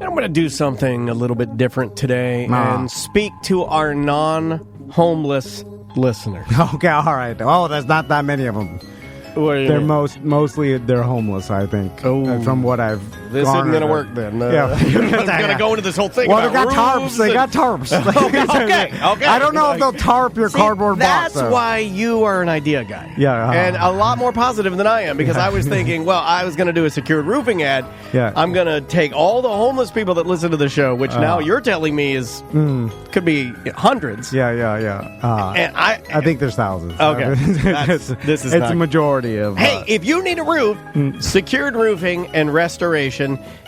I'm going to do something a little bit different today and speak to our non-homeless listeners. Okay, all right. Oh, there's not that many of them. They're mostly they're homeless, I think. From what I've This isn't going to work then. Yeah. I'm going to go into this whole thing Well, about they got tarps. Okay. I don't know if they'll tarp your cardboard box. That's why you are an idea guy. Yeah. And a lot more positive than I am, because I was thinking, well, I was going to do a secured roofing ad. Yeah. I'm going to take all the homeless people that listen to the show, which now you're telling me is could be hundreds. Yeah. And I think there's thousands. Okay. This is it's not a majority of. Hey, if you need a roof, Secured Roofing and Restoration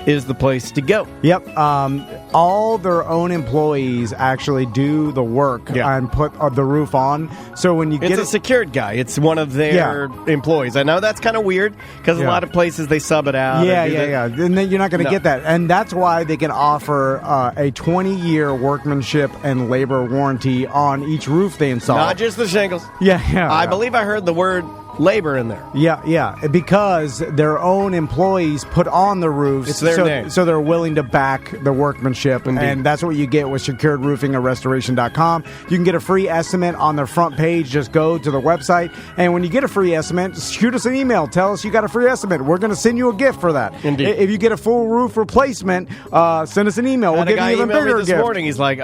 is the place to go. Yep. All their own employees actually do the work and put the roof on. So when you It's a secured guy. It's one of their employees. I know that's kind of weird because a lot of places they sub it out. Yeah. And then you're not going to get that. And that's why they can offer a 20-year workmanship and labor warranty on each roof they install. Not just the shingles. Yeah. I believe I heard the word labor in there. Yeah, because their own employees put on the roofs. It's their name. So they're willing to back the workmanship. Indeed. And that's what you get with securedroofingandrestoration.com. You can get a free estimate on their front page. Just go to the website. And when you get a free estimate, shoot us an email. Tell us you got a free estimate. We're going to send you a gift for that. Indeed. If you get a full roof replacement, send us an email. We'll give you an even bigger gift. This morning, he's like,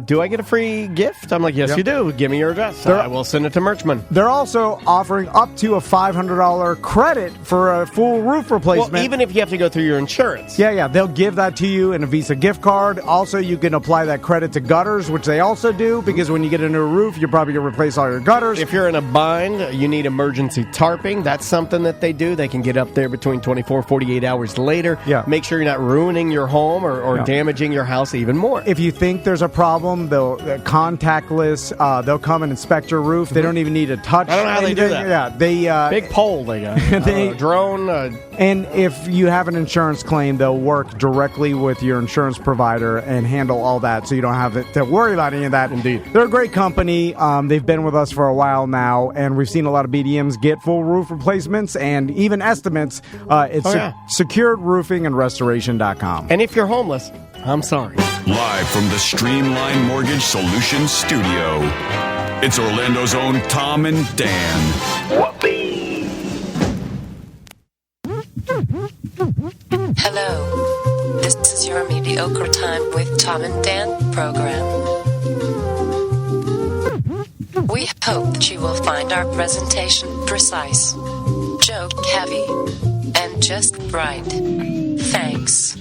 do I get a free gift? I'm like, yes, you do. Give me your address. I will send it to Merchman. They're also offering up to a $500 credit for a full roof replacement. Well, even if you have to go through your insurance. Yeah, they'll give that to you in a Visa gift card. Also, you can apply that credit to gutters, which they also do, because when you get a new roof, you're probably going to replace all your gutters. If you're in a bind, you need emergency tarping. That's something that they do. They can get up there between 24 48 hours later. Yeah. Make sure you're not ruining your home or damaging your house even more. If you think there's a problem, they'll contactless. They'll come and inspect your roof. They don't even need a touch. I don't know how they do that. Yeah, they big pole they got. Drone. And if you have an insurance claim, they'll work directly with your insurance provider and handle all that, so you don't have to worry about any of that. Indeed. They're a great company. They've been with us for a while now, and we've seen a lot of BDMs get full roof replacements and even estimates. It's securedroofingandrestoration.com. And if you're homeless, I'm sorry. Live from the Streamline Mortgage Solutions studio, it's Orlando's own Tom and Dan. Whoopee! Hello, this is your Mediocre Time with Tom and Dan program. We hope that you will find our presentation precise, joke heavy, and just right. Thanks.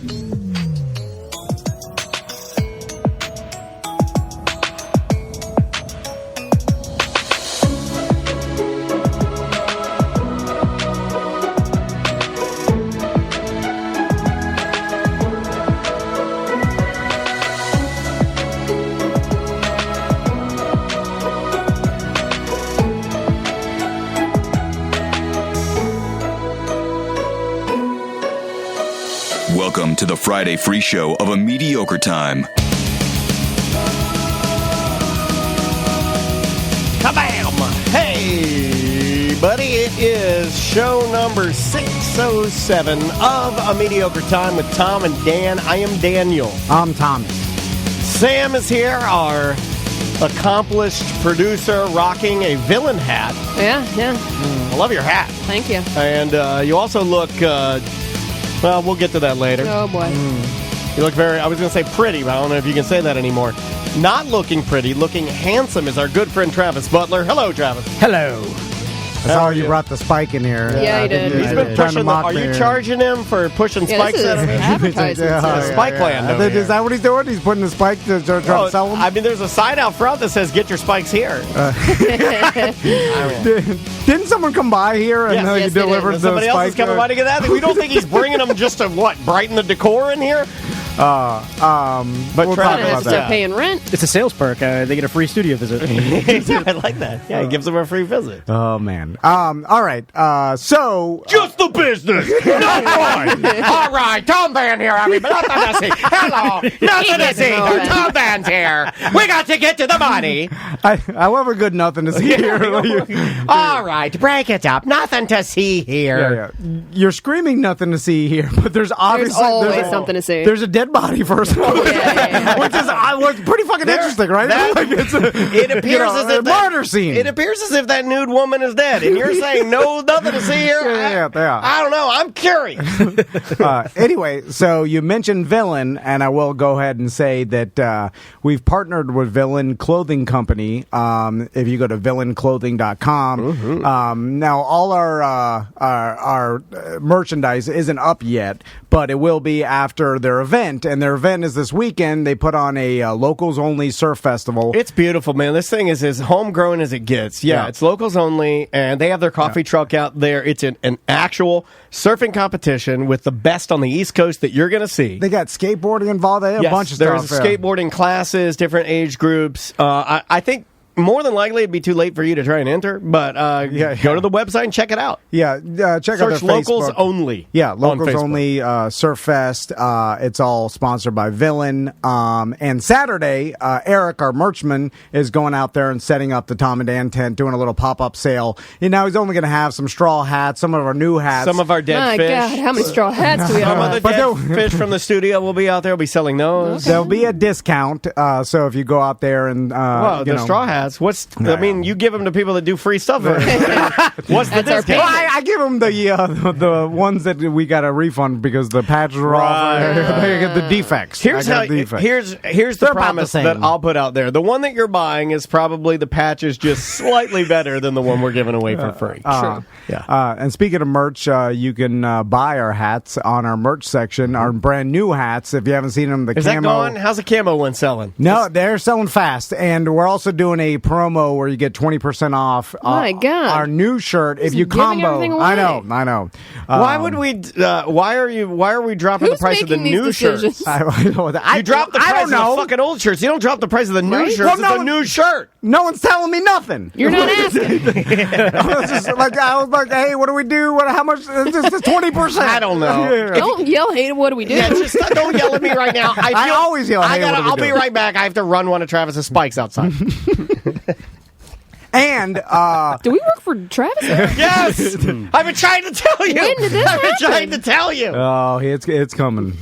Welcome to the Friday free show of A Mediocre Time. Kabam! Hey, buddy, it is show number 607 of A Mediocre Time with Tom and Dan. I am Daniel. I'm Thomas. Sam is here, our accomplished producer rocking a villain hat. Yeah. I love your hat. Thank you. And you also look, well, we'll get to that later. Oh, boy. You look very, I was going to say pretty, but I don't know if you can say that anymore. Not looking pretty, looking handsome is our good friend Travis Butler. Hello, Travis. Hello. I saw you brought the spike in here. Yeah, he did. He's been pushing the, are you charging him for pushing spikes at him? Advertising. Spike land over here. Is that what he's doing? He's putting the spike to try to sell them? I mean, there's a sign out front that says, get your spikes here. Didn't someone come by here and Yes, you delivered the somebody else is coming by to get that? We don't think he's bringing them just to, what, brighten the decor in here? But we'll talk Have about to that. start paying rent. It's a sales perk. They get a free studio visit. I like that. Yeah, he gives them a free visit. Oh, man. All right. So... Just the business, not fun. All right, Tom Van here, everybody. Nothing to see. Hello. Nothing to see. Tom Van's here. We got to get to the money. I love a good nothing to see here. All right, break it up. Nothing to see here. Yeah. You're screaming nothing to see here, but there's obviously... always something to see. There's a dead dead body first, which was pretty fucking interesting, right? It appears as if murder scene. It appears as if that nude woman is dead, and you're saying no, nothing to see here. Yeah. I don't know. I'm curious. Anyway, so you mentioned Villain, and I will go ahead and say that we've partnered with Villain Clothing Company. If you go to villainclothing.com, now all our merchandise isn't up yet, but it will be after their event, and their event is this weekend. They put on a locals only surf festival. It's beautiful, man. This thing is as homegrown as it gets. Yeah, it's locals only, and they have their coffee truck out there. It's an actual surfing competition with the best on the East Coast that you're going to see. They got skateboarding involved. They have a bunch of stuff. There's skateboarding classes, different age groups. I think more than likely it'd be too late for you to try and enter, but go to the website and check it out. Yeah, check out their Search Locals Facebook. Only. Yeah, Locals Only Surf Fest. It's all sponsored by Villain. And Saturday, Eric, our merchman, is going out there and setting up the Tom and Dan tent, doing a little pop-up sale. And now he's only going to have some straw hats, some of our new hats. Some of our dead fish. My God, how many straw hats do we have? Some of the dead fish from the studio will be out there. We'll be selling those. There'll be a discount. So if you go out there and... the straw hats. I mean, you give them to people that do free stuff. What's the discount? Well, I give them the ones that we got a refund because the patches were off. They get the defects. Here's the promise that I'll put out there. The one that you're buying is probably the patches just slightly better than the one we're giving away for free. True. Yeah. And speaking of merch, you can buy our hats on our merch section, our brand new hats. If you haven't seen them, Is that gone? How's the camo one selling? No, they're selling fast. And we're also doing a promo where you get 20% off my God. our new shirt if you combo. I know. Why would we? Why are we dropping the price of the new shirts? You drop the price of the fucking old shirts. You don't drop the price of the new shirts. It's a new shirt. No one's telling me nothing. You're not asking. I was like, hey, what do we do? How much? It's 20%. I don't know. Don't yell, hey, what do we do? Yeah, just don't yell at me right now. I always yell, hey, I'll be right back. I have to run one of Travis's spikes outside. And do we work for Travis? Yes, I've been trying to tell you. When did this happen? I've been trying to tell you. Oh, it's coming.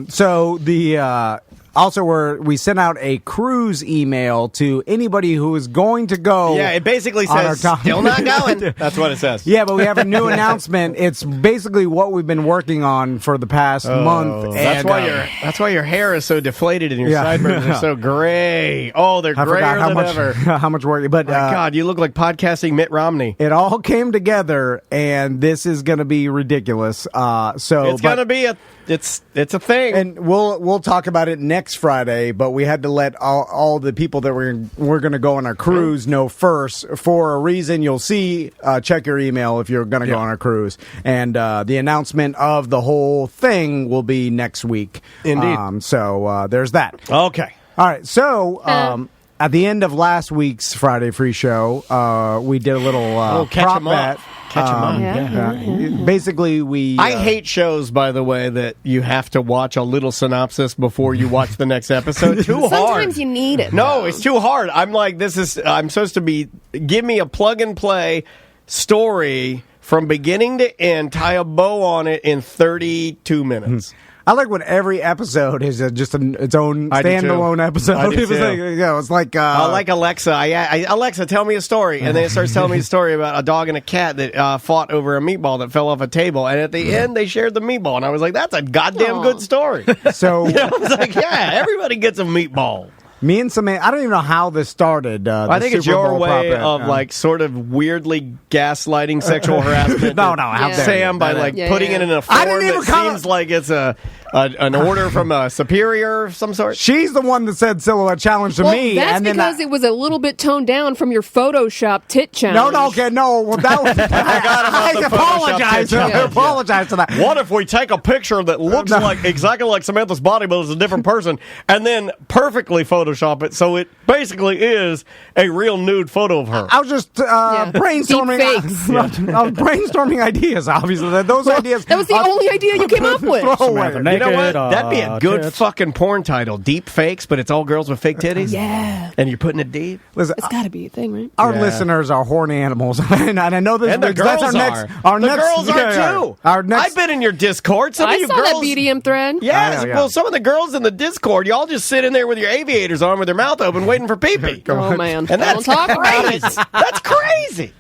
So the also we sent out a cruise email to anybody who is going to go. Yeah, it basically says still not going. That's what it says. Yeah, but we have a new announcement. It's basically what we've been working on for the past month. That's why your hair is so deflated and your sideburns are so gray. Oh, they're grayer than ever. How much work? But my God, you look like podcasting Mitt Romney. It all came together, and this is going to be ridiculous. So it's going to be it's a thing, and we'll talk about it next Friday. But we had to let all the people that we're going to go on our cruise know first for a reason. You'll see. Check your email if you're going to go on a cruise, and the announcement of the whole thing will be next week. Indeed. So there's that. Okay. All right. So. At the end of last week's Friday Free Show, we did a little prop bet. Catch 'em up. Basically, we... I hate shows, by the way, that you have to watch a little synopsis before you watch the next episode. Too hard. Sometimes you need it. No, it's too hard. I'm like, I'm supposed to be... Give me a plug-and-play story from beginning to end, tie a bow on it in 32 minutes. I like when every episode is just its own standalone episode. It's like Alexa. Alexa, tell me a story, and then it starts telling me a story about a dog and a cat that fought over a meatball that fell off a table, and at the end they shared the meatball, and I was like, "That's a goddamn good story." So I was like, "Yeah, everybody gets a meatball." Me and Samantha, I don't even know how this started. I think it's your way of like sort of weirdly gaslighting sexual harassment. No, how dare Sam you. by putting it in a form that seems like it's an order from a superior of some sort. She's the one that said silhouette challenge to me. That's and because it was a little bit toned down from your Photoshop tit challenge. No. Well, that was. I apologize. I apologize to that. What if we take a picture that looks like exactly like Samantha's body, but it's a different person, and then perfectly Photoshop it so it basically is a real nude photo of her? I was just brainstorming. I was brainstorming ideas. Obviously, those ideas. That was the only idea you came up with. Samantha, naked know what? That'd be a good fucking porn title. Deep fakes, but it's all girls with fake titties. Yeah. And you're putting it deep. Listen, It's got to be a thing, right? our listeners are horny animals, and I know this. And the that's girls are. The girls are too. Our next, I've been in your Discord. Some of I you saw girls. that BDM thread. Yes. Yeah. Well, some of the girls in the Discord, y'all just sit in there with your aviators on with their mouth open waiting for pee-pee. Oh, man. And Don't that's talk about crazy. it. That's crazy.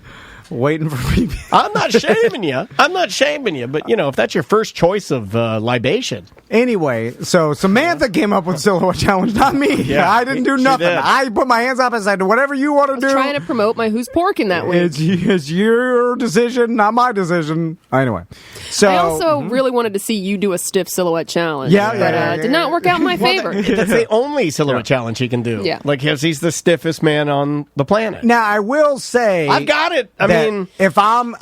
waiting for me. I'm not shaming you. But, if that's your first choice of libation. Anyway, so Samantha came up with silhouette challenge, not me. Yeah, I didn't do she nothing. did. I put my hands up and said, whatever you want to do. Trying to promote my Who's Porking that week. It's your decision, not my decision. Anyway, so I also really wanted to see you do a stiff silhouette challenge. Yeah, but yeah, did not work out in my favor. That's the only silhouette challenge he can do. Yeah. Like, he's the stiffest man on the planet. now I will say I've got it. I that mean, if I'm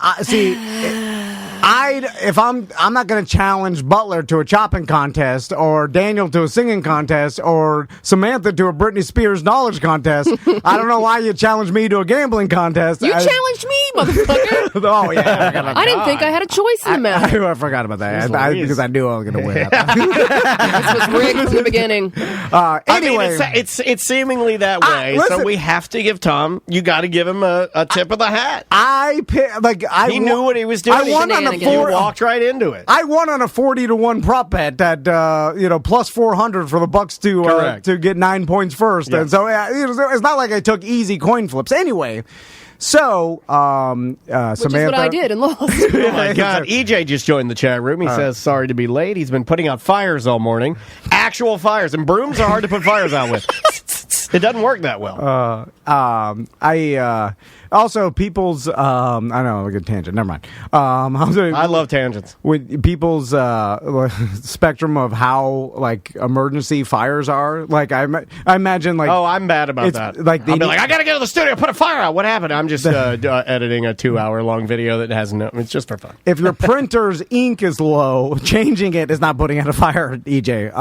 I'm not going to challenge Butler to a chopping contest or Daniel to a singing contest or Samantha to a Britney Spears knowledge contest. I don't know why you challenged me to a gambling contest. You challenged me, motherfucker. Oh yeah, I didn't think I had a choice in the matter. I forgot about that Louise. because I knew I was going to win. This was rigged from the beginning. Anyway, it's seemingly that way. listen. So we have to give Tom. You got to give him a tip of the hat. he Knew what he was doing. I won on a Shenanigans. You walked right into it. I won on a 40-1 prop bet at plus 400 for the Bucks to get 9 points first, Yes. and so it's not like I took easy coin flips. Anyway, so Samantha, Which is what I did and lost. Oh my God! EJ just joined the chat room. He says sorry to be late. He's been putting out fires all morning, actual fires, and brooms are hard to put fires out with. It doesn't work that well. Also, people's I know a good tangent. Never mind. I love tangents. With people's spectrum of how emergency fires are. Like I imagine I'm bad about it's that. like I'll be like, I gotta get to the studio, put a fire out. What happened? I'm just editing a 2-hour long video that has no. It's just for fun. if your printer's ink is low, changing it is not putting out a fire, EJ.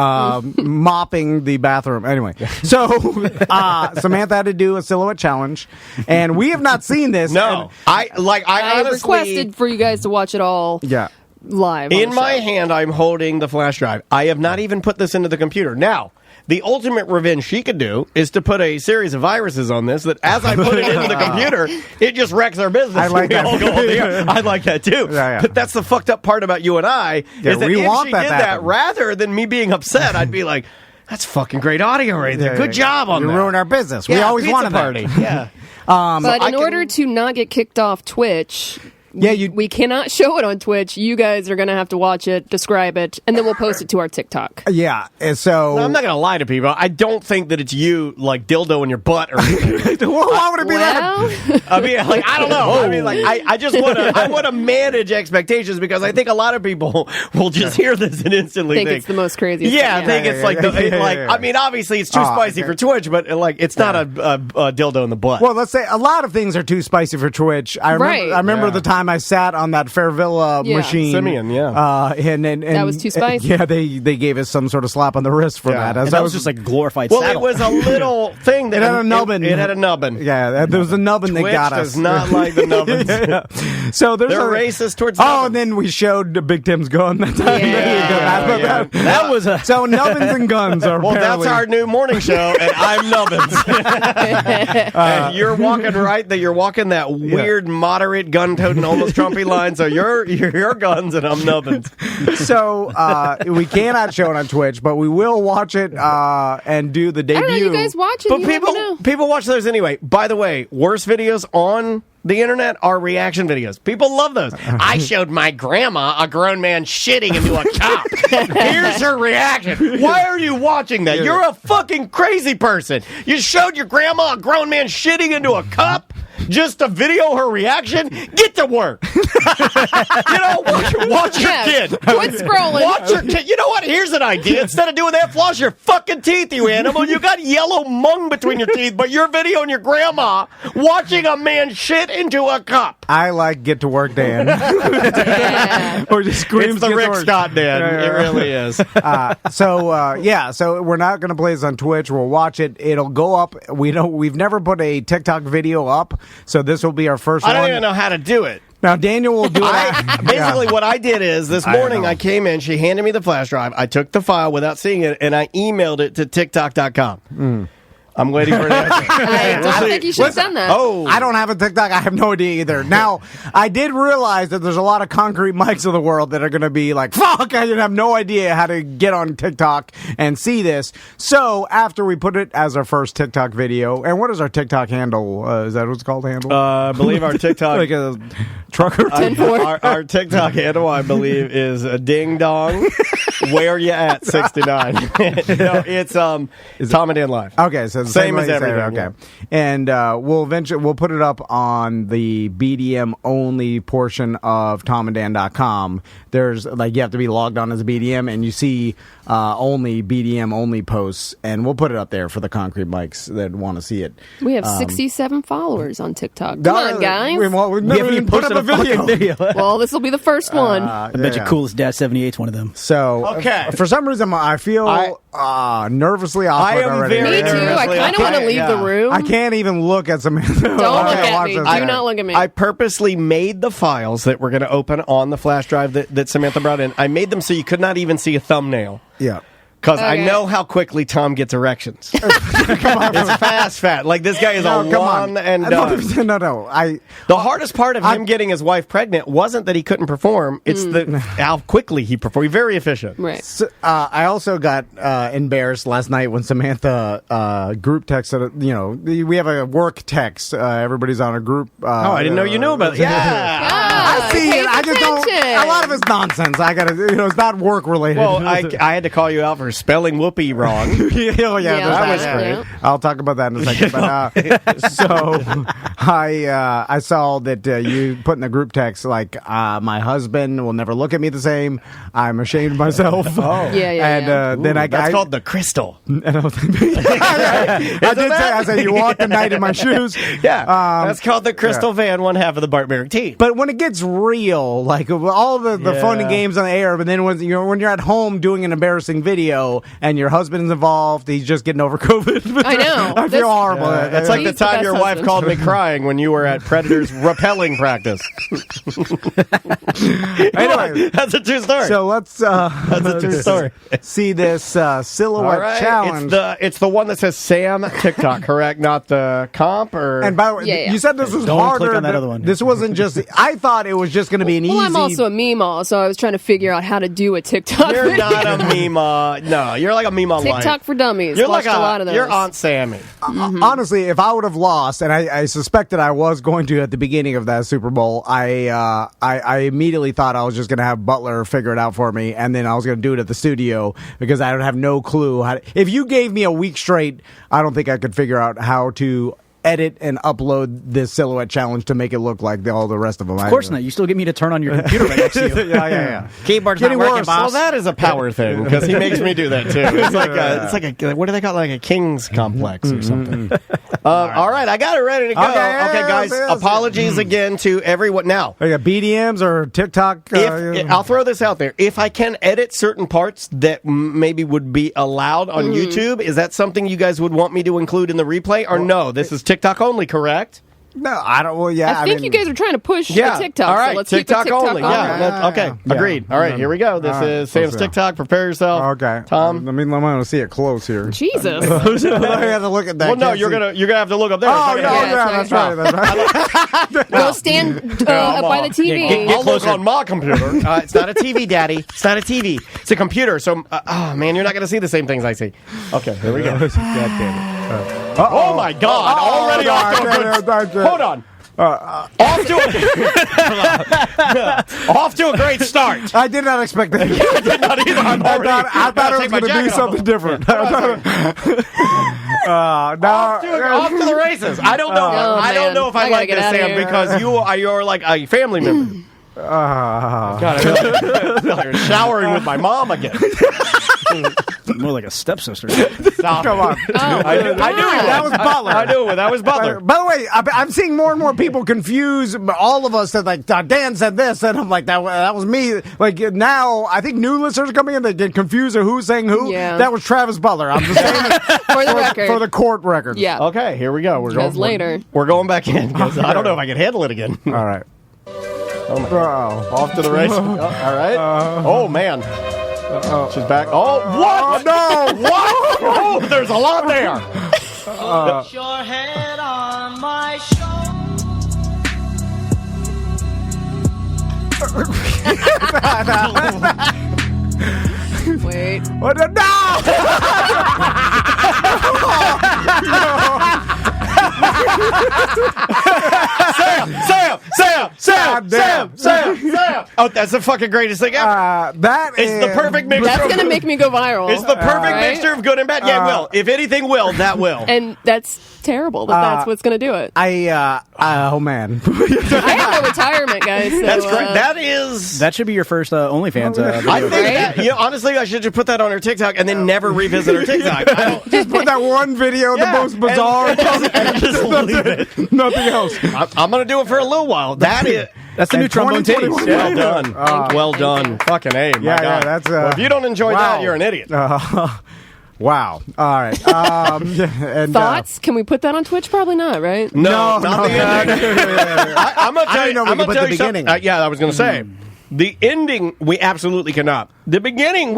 Mopping the bathroom. Anyway, so Samantha had to do a silhouette challenge, and we have not seen this. No, I honestly requested for you guys to watch it all Yeah. live. In on the my show. hand, I'm holding the flash drive. I have not even put this into the computer. Now, the ultimate revenge she could do is to put a series of viruses on this that as I put it into the computer, it just wrecks our business. I like We that. all go on the air. I like that too. Yeah. But that's the fucked up part about you and I, Yeah, is that we if want she that did to that, happen. rather than me being upset, I'd be like, that's fucking great audio right there. Good job on you that. You ruined our business. We Yeah, always pizza wanted party. that. Yeah. But in order to not get kicked off Twitch, we cannot show it on Twitch. You guys are going to have to watch it, describe it, and then we'll post it to our TikTok. Yeah, and so No, I'm not going to lie to people. I don't think that it's you, like, dildo in your butt or anything. why would it be that? Well, I mean, like, I don't know. I mean, like, I just want to. I want to manage expectations because I think a lot of people will just hear this and instantly think it's the most craziest Yeah, I thing. think it's like the like. yeah. I mean, obviously, it's too spicy for Twitch, but like, it's not a dildo in the butt. Well, let's say a lot of things are too spicy for Twitch. I remember Yeah. the time I sat on that Fairvilla Yeah. machine. Simeon, yeah. And That was too spicy? Yeah, they gave us some sort of slap on the wrist for Yeah. that. And that was just like glorified well, saddle. it was a little thing that It had a nubbin. It had a nubbin. Yeah, there was a nubbin that Twitch got us. does not like the nubbins. Yeah. So there's They're a racist towards. Oh, nubbins. and then we showed Big Tim's gun that time. Yeah. That was a So nubbins and guns are Well, that's apparently- our new morning show, and I'm Nubbins. And you're walking you're walking that weird, moderate, gun-toting, almost Trumpy line. So you're guns, and I'm Nubbins. So we cannot show it on Twitch, but we will watch it and do the I debut. don't know. You guys watch it. But you let me know. people watch those anyway. By the way, worst videos on the internet are reaction videos. People love those. I showed my grandma a grown man shitting into a cup. Here's her reaction. Why are you watching that? You're a fucking crazy person. You showed your grandma a grown man shitting into a cup just to video her reaction? Get to work. Watch your kid. Quit scrolling. Watch your kid. You know what? Here's an idea. Instead of doing that, floss your fucking teeth, you animal. You got yellow mung between your teeth, but you're videoing your grandma watching a man shit into a cup. I like Get to Work Dan. Yeah. Or just screams It's the Get to Rick Work. Scott Dan. Yeah, yeah, It yeah. really is. So we're not going to play this on Twitch. We'll watch it. It'll go up. We've never put a TikTok video up, so this will be our first I don't one. even know how to do it. Now, Daniel will do it. Basically, what I did is this morning I came in, she handed me the flash drive, I took the file without seeing it, and I emailed it to TikTok.com. I'm waiting for an answer. I don't think you should have done that. Oh, I don't have a TikTok. I have no idea either. Now, I did realize that there's a lot of concrete mics of the world that are going to be like, fuck, I have no idea how to get on TikTok and see this. So, after we put it as our first TikTok video, and what is our TikTok handle? Is that what it's called, handle? I believe our TikTok... like a trucker? Our TikTok handle, I believe, is a ding dong. Where you at, 69? No, it's Tom and Dan Live. Okay, so the same as way you everything. say it, okay, and we'll put it up on the BDM only portion of TomandDan.com. There's you have to be logged on as a BDM, and you see only BDM only posts, and we'll put it up there for the concrete mics that want to see it. We have 67 followers on TikTok. Come on, guys. We've never even put up a video. Well, this will be the first one. I bet you Coolest Dad 78's one of them. So, okay. For some reason, I feel nervously awkward already. Me too. I kind of want to leave the room. I can't even look at Samantha. Don't look at me. Do not look at me. I purposely made the files that we're going to open on the flash drive that Samantha brought in. I made them so you could not even see a thumbnail. Yeah. Because I know how quickly Tom gets erections. Come on, it's fast. Like, this guy is one and done. No. The hardest part of him getting his wife pregnant wasn't that he couldn't perform. It's how quickly he performed. He's very efficient. Right. So, I also got embarrassed last night when Samantha group texted. We have a work text. Everybody's on a group. I didn't know you knew about it. Yeah. I see it. I just don't. A lot of it's nonsense. I gotta. It's not work related. Well, I had to call you out for spelling Whoopee wrong. That was great. Yeah. I'll talk about that in a second. But, so I saw that you put in the group text my husband will never look at me the same. I'm ashamed of myself. And then that's called the crystal. And I was I said you walk the night in my shoes. Yeah, that's called the crystal van. One half of the barbaric team. But when it gets real, like all the fun and games on the air, but then when you're at home doing an embarrassing video and your husband's involved, he's just getting over COVID. I know. I feel horrible. It's like the time your wife called me crying when you were at Predator's rappelling practice. Anyway, that's a true story. So let's that's a true story. See this silhouette challenge. It's the one that says Sam TikTok, correct? Not the comp or. And by the way, you said this was Don't harder. click on that other one. This wasn't just. I thought it was just going to be an easy. Well, I'm also a meme, so I was trying to figure out how to do a TikTok. You're not a meme. No, you're like a meme on TikTok for dummies. You're Watched like a lot of those. You're Aunt Sammy. Honestly, if I would have lost, and I suspected I was going to at the beginning of that Super Bowl, I immediately thought I was just going to have Butler figure it out for me, and then I was going to do it at the studio because I don't have no clue how. If you gave me a week straight, I don't think I could figure out how to edit and upload this silhouette challenge to make it look like all the rest of them. Of course not. You still get me to turn on your computer right next to you. Yeah. Keyboard's Getting not working, worse. boss. Well, that is a power thing because he makes me do that too. It's like a what do they call it? Like a king's complex or something. All right, I got it ready to go. Okay, guys, apologies again to everyone. Now, BDMs or TikTok. I'll throw this out there. If I can edit certain parts that maybe would be allowed on YouTube, is that something you guys would want me to include in the replay? Or no, this is TikTok only, correct? No, I don't. Well, yeah. I think you guys are trying to push TikTok. All right, so let's TikTok keep it TikTok only. Yeah. Okay. Agreed. All right, here we go. This is Sam's TikTok. Prepare yourself. Okay. Tom. I'm going to see it close here. Jesus. I have to look at that. Well, no, you're gonna have to look up there. Oh, that's right. Go stand by the TV. I'll look on my computer. It's not a TV, Daddy. It's not a TV. It's a computer. So, man, you're not going to see the same things I see. Okay, here we go. God damn it. Oh my God! Already off to a good. Hold on. Off to a great start. I did not expect that. I did not either. I thought it was going to do something different. Off to the races. I don't know. I don't know if I like this, Sam, because you're like a family member. God, I feel like you're showering with my mom again. More like a stepsister. Stop. Come on. I knew that was Butler. I knew it. That was Butler. By the way, I'm seeing more and more people confuse all of us that like Dan said this, and I'm like that was me. Like now, I think new listeners are coming in. They get confused of who's saying who. Yeah. That was Travis Butler. I'm just saying for the record, for the court record. Yeah. Okay, here we go. We're going later. We're going back in because I don't know if I can handle it again. All right. Off to the race. All right. Oh, man. She's back. Oh, what? No. What? Oh, there's a lot there. Put your head on my shoulder. Wait. What? No! Sam. Oh, that's the fucking greatest thing ever. That It's the perfect mixture. That's going to make me go viral. It's the perfect Right? mixture of good and bad. Yeah, it will. If anything will, that will. And that's terrible that's what's going to do it. oh man. I have no retirement, guys. So, That's great. That should be your first OnlyFans video. I think that, honestly, I should just put that on her TikTok and then never revisit her TikTok. Just put that one video, the most bizarre, and just leave it. nothing else. I'm going to do it for a little while. That's the new trombone taste. Well done. Well done. Fucking A. My God. That's. Well, if you don't enjoy that, you're an idiot. Wow. All right. And, Thoughts? Can we put that on Twitch? Probably not, right? No, not the ending. I'm going to tell you. know we I'm could going put to tell the you something. beginning. Yeah, I was going to say. The ending, we absolutely cannot. The beginning,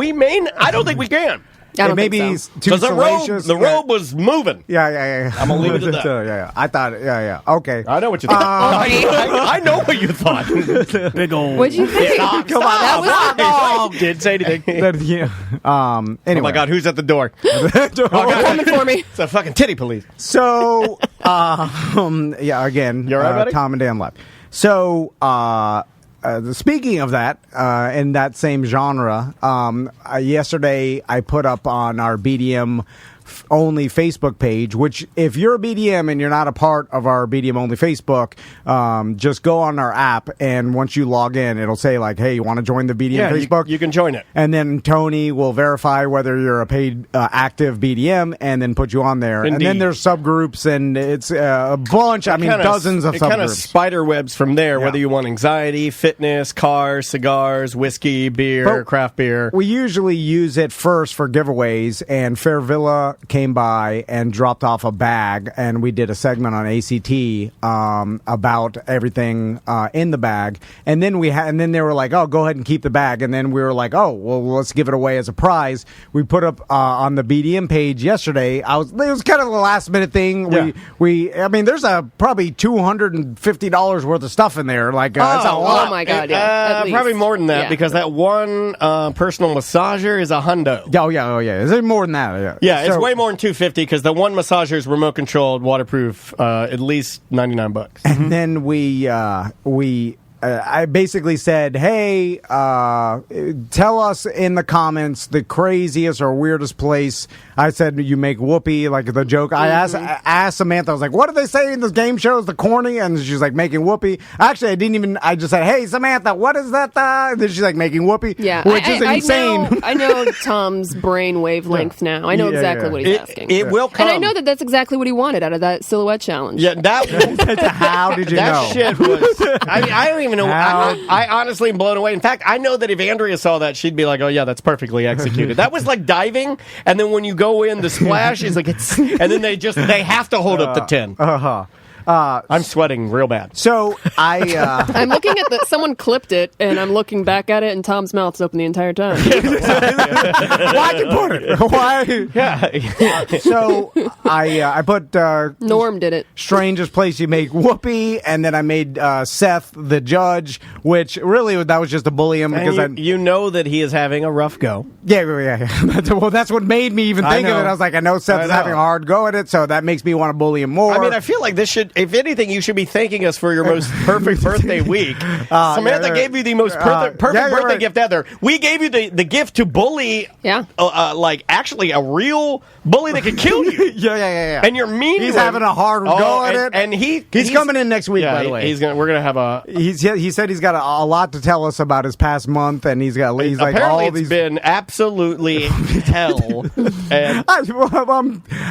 I don't think we can. I don't maybe think so. too Because salacious. the robe was moving. Yeah. I'm going to leave it at that. Yeah. I thought. Yeah. Okay. I know what you thought. I know what you thought. Big old. What'd you think? Come on. That was Didn't say anything. Anyway. Oh my God, who's at the door? coming for me. It's a fucking titty police. So, again, You all right, buddy? Tom and Dan left. So, speaking of that, in that same genre, yesterday I put up on our BDM only Facebook page, which if you're a BDM and you're not a part of our BDM only Facebook, just go on our app, and once you log in, it'll say like, hey, you want to join the BDM Facebook? You can join it. And then Tony will verify whether you're a paid active BDM and then put you on there. Indeed. And then there's subgroups, and it's a bunch, dozens of subgroups. It kind of subgroups. spider webs from there, Yeah. whether you want anxiety, fitness, cars, cigars, whiskey, beer, But craft beer. We usually use it first for giveaways, and Fair Villa came by and dropped off a bag, and we did a segment on ACT about everything in the bag, and then they were like, oh, go ahead and keep the bag, and then we were like, oh, well, let's give it away as a prize. We put up on the BDM page yesterday. It was kind of a last minute thing. Yeah. There's probably $250 worth of stuff in there. Like that's a lot. Oh my God, yeah. At least. Probably more than that, Yeah. because that one personal massager is $100. Oh yeah. Is there more than that? Yeah, it's So- way more than $250 because the one massager is remote controlled, waterproof, at least $99. And then I basically said, hey, tell us in the comments the craziest or weirdest place. I said, you make Whoopee, like the joke. I asked Samantha, I was like, what do they say in this game show? Is the corny? And she's like, making Whoopee. Actually, I just said, hey, Samantha, what is that? And then she's like, making Whoopee. Yeah, which is insane. I know Tom's brain wavelength now. I know exactly what he's asking. It will come. And I know that's exactly what he wanted out of that silhouette challenge. Yeah, How did you that know? shit was. I don't even know. I honestly am blown away. In fact, I know that if Andrea saw that, she'd be like, "Oh yeah, that's perfectly executed." That was like diving, and then when you go in, the splash is like it's, and then they have to hold up the 10. I'm sweating real bad. So I'm looking at someone clipped it, and I'm looking back at it, and Tom's mouth's open the entire time. why'd you put it? Why? Yeah. So I put Norm did it. strangest place you make Whoopee, and then I made Seth the judge, which really that was just to bully him because you know that he is having a rough go. yeah. Well, that's what made me even think of it. I was like, I know Seth is having a hard go at it, so that makes me want to bully him more. I mean, I feel like this should, if anything, you should be thanking us for your most perfect birthday week. Samantha gave you the most perfect birthday gift ever. We gave you the gift to bully, like actually a real bully that could kill you. Yeah. And you're mean. He's having a hard go at it, and he's coming in next week. By the way, we're gonna have a. He said he's got a lot to tell us about his past month, and he's like apparently all it's these. been absolutely hell. And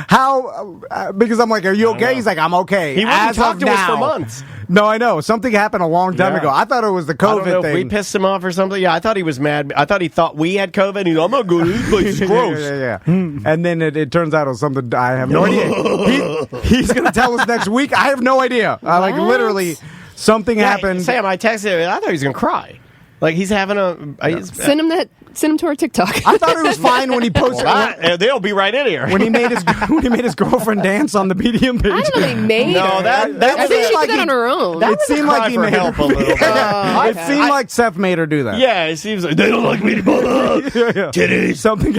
how? Because I'm like, are you okay? He's like, I'm okay. he wouldn't As talk of to now. us for months. No, I know. Something happened a long time ago. I thought it was the I don't know COVID if thing. we pissed him off or something. Yeah, I thought he was mad. I thought he thought we had COVID. He's like, I'm not going to this place. It's gross. Yeah. And then it turns out it was something I have no idea. He's going to tell us next week. I have no idea. Like literally. something happened. Sam, I texted him. I thought he was gonna cry. Like he's having Send him to our TikTok. I thought it was fine when he posted. They'll be right in here. When he made his girlfriend dance on the BDM page. I don't know he made No, her. that I think was she like did that on her own. It seemed like he made help a little bit. It seemed like Seth made her do that. Yeah, it seems like they don't like me to Titties. Something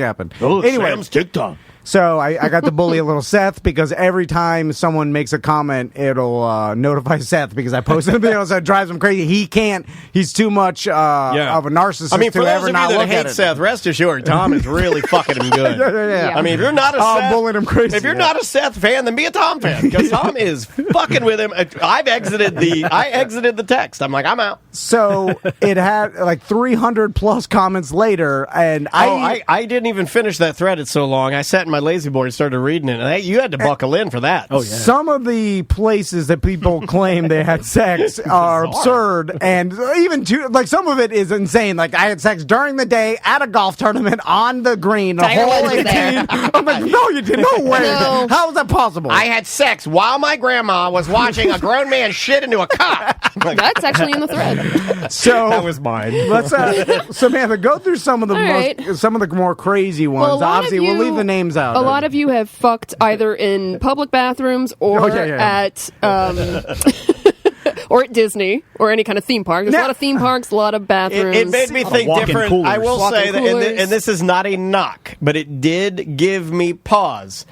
happened. Oh, anyway, Sam's TikTok. So I got to bully a little Seth because every time someone makes a comment, it'll notify Seth because I posted a video, so it drives him crazy. He can't. He's too much of a narcissist. I mean, for to those ever of you not that look hate at it. Seth, rest assured, Tom is really fucking him good. Yeah. I mean, if you're not a I'm Seth, bullying him crazy. If you're not a Seth fan, then be a Tom fan because Tom is fucking with him. I exited the text. I'm like, I'm out. So it had like 300 plus comments later, and I didn't even finish that thread. It's so long. I sat in my lazy boy and started reading it. And you had to buckle in for that. Oh yeah. Some of the places that people claim they had sex are absurd, and even some of it is insane. Like I had sex during the day at a golf tournament on the green. Tiger Woods was there. I'm like, no, you didn't. No way. No. How is that possible? I had sex while my grandma was watching a grown man shit into a cup. That's actually in the thread. So that was mine. Let's Samantha, go through some of the some of the more crazy ones. Well, obviously, we'll leave the names out. A lot of you have fucked either in public bathrooms or at or at Disney or any kind of theme park. There's a lot of theme parks, a lot of bathrooms. It made me think different. Coolers. I will say that, and this is not a knock, but it did give me pause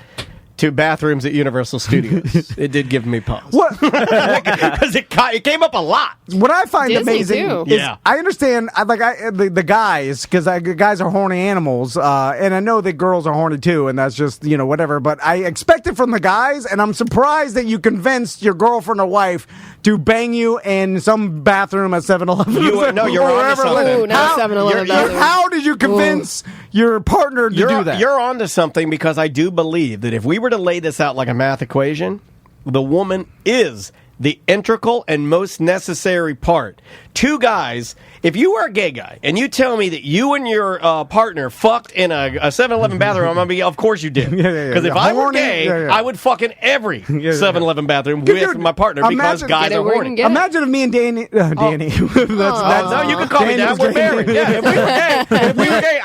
to bathrooms at Universal Studios. It did give me pause. What? Because it came up a lot. What I find Disney amazing too. is Yeah. I understand the guys, because guys are horny animals, and I know that girls are horny too, and that's just whatever. But I expect it from the guys, and I'm surprised that you convinced your girlfriend or wife to bang you in some bathroom at 7-Eleven. No, you're onto something. Ooh, not 7-Eleven bathroom. How did you convince your partner to do that? You're onto something because I do believe that if we were to lay this out like a math equation, the woman is the integral and most necessary part. Two guys, if you were a gay guy and you tell me that you and your partner fucked in a 7-Eleven bathroom, I'm going to be, of course you did. Because if I were gay, I would fuck in every 7-Eleven bathroom with my partner because guys are horny. Imagine if me and Danny... Danny. No, you can call me that. We're married. Yeah, if we were gay,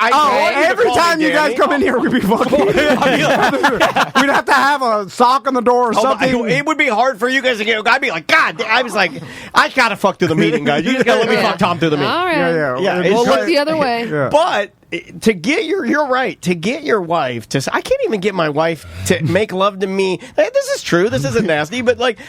every time you guys come in here, we'd be fucking. We'd have to have a sock on the door or something. It would be hard for you guys to get. I'd be like, God, I was like, I gotta fuck through the meeting, guys. You just gotta let me fuck Tom through the meeting. All right. Yeah. We'll look the other way. Yeah. But to get you're right. To get your wife to, I can't even get my wife to make love to me. This is true. This isn't nasty, but like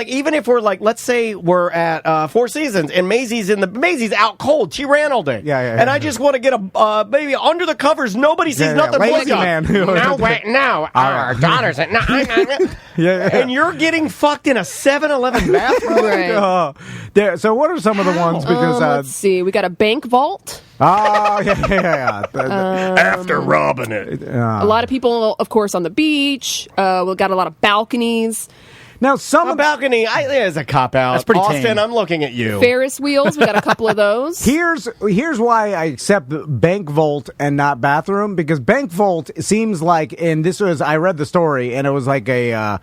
even if we're like, let's say we're at Four Seasons and Maisie's out cold. She ran all day. And I just want to get a baby under the covers. Nobody sees nothing. Lazy man. Now our daughters. And you're getting fucked in a 7-Eleven bathroom. Right. So what are some of the ones? Because let's see. We got a bank vault. Oh, yeah. After robbing it. A lot of people, of course, on the beach. We've got a lot of balconies. Now, some balcony is a cop out. That's pretty Austin, tame. I'm looking at you. Ferris wheels. We got a couple of those. Here's why I accept bank vault and not bathroom, because bank vault seems like, and this was, I read the story, and it was like a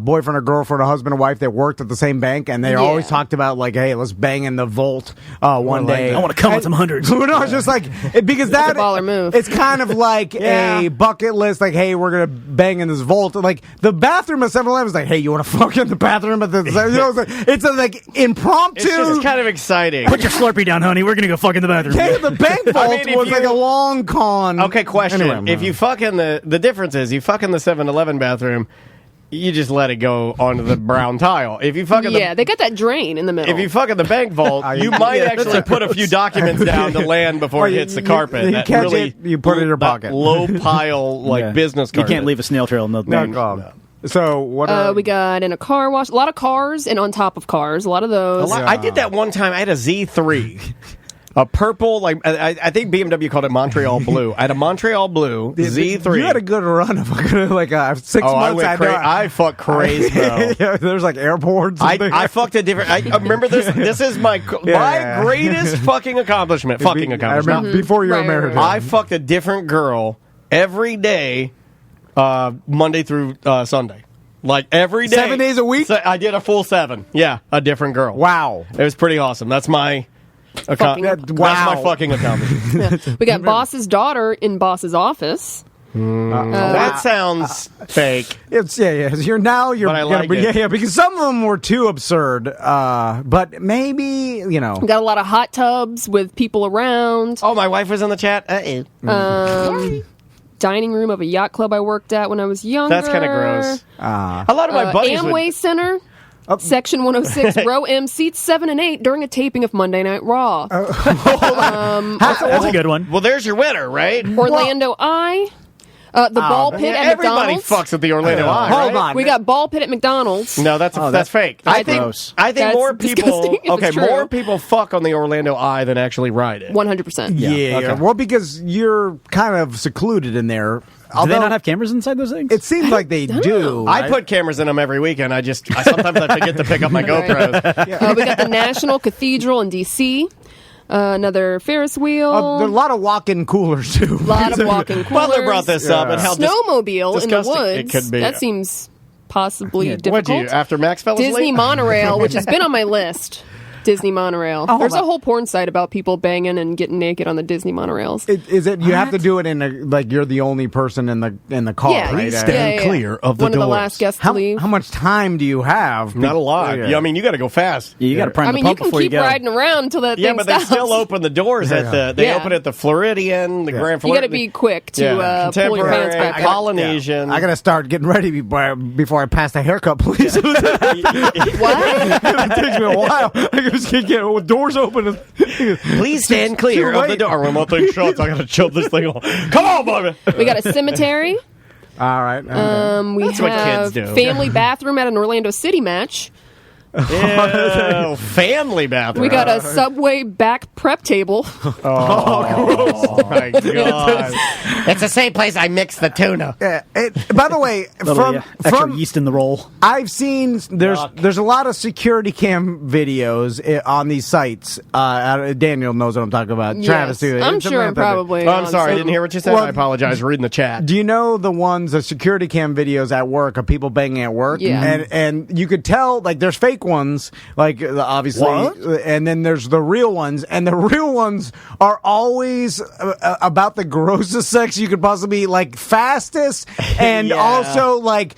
boyfriend or girlfriend, a husband or wife that worked at the same bank, and they always talked about like, hey, let's bang in the vault one day. I want to come with some hundreds. No, it's just like, because That's a baller move. It's kind of like a bucket list, like, hey, we're gonna bang in this vault. Like the bathroom at 7-Eleven is like, hey, you want to fuck in the bathroom at the? It's a, like impromptu. It's just kind of exciting. Put your Slurpee down, honey. We're gonna go fuck in the bathroom. Yeah, the bank vault was like a long con. Okay, question. Anyway, if you fuck in the difference is you fuck in the 7-Eleven bathroom, you just let it go onto the brown tile. If you fuck in they got that drain in the middle. if you fuck in the bank vault, you might actually put a few documents down to land before it hits the carpet. You That catch really, it, you put it in your pocket. Low pile business You carpet. can't leave a snail trail in the No. So what? we got in a car wash, a lot of cars, and on top of cars, a lot of those. I did that one time. I had a Z3. A purple, like I think BMW called it Montreal Blue. I had a Montreal Blue Z3. You had a good run of 6 months. I went crazy. I fucked crazy, bro. There's like airports. I fucked a different. I remember this. This is my greatest fucking accomplishment. I remember before you were married. I fucked a different girl every day, Monday through Sunday. Like every day. 7 days a week? So I did a full 7. Yeah, a different girl. Wow. It was pretty awesome. That's my... That's my fucking accomplishment. Yeah. We got Boss's daughter in Boss's office. That sounds fake. It's You're But I like it. because some of them were too absurd. But maybe We got a lot of hot tubs with people around. Oh, my wife was in the chat. Dining room of a yacht club I worked at when I was younger. That's kind of gross. A lot of my buddies Amway Center. Section 106, row M, seats 7 and 8 during a taping of Monday Night Raw. That's a good one. Well, there's your winner, right? Orlando Eye. The ball pit at Everybody McDonald's. fucks at the Orlando Eye. Hold right? on. We got ball pit at McDonald's. No, that's fake. that's I think gross. That's more people. disgusting if Okay, it's true. more people fuck on the Orlando Eye than actually ride it. 100%. Yeah. Okay. Well, because you're kind of secluded in there. Do they not have cameras inside those things? It seems like they do. I put cameras in them every weekend. I sometimes I forget to pick up my GoPros. We got the National Cathedral in D.C. Another Ferris wheel. There are a lot of walk-in coolers too. A lot of walk-in coolers. Butler brought this up and how Snowmobile in the disgusting woods. it could be. That seems possibly difficult. What'd you after Max fell asleep? Disney Monorail, which has been on my list. Disney Monorail. There's a whole porn site about people banging and getting naked on the Disney monorails. Is it? You have to do it in you're the only person in the car, Yeah, right? please stand clear of the One of the doors. last guests to How leave. much time do you have? Not a lot. Yeah. Yeah, I mean, you got to go fast. Yeah, you got to prime I the mean, you pump can before keep you go. riding around until that Yeah, thing but stops. they still open the doors at the. They Yeah. open at the Floridian, the Grand You Floridian. got to be quick to pull your pants back up. Polynesian. I gotta start getting ready before I pass the haircut, please. What? It takes me a while. I just can't get with doors open. Please stand clear of the door. When my thing shuts, I gotta shove this thing on. Come on, baby. We got a cemetery. All right. We That's what have kids do. family bathroom at an Orlando City match. Ew, family bathroom. We got a Subway back prep table. Oh my god! It's the same place I mix the tuna. By the way, extra yeast in the roll. I've seen there's a lot of security cam videos on these sites. Daniel knows what I'm talking about. Yes. Travis too. I'm sure I'm probably. Oh, I'm sorry, I didn't hear what you said. Well, I apologize. Reading the chat. Do you know the security cam videos at work of people banging at work? Yeah. And you could tell, like, there's fake ones, like, obviously, and then there's the real ones, and the real ones are always about the grossest sex you could possibly, like, fastest, and also, like,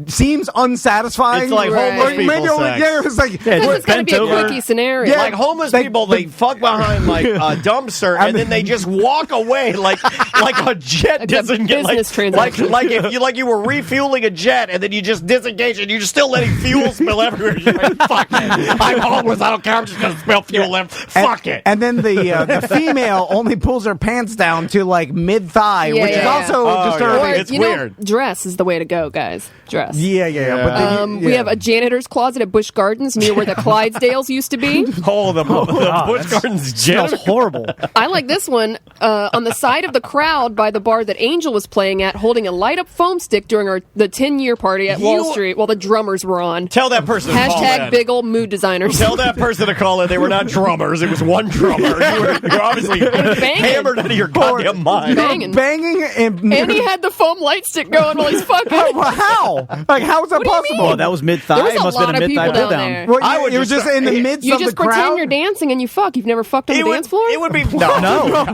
seems unsatisfying. It's like homeless Right. people sex. It's like Because it's going to be a over. quickie scenario. Yeah. Like homeless people, they fuck behind like a dumpster, and then they just walk away like a jet Like a doesn't get business transaction. like if you were refueling a jet and then you just disengage and you're just still letting fuel spill everywhere. You're like, fuck it, I'm homeless. I don't care. I'm just gonna spill fuel. Fuck it. And then the female only pulls her pants down to like mid thigh, which is also disturbing. It's weird. Dress is the way to go, guys. Dress. Yeah. But We have a janitor's closet at Busch Gardens near where the Clydesdales used to be. The Busch Gardens Smells jet. horrible. I like this one. On the side of the crowd by the bar that Angel was playing at, holding a light-up foam stick during the 10-year party at Wall Street while the drummers were on. Tell that person to call Hashtag in. big old mood designers. Tell that person to call in. They were not drummers. It was one drummer. You're obviously hammered out of your goddamn mind. banging and he had the foam light stick going while he's fucking. how? Like, how is that What do you possible? mean? Well, that was mid-thigh. There was It a must have lot been a of mid-thigh people down pull-down. there. Well, I would it was just in the midst You of just the crowd. pretend you're dancing and you fuck. You've never fucked on the dance floor? It would be no.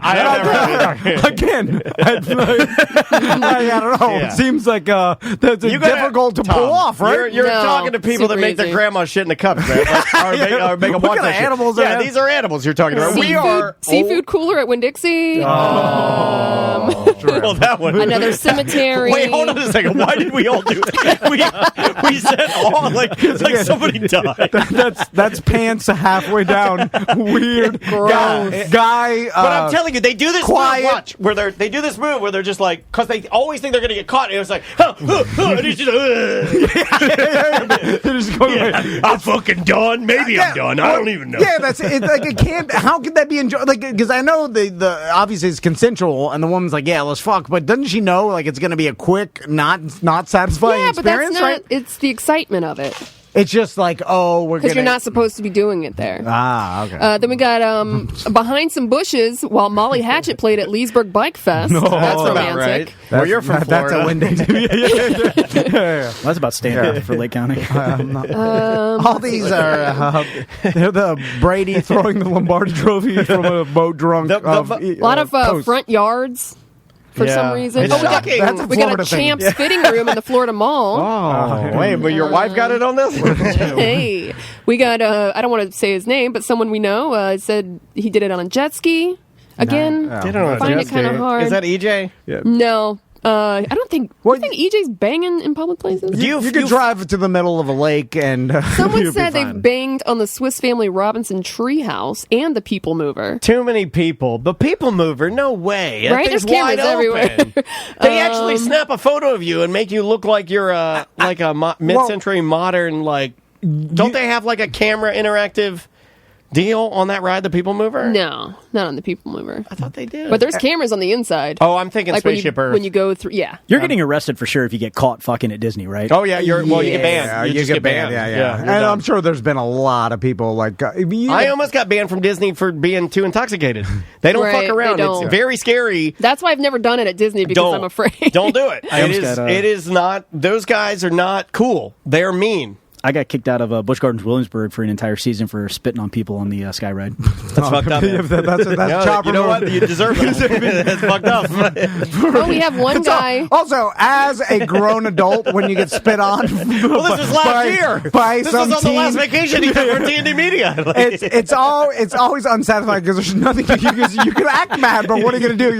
I never. Again, I don't know. Yeah. It seems like that's difficult to Tom, pull off, right? You're No, talking to people that super make their easy. grandma shit in the cups, man. Or make them What watch kind of that shit. animals are Yeah, that? these are animals you're talking about. We are Seafood cooler at Winn-Dixie. Well, that one. Another cemetery. Wait, hold on a second. Why did we all do it? We said all like somebody died. That's pants halfway down. Weird guy. But I'm telling you, they do this quiet. move. Watch, where they do this move where they're just like, because they always think they're going to get caught, and it's like, and he's just, I'm fucking done. Maybe I'm done. I don't even know. Yeah, that's it. Like, it can't. How could that be enjoyed? Like, because I know the obviously it's consensual, and the woman's like, yeah, let's fuck. But doesn't she know like it's going to be a quick, not satisfying Yeah, but experience, that's not. right? It's the excitement of it. It's just like, we're because you're not supposed to be doing it there. Ah, okay. Then we got behind some bushes while Molly Hatchet played at Leesburg Bike Fest. No, that's about romantic. right. Well, you're from Florida. That's a Wendy. Well, that's about standard for Lake County. All these are they're the Brady throwing the Lombardi trophy from a boat drunk. A lot of front yards. For some reason. It's shocking. We got a Champs fitting room in the Florida Mall. Oh, wait, but your wife got it on this? Hey. We got, I don't want to say his name, but someone we know said he did it on a jet ski. Again, I find it kind of hard. Is that EJ? Yeah. No. I don't think. Do you think EJ's banging in public places? You could drive to the middle of a lake and someone said they've banged on the Swiss Family Robinson treehouse and the People Mover. Too many people. The People Mover, no way. That right? thing's There's cameras everywhere. They actually snap a photo of you and make you look like you're a mid-century modern Don't they have like a camera interactive deal on that ride, the People Mover? No, not on the People Mover. I thought they did. But there's cameras on the inside. Oh, I'm thinking Spaceship Earth. When you go through, You're getting arrested for sure if you get caught fucking at Disney, right? Oh, yeah. You get banned. Yeah, you just get banned. Yeah. And I'm sure there's been a lot of people like... I almost got banned from Disney for being too intoxicated. They don't fuck around. It's very scary. That's why I've never done it at Disney because I'm afraid. Don't do it. It is not... Those guys are not cool. They're mean. I got kicked out of Busch Gardens Williamsburg for an entire season for spitting on people on the Sky Ride. That's fucked up. That's chopper. You know what? You deserve it. That's fucked up. Oh, we have one guy. Also, as a grown adult, when you get spit on, well, this was last year. This was on the last vacation he took for D&D Media. It's always unsatisfying because there's nothing you can act mad, but what are you going to do?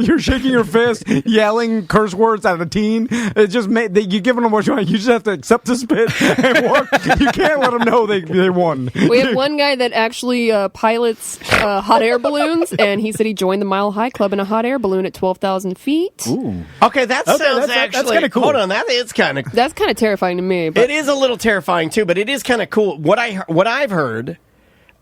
You're shaking your fist, yelling curse words at a teen. It just you giving them what you want. You just have to accept the spit. And walk. You can't let them know they won. We have one guy that actually pilots hot air balloons, and he said he joined the Mile High Club in a hot air balloon at 12,000 feet. Ooh. Okay, sounds actually that's kind of cool. Hold on, that's kind of terrifying to me. But it is a little terrifying too, but it is kind of cool. What I've heard.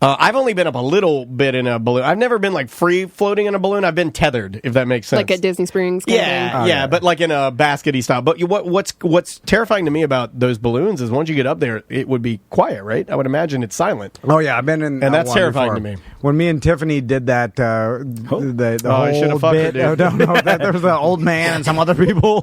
I've only been up a little bit in a balloon. I've never been like free floating in a balloon. I've been tethered, if that makes sense. Like at Disney Springs. Yeah, but like in a baskety style. But what's terrifying to me about those balloons is once you get up there, it would be quiet, right? I would imagine it's silent. Oh yeah, I've been in, and that's terrifying to me. When me and Tiffany did that, the whole bit. Her, no, there was the old man and some other people.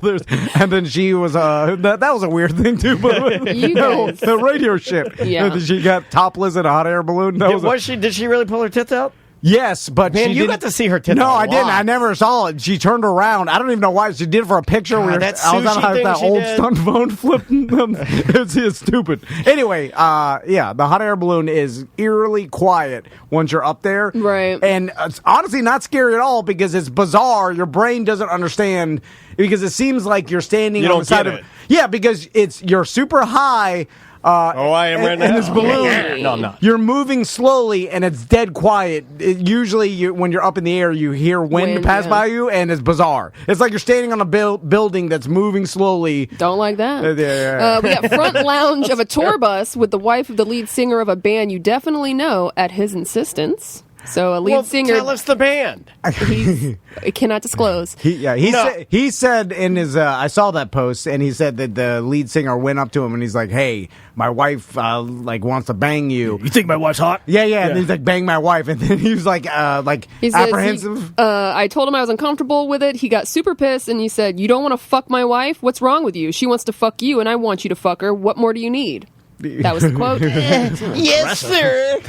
And then she was that was a weird thing too. But the radio ship. Yeah, she got topless in a hot air balloon. Did she really pull her tits out? Yes, but man, you got to see her tits. No, I didn't. I never saw it. She turned around. I don't even know why. She did it for a picture. God, I was on that old stunt phone flipping them. It's stupid. Anyway, the hot air balloon is eerily quiet once you're up there, right? And it's honestly not scary at all because it's bizarre. Your brain doesn't understand because it seems like you're standing on the side of it. Yeah, because you're super high. I am right now. In this balloon, no, I'm not. You're moving slowly, and it's dead quiet. Usually, when you're up in the air, you hear wind pass by you, and it's bizarre. It's like you're standing on a building that's moving slowly. Don't like that. We got front lounge of a tour bus with the wife of the lead singer of a band you definitely know at his insistence. So a lead singer. Tell us the band. He cannot disclose. He said in his. I saw that post, and he said that the lead singer went up to him, and he's like, "Hey, my wife wants to bang you. You think my wife's hot?" Yeah. And he's like, "Bang my wife," and then he was like apprehensive. I told him I was uncomfortable with it. He got super pissed, and he said, "You don't want to fuck my wife? What's wrong with you? She wants to fuck you, and I want you to fuck her. What more do you need?" That was the quote. Yes, sir.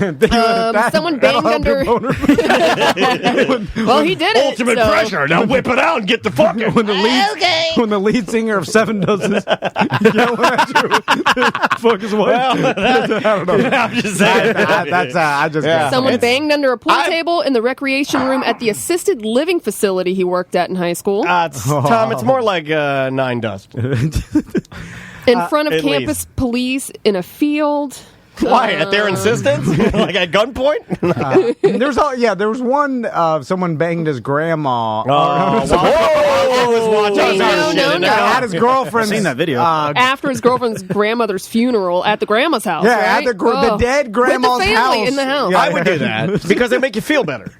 Someone banged under. Well, he did it. Ultimate pressure. Now whip it out and get the fucking. When the lead singer of Seven does this, yelling at you, fuck his wife. I don't know. I'm just saying. Someone banged under a pool table in the recreation room at the assisted living facility he worked at in high school. Tom, it's more like nine dust. In front of campus police in a field. Why? At their insistence? Like at gunpoint? There was one, someone banged his grandma. At his girlfriend's. I've seen that video. After his girlfriend's grandmother's funeral at the grandma's house. Yeah, right? at the dead grandma's with the family house. in the house. I would do that because they make you feel better.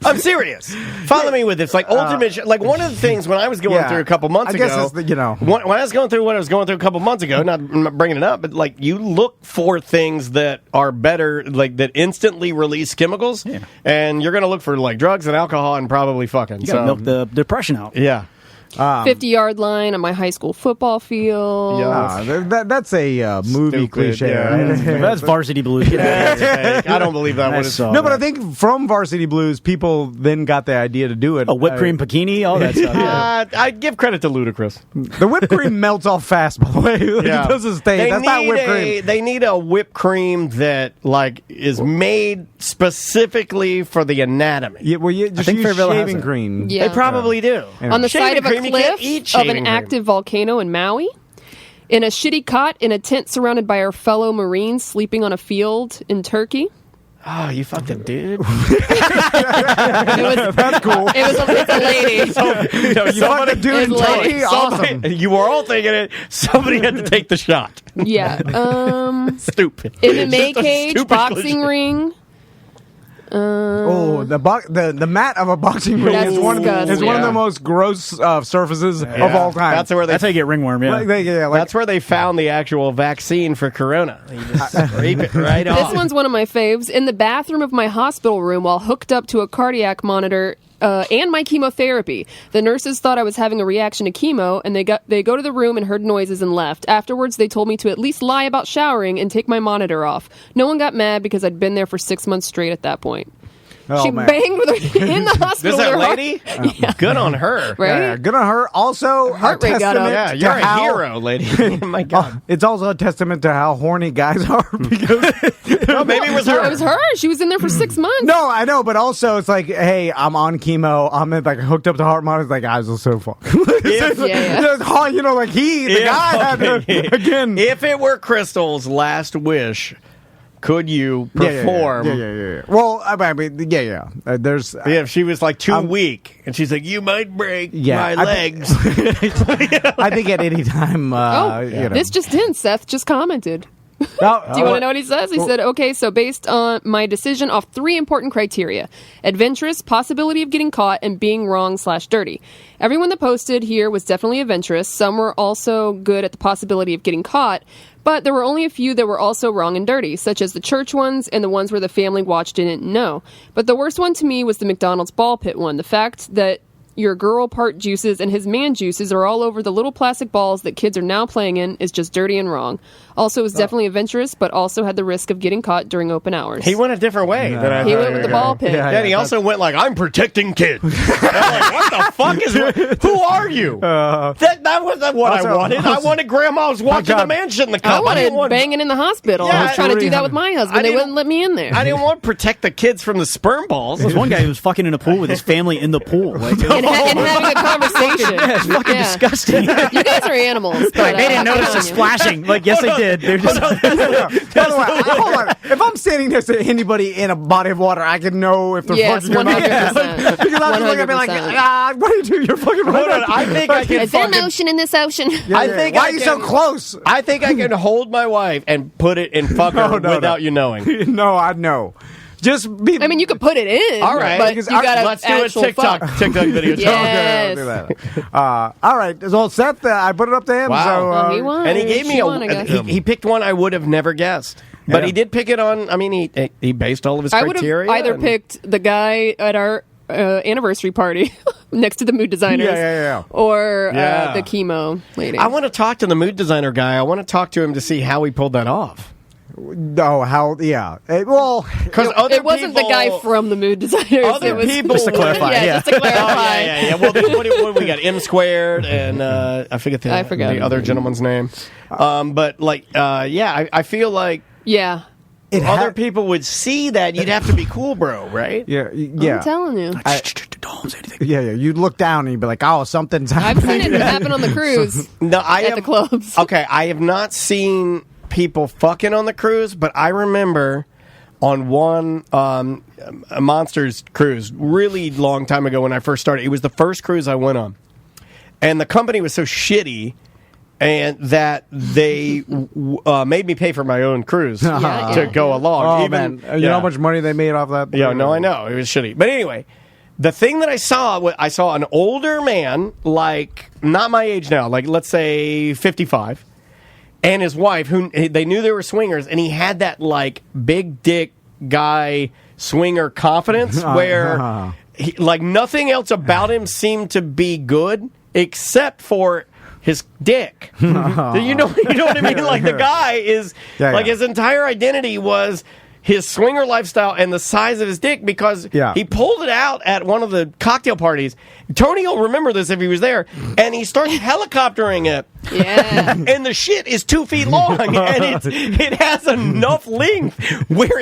I'm serious. Follow me with this. Like ultimate, like one of the things when I was going through a couple months ago. I guess it's when I was going through what I was going through a couple months ago. I'm not bringing it up, but like you look for things that are better, like that instantly release chemicals, and you're going to look for like drugs and alcohol and probably fucking. You got to milk the depression out. Yeah. 50-yard line on my high school football field. That's a movie cliche. Yeah. Right? That's Varsity Blues. I don't believe that one. No, but I think from Varsity Blues, people then got the idea to do it. Whipped cream bikini, all that stuff. I'd give credit to Ludacris. The whipped cream melts off fast, by the way. It doesn't stay. That's not whipped cream. They need a whipped cream that like is made specifically for the anatomy. Yeah, well, you just use shaving cream. Yeah. They probably do. On the side of a cream, cliff of an active volcano in Maui, in a shitty cot in a tent surrounded by our fellow Marines sleeping on a field in Turkey. Oh, you fucked a dude. That's cool. It's a lady. You fucked a dude in Turkey? Awesome. You were all thinking it. Somebody had to take the shot. Yeah. Stupid. MMA Just a cage, stupid boxing cliche. ring. The mat of a boxing ring That's is one of the most gross surfaces of all time. That's where That's how you get ringworm, yeah. that's where they found the actual vaccine for corona. You just scrape it right off. This one's one of my faves. In the bathroom of my hospital room while hooked up to a cardiac monitor and my chemotherapy. The nurses thought I was having a reaction to chemo, and they go to the room and heard noises and left. Afterwards, they told me to at least lie about showering and take my monitor off. No one got mad because I'd been there for 6 months straight at that point. She banged with her in the hospital. Is that lady? Good on her. Right? Yeah, good on her. Also, heart rate got up. Yeah, you're a hero, lady. Oh, my God. It's also a testament to how horny guys are because No, maybe it was her. It was her. She was in there for 6 months. No, I know, but also it's like, hey, I'm on chemo. I'm like hooked up to heart monitors. Like, guys are so fun. You know, like the guy had to again. If it were Crystal's last wish, could you perform? Yeah. Well, I mean, there's if she was like too weak, and she's like, "You might break my legs." I think at any time. This just in. Seth just commented. Do you want to know what he says? He said, okay, so based on my decision off 3 important criteria: adventurous, possibility of getting caught, and being wrong/dirty. Everyone that posted here was definitely adventurous. Some were also good at the possibility of getting caught, but there were only a few that were also wrong and dirty, such as the church ones and the ones where the family watched didn't know. But the worst one to me was the McDonald's ball pit one. The fact that your girl part juices and his man juices are all over the little plastic balls that kids are now playing in is just dirty and wrong. Also, it was definitely adventurous, but also had the risk of getting caught during open hours. He went a different way than I thought. He went with the ball pit. Yeah, and he also went like, I'm protecting kids. I'm like, what the fuck is... Who are you? That wasn't what I wanted. I wanted grandma's watching the man shit in the cup. I wanted banging in the hospital. I was trying to do that with my husband. They wouldn't let me in there. I didn't want to protect the kids from the sperm balls. There's one guy who was fucking in a pool with his family in the pool. Like, and having a conversation. Yeah, it's fucking disgusting. You guys are animals. But, they didn't notice the splashing. Like, yes, they did. They're just... By the way, hold on. If I'm standing next to anybody in a body of water, I can know if they're fucking or not. 100%. Because I'm just looking at me like, what are you doing? You're fucking right. I think I can Is there motion in this ocean? Why are you so close? I think I can hold my wife and put it in fucker without you knowing. No, I know. Just be. I mean, you could put it in. All right, but you gotta let's do a TikTok video. Yes. Do that. All right. Well, Seth, I put it up to him. Wow. So, Well, he won. And he gave me he picked one I would have never guessed. But he did pick it on. I mean, he based all of his criteria. I would have either picked the guy at our anniversary party next to the mood designers, or the chemo lady. I want to talk to the mood designer guy. I want to talk to him to see how he pulled that off. No, how? Yeah. Well, because it wasn't the guy from the mood designers. Other people, just to clarify. Just to clarify. Yeah. Well, what do we got? M squared and I forget the other gentleman's name. But like, I feel like other people would see that. You'd have to be cool, bro, right? Yeah. I'm telling you. Don't say anything. Yeah. You'd look down and you'd be like, "Oh, something's happening." I've seen it happen on the cruise. At the clubs. Okay, I have not seen people fucking on the cruise, but I remember on one Monsters cruise really long time ago when I first started. It was the first cruise I went on, and the company was so shitty and that they made me pay for my own cruise to go along. Oh, man. You know how much money they made off that? Yeah, no, I know. It was shitty. But anyway, The thing that I saw an older man, like, not my age now, like, let's say 55, and his wife, who they knew they were swingers, and he had that, like, big dick guy swinger confidence where, like, nothing else about him seemed to be good except for his dick. You know what I mean? Like, the guy is, his entire identity was his swinger lifestyle and the size of his dick, because he pulled it out at one of the cocktail parties. Tony will remember this if he was there, and he starts helicoptering it. Yeah. And the shit is 2 feet long, and it has enough length where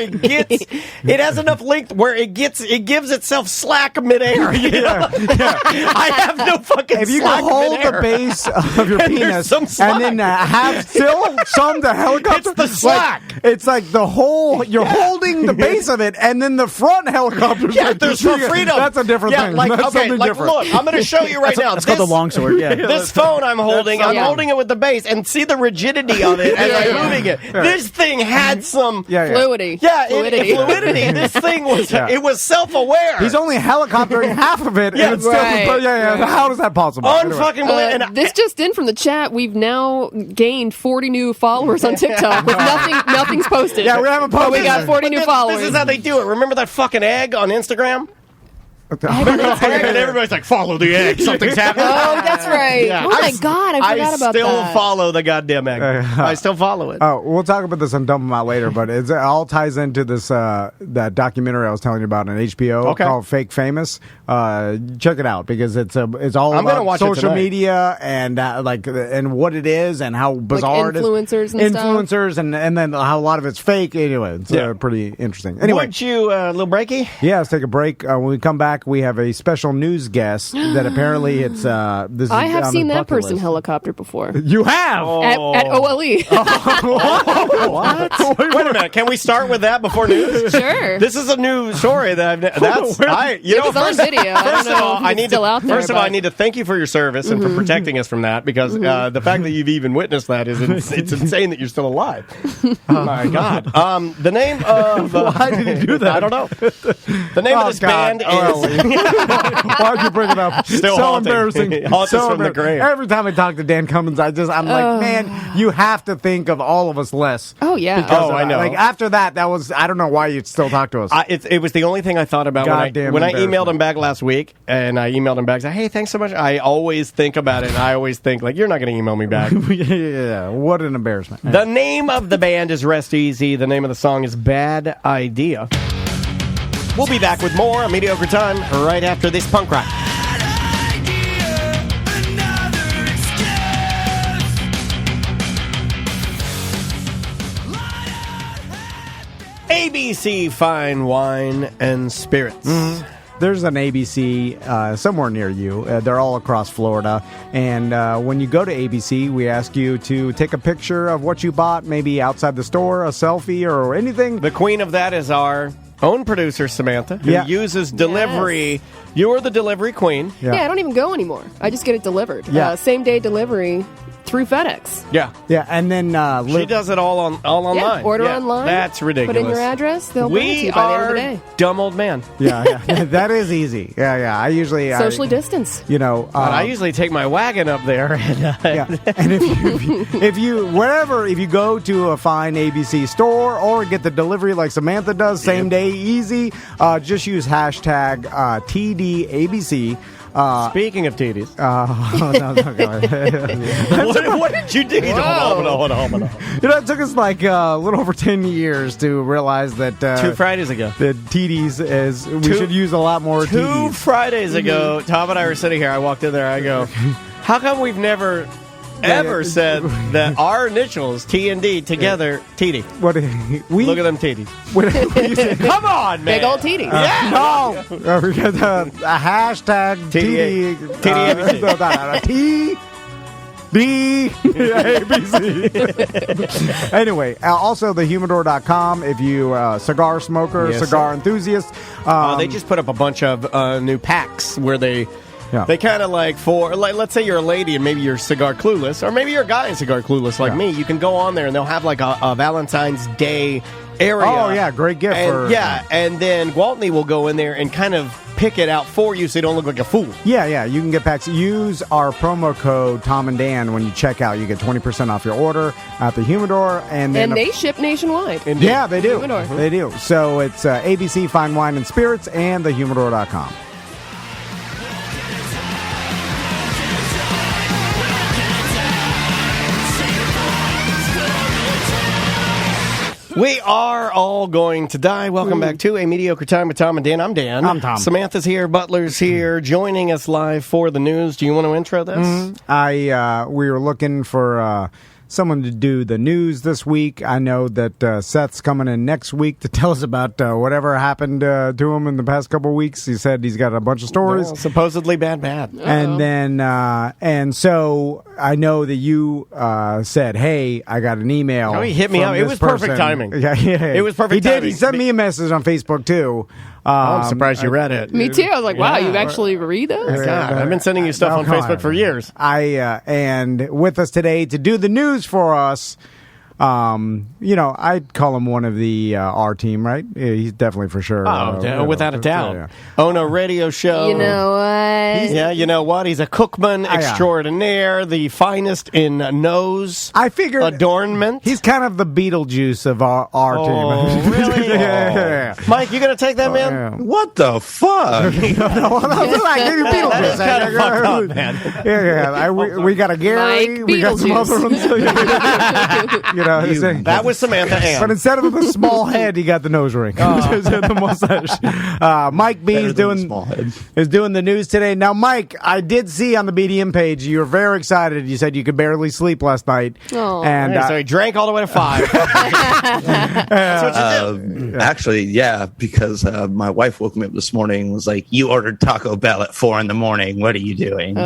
it gives itself slack midair. You know? I have no fucking If you slack can hold midair. the base of your penis some slack. and then have still some to helicopter, It's the slack. It's like the whole, you're holding the base of it, and then the front helicopter. Yeah, there's for freedom. That's a different thing. Like, That's okay, something like, different. look, I'm going to show you right now. It's called the longsword. Yeah. This phone I'm holding it with the base, and see the rigidity of it as I'm moving it. This thing had some Fluidity. fluidity. This thing was it was self-aware. He's only helicoptering half of it, and it's still. How is that possible? Unfucking believable. This just in from the chat. We've now gained 40 new followers on TikTok with nothing's posted. Yeah, we haven't posted. But we got 40 new followers. This is how they do it. Remember that fucking egg on Instagram? And everybody's like, follow the egg. Something's happening. Oh, that's right. Yeah. Oh, my God. I forgot about that. I still follow the goddamn egg. I still follow it. Oh, we'll talk about this on Dump 'Em Out later, but it all ties into this that documentary I was telling you about on HBO called Fake Famous. Check it out, because it's all about social media and and what it is and how bizarre like influencers it is. And influencers stuff. and then how a lot of it's fake. Anyway, it's pretty interesting. Anyway, would you little breaky? Yeah, let's take a break. When we come back, we have a special news guest that apparently it's this. I have on seen the that bucket person list. helicopter before. You have At OLE. What? Wait a minute. Can we start with that before news? Sure. This is a new story that It was on video. First of all, I need still out there. First of all, I need to thank you for your service and for protecting us from that, because the fact that you've even witnessed that it's insane that you're still alive. Oh my God. The name of Why did you do that? I don't know. The name of this band is. Why'd you bring it up? Still so haunting. embarrassing. Haunts us from the grave. Every time I talk to Dan Cummins, I'm like, man, you have to think of all of us less. Oh, yeah. Because I know. Like, after that was, I don't know why you'd still talk to us. It was the only thing I thought about when I emailed him back last week, and I emailed him back and said, hey, thanks so much. I always think about it, and I always think, like, you're not going to email me back. Yeah, what an embarrassment. The name of the band is Rest Easy. The name of the song is Bad Idea. We'll be back with more on Mediocre Time right after this punk rock. ABC Fine Wine and Spirits. Mm-hmm. There's an ABC somewhere near you. They're all across Florida. And when you go to ABC, we ask you to take a picture of what you bought, maybe outside the store, a selfie or anything. The queen of that is our own producer, Samantha, who uses delivery. Yes. You're the delivery queen. Yeah, I don't even go anymore. I just get it delivered. Yeah. Same day delivery through FedEx. Yeah. Yeah, and then she does it all online. Yeah, order online. That's ridiculous. Put in your address. They'll bring it to you by the end of the day. Dumb old man. Yeah, that is easy. Yeah. I usually Socially distance. You know, I usually take my wagon up there. And if you go to a fine ABC store or get the delivery like Samantha does, same day, easy. Just use hashtag TDABC. Speaking of titties, what did you do? Hold on. You know, it took us like a little over 10 years to realize that 2 Fridays ago, that TDs is we should use a lot more 2 TDs. Fridays ago, Tom and I were sitting here. I walked in there. I go, how come we've never ever said that our initials T and D together TD? What look at them titties. Come on, man! Big old titties. No, because a hashtag TD ABC. Anyway, also thehumidor.com if you cigar smoker, cigar enthusiast. They just put up a bunch of new packs where they kind of let's say you're a lady and maybe you're cigar clueless, or maybe you're a guy and cigar clueless like me. You can go on there and they'll have like a Valentine's Day area. Oh yeah, great gift. And then Gwaltney will go in there and kind of pick it out for you so you don't look like a fool. Yeah, you can get packs. Use our promo code Tom and Dan when you check out. You get 20% off your order at the Humidor, and then they ship nationwide. Yeah, they do. Humidor. They do. So it's ABC Fine Wine and Spirits and thehumidor.com. We are all going to die. Welcome back to A Mediocre Time with Tom and Dan. I'm Dan. I'm Tom. Samantha's here. Butler's here. Joining us live for the news. Do you want to intro this? We were looking for someone to do the news this week. I know that Seth's coming in next week to tell us about whatever happened to him in the past couple of weeks. He said he's got a bunch of stories. Well, supposedly bad. And then, and so I know that you said, "Hey, I got an email." Oh, he hit me up. It was perfect timing. Yeah. It was perfect He timing. did. He sent me a message on Facebook too. I'm surprised you read it. Me too. I was like, wow, you actually read those? God, I've been sending you stuff on Facebook for years. And with us today to do the news for us, I'd call him one of the our team, right? Yeah, he's definitely for sure. Without a doubt. Yeah. Oh, no, radio show. You know what? Yeah, you know what? He's a cookman extraordinaire, the finest in nose I figured adornment. He's kind of the Beetlejuice of our team. Really? Yeah. Mike, you going to take that, man? Yeah. What the fuck? Give you Beetlejuice. That is kind of fucked up, man. Yeah. We got a Gary. Mike We got some Beetlejuice. other ones. That was Samantha Ann. But instead of the small head, he got the nose ring. The mustache. Mike B is doing the news today. Now, Mike, I did see on the BDM page you were very excited. You said you could barely sleep last night. Oh. And So he drank all the way to 5. That's what you did. Actually, yeah, because my wife woke me up this morning and was like, "You ordered Taco Bell at 4 a.m. What are you doing?"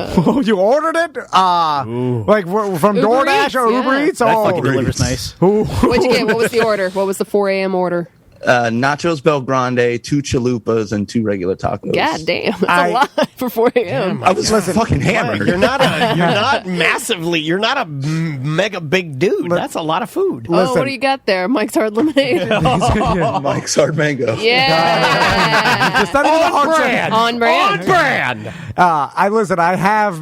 you ordered it? Like from Uber DoorDash Eats, or yeah. Uber Eats? That Oh, fucking delivers nice. What'd you get? What was the order? What was the 4 a.m. order? Nachos Bel Grande, 2 chalupas, and 2 regular tacos. God damn, that's a lot for 4 a.m. I was fucking hammered. You're not a mega big dude. That's a lot of food. Oh, what do you got there? Mike's Hard Lemonade. Mike's Hard Mango. Yeah. It's not even a hard brand. On brand. On brand.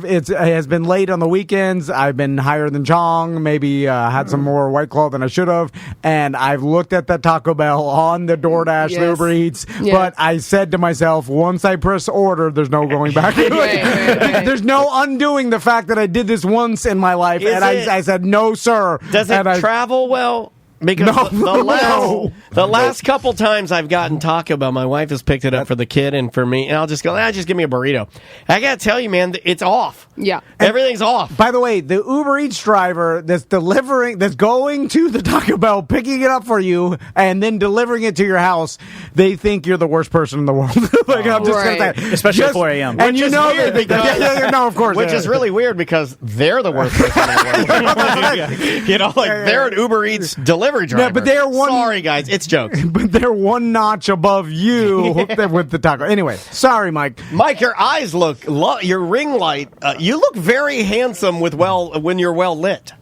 It has been late on the weekends. I've been higher than Chong. Maybe had some more White Claw than I should have. And I've looked at the Taco Bell on the DoorDash, the Uber Eats. Yeah. But I said to myself, once I press order, there's no going back. Right. There's no undoing the fact that I did this once in my life. I said, no, sir. Does it travel well? Because the last couple times I've gotten Taco Bell, my wife has picked it up for the kid and for me, and I'll just go, just give me a burrito. I got to tell you, man, it's off. Yeah. Everything's off. By the way, the Uber Eats driver that's going to the Taco Bell, picking it up for you, and then delivering it to your house, they think you're the worst person in the world. I'm just gonna say, especially at 4 a.m. And you know that, no, of course. Which is really weird because they're the worst person in the world. They're an Uber Eats delivery driver. Yeah, but they're one. Sorry, guys, it's jokes. But they're one notch above you with the taco. Anyway, sorry, Mike. Mike, your eyes look, your ring light. You look very handsome when you're well lit.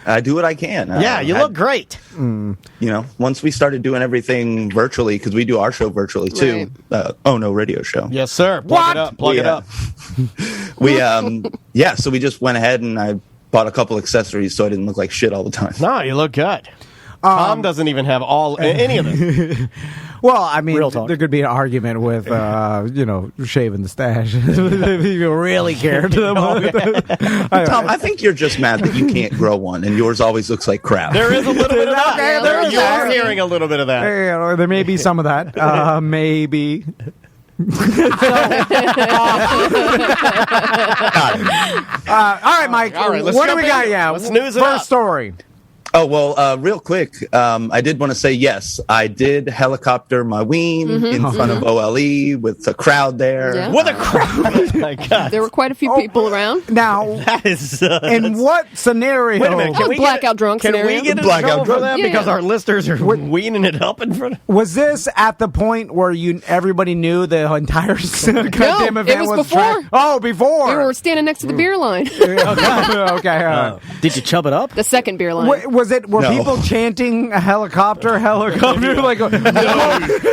I do what I can. You look great. Once we started doing everything virtually, because we do our show virtually too. Right. Radio show. Yes, sir. Plug it up. So we just went ahead and I bought a couple accessories so I didn't look like shit all the time. No, you look good. Tom doesn't even have any of this. Well, I mean, Real talk. there could be an argument with, shaving the stash. If you really cared. Tom, I think you're just mad that you can't grow one, and yours always looks like crap. There is a little bit of that. Yeah, there is You're hearing a little bit of that. There may be some of that. Maybe. All right, Mike. All right, let's what do jump we got? in. Yeah, Let's news it first up. story. Oh, well, real quick, I did want to say, yes, I did helicopter my ween in front of OLE with a crowd there. Yeah. What a crowd! Oh my God. There were quite a few people around. Now, That is. in what scenario? Wait a minute. Can we Blackout drunk Can scenario. we get in Blackout trouble for drunk. that? Yeah. Because our listeners are weaning it up in front of. Was this at the point where everybody knew the entire goddamn event it was before. tracked? Oh, before. We were standing next to the beer line. Okay. Did you chub it up? The second beer line. Were No. people chanting helicopter? Like,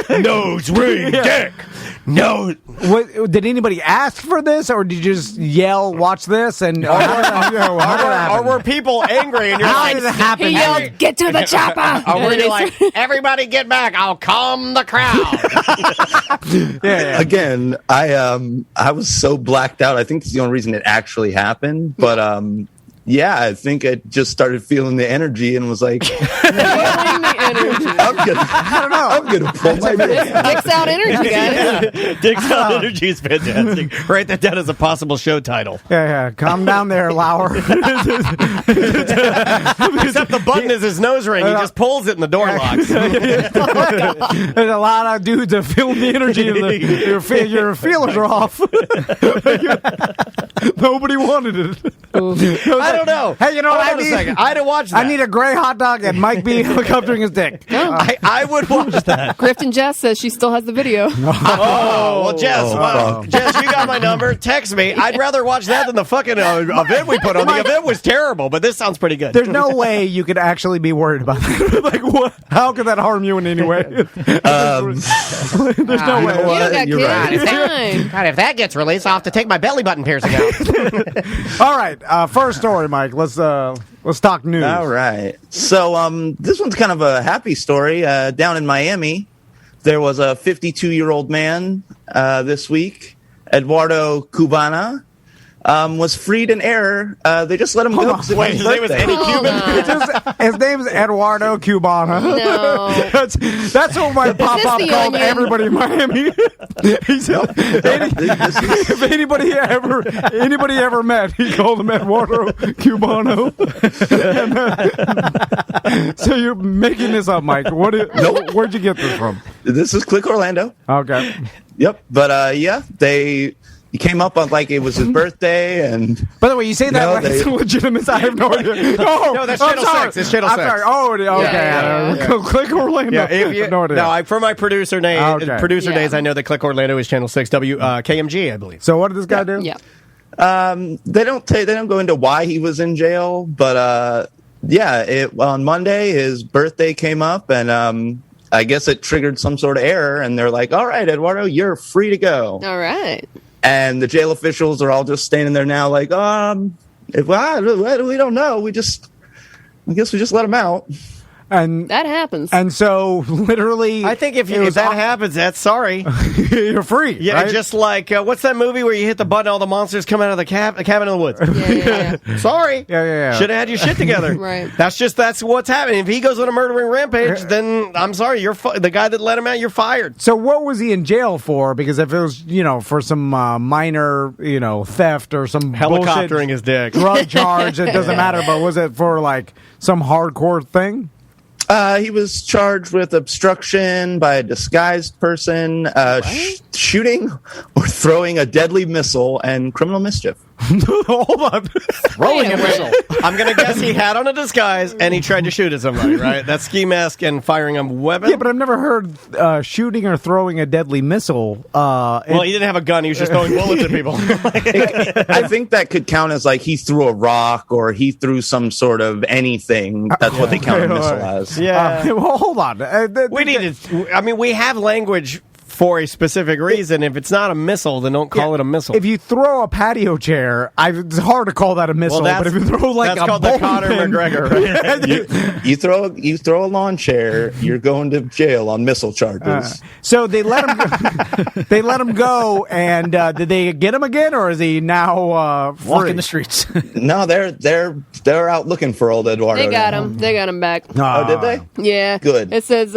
Nose ring dick. No. Did anybody ask for this, or did you just yell, "Watch this"? And or were people angry? And you're How like, did it happen? He yelled, "Get to the chopper!" or were you like, everybody get back? I'll calm the crowd. Again, I was so blacked out. I think it's the only reason it actually happened. But yeah, I think I just started feeling the energy and was like, Feeling the energy. I'm gonna pull my Dicks out energy, guys. Dicks out energy is fantastic. Write that down as a possible show title. Yeah. Calm down there, Lauer. Except the button is his nose ring. He just pulls it and the door locks. There's a lot of dudes that feel the energy. And your feelers are off. Nobody wanted it. I don't know. Hey, you know what Hold on a second. I had to watch that. I need a gray hot dog and Mike B helicoptering his dick. I would watch that. Grifton Jess says she still has the video. Oh, well, Jess, Jess, you got my number. Text me. I'd rather watch that than the fucking event we put on. The event was terrible, but this sounds pretty good. There's no way you could actually be worried about that. Like, what? How could that harm you in any way? There's no way. You got You're kids. right. It's fine. God, if that gets released, I'll have to take my belly button piercing out. All right, first story, Mike. Let's talk news. All right. So this one's kind of a happy story. Down in Miami, there was a 52-year-old man this week, Eduardo Cubano, was freed in error. They just let him go. Wait, his name was Eddie Cuban? His name's Eduardo Cubano. No. That's what my pop-up the called Onion? everybody in Miami. He said, if anybody ever met, he called him Eduardo Cubano. So you're making this up, Mike. Where'd you get this from? This is Click Orlando. Okay. Yep. But yeah, he came up on like it was his birthday, and By the way, you say that No, like it's legitimate. I have no idea. No, that's Channel 6. It's Channel 6. I'm sorry. Oh, okay. Yeah. Click Orlando. Yeah, if you, no idea. for my producer days, Okay. days, I know that Click Orlando is Channel 6 KMG, I believe. So what did this guy do? Yeah. they don't go into why he was in jail, but on Monday his birthday came up, and I guess it triggered some sort of error, and they're like, "All right, Eduardo, you're free to go." All right. And the jail officials are all just standing there now, like, we don't know. I guess we just let him out. And That happens. and so if I think if that happens, that's sorry. you're free. Yeah, right? just like, what's that movie where you hit the button, all the monsters come out of the cabin in the woods? Yeah. Sorry. Yeah. Should have had your shit together. Right. That's what's happening. If he goes on a murdering rampage, then I'm sorry, you're the guy that let him out, you're fired. So what was he in jail for? Because if it was, for some minor, theft or some Helicoptering bullshit his dick. drug charge, it doesn't matter. But was it for like some hardcore thing? He was charged with obstruction by a disguised person, shooting or throwing a deadly missile, and criminal mischief. Hold on. Throwing a missile. I'm going to guess he had on a disguise and he tried to shoot at somebody, right? That's ski mask and firing a weapon. Yeah, but I've never heard shooting or throwing a deadly missile. Well, he didn't have a gun. He was just throwing bullets at people. I think that could count as like he threw a rock or he threw some sort of anything. That's what they count a missile as. Yeah. Well, hold on. We have language for a specific reason. If it's not a missile, then don't call it a missile. If you throw a patio chair, it's hard to call that a missile. Well, but if you throw like that's a called the bowling Conor pin, McGregor, right? You throw a lawn chair, you're going to jail on missile charges. So they let him. They let him go, and did they get him again, or is he now free? Walking the streets. No, they're out looking for old Eduardo. They got now. him. They got him back. Oh, did they? Yeah. Good. It says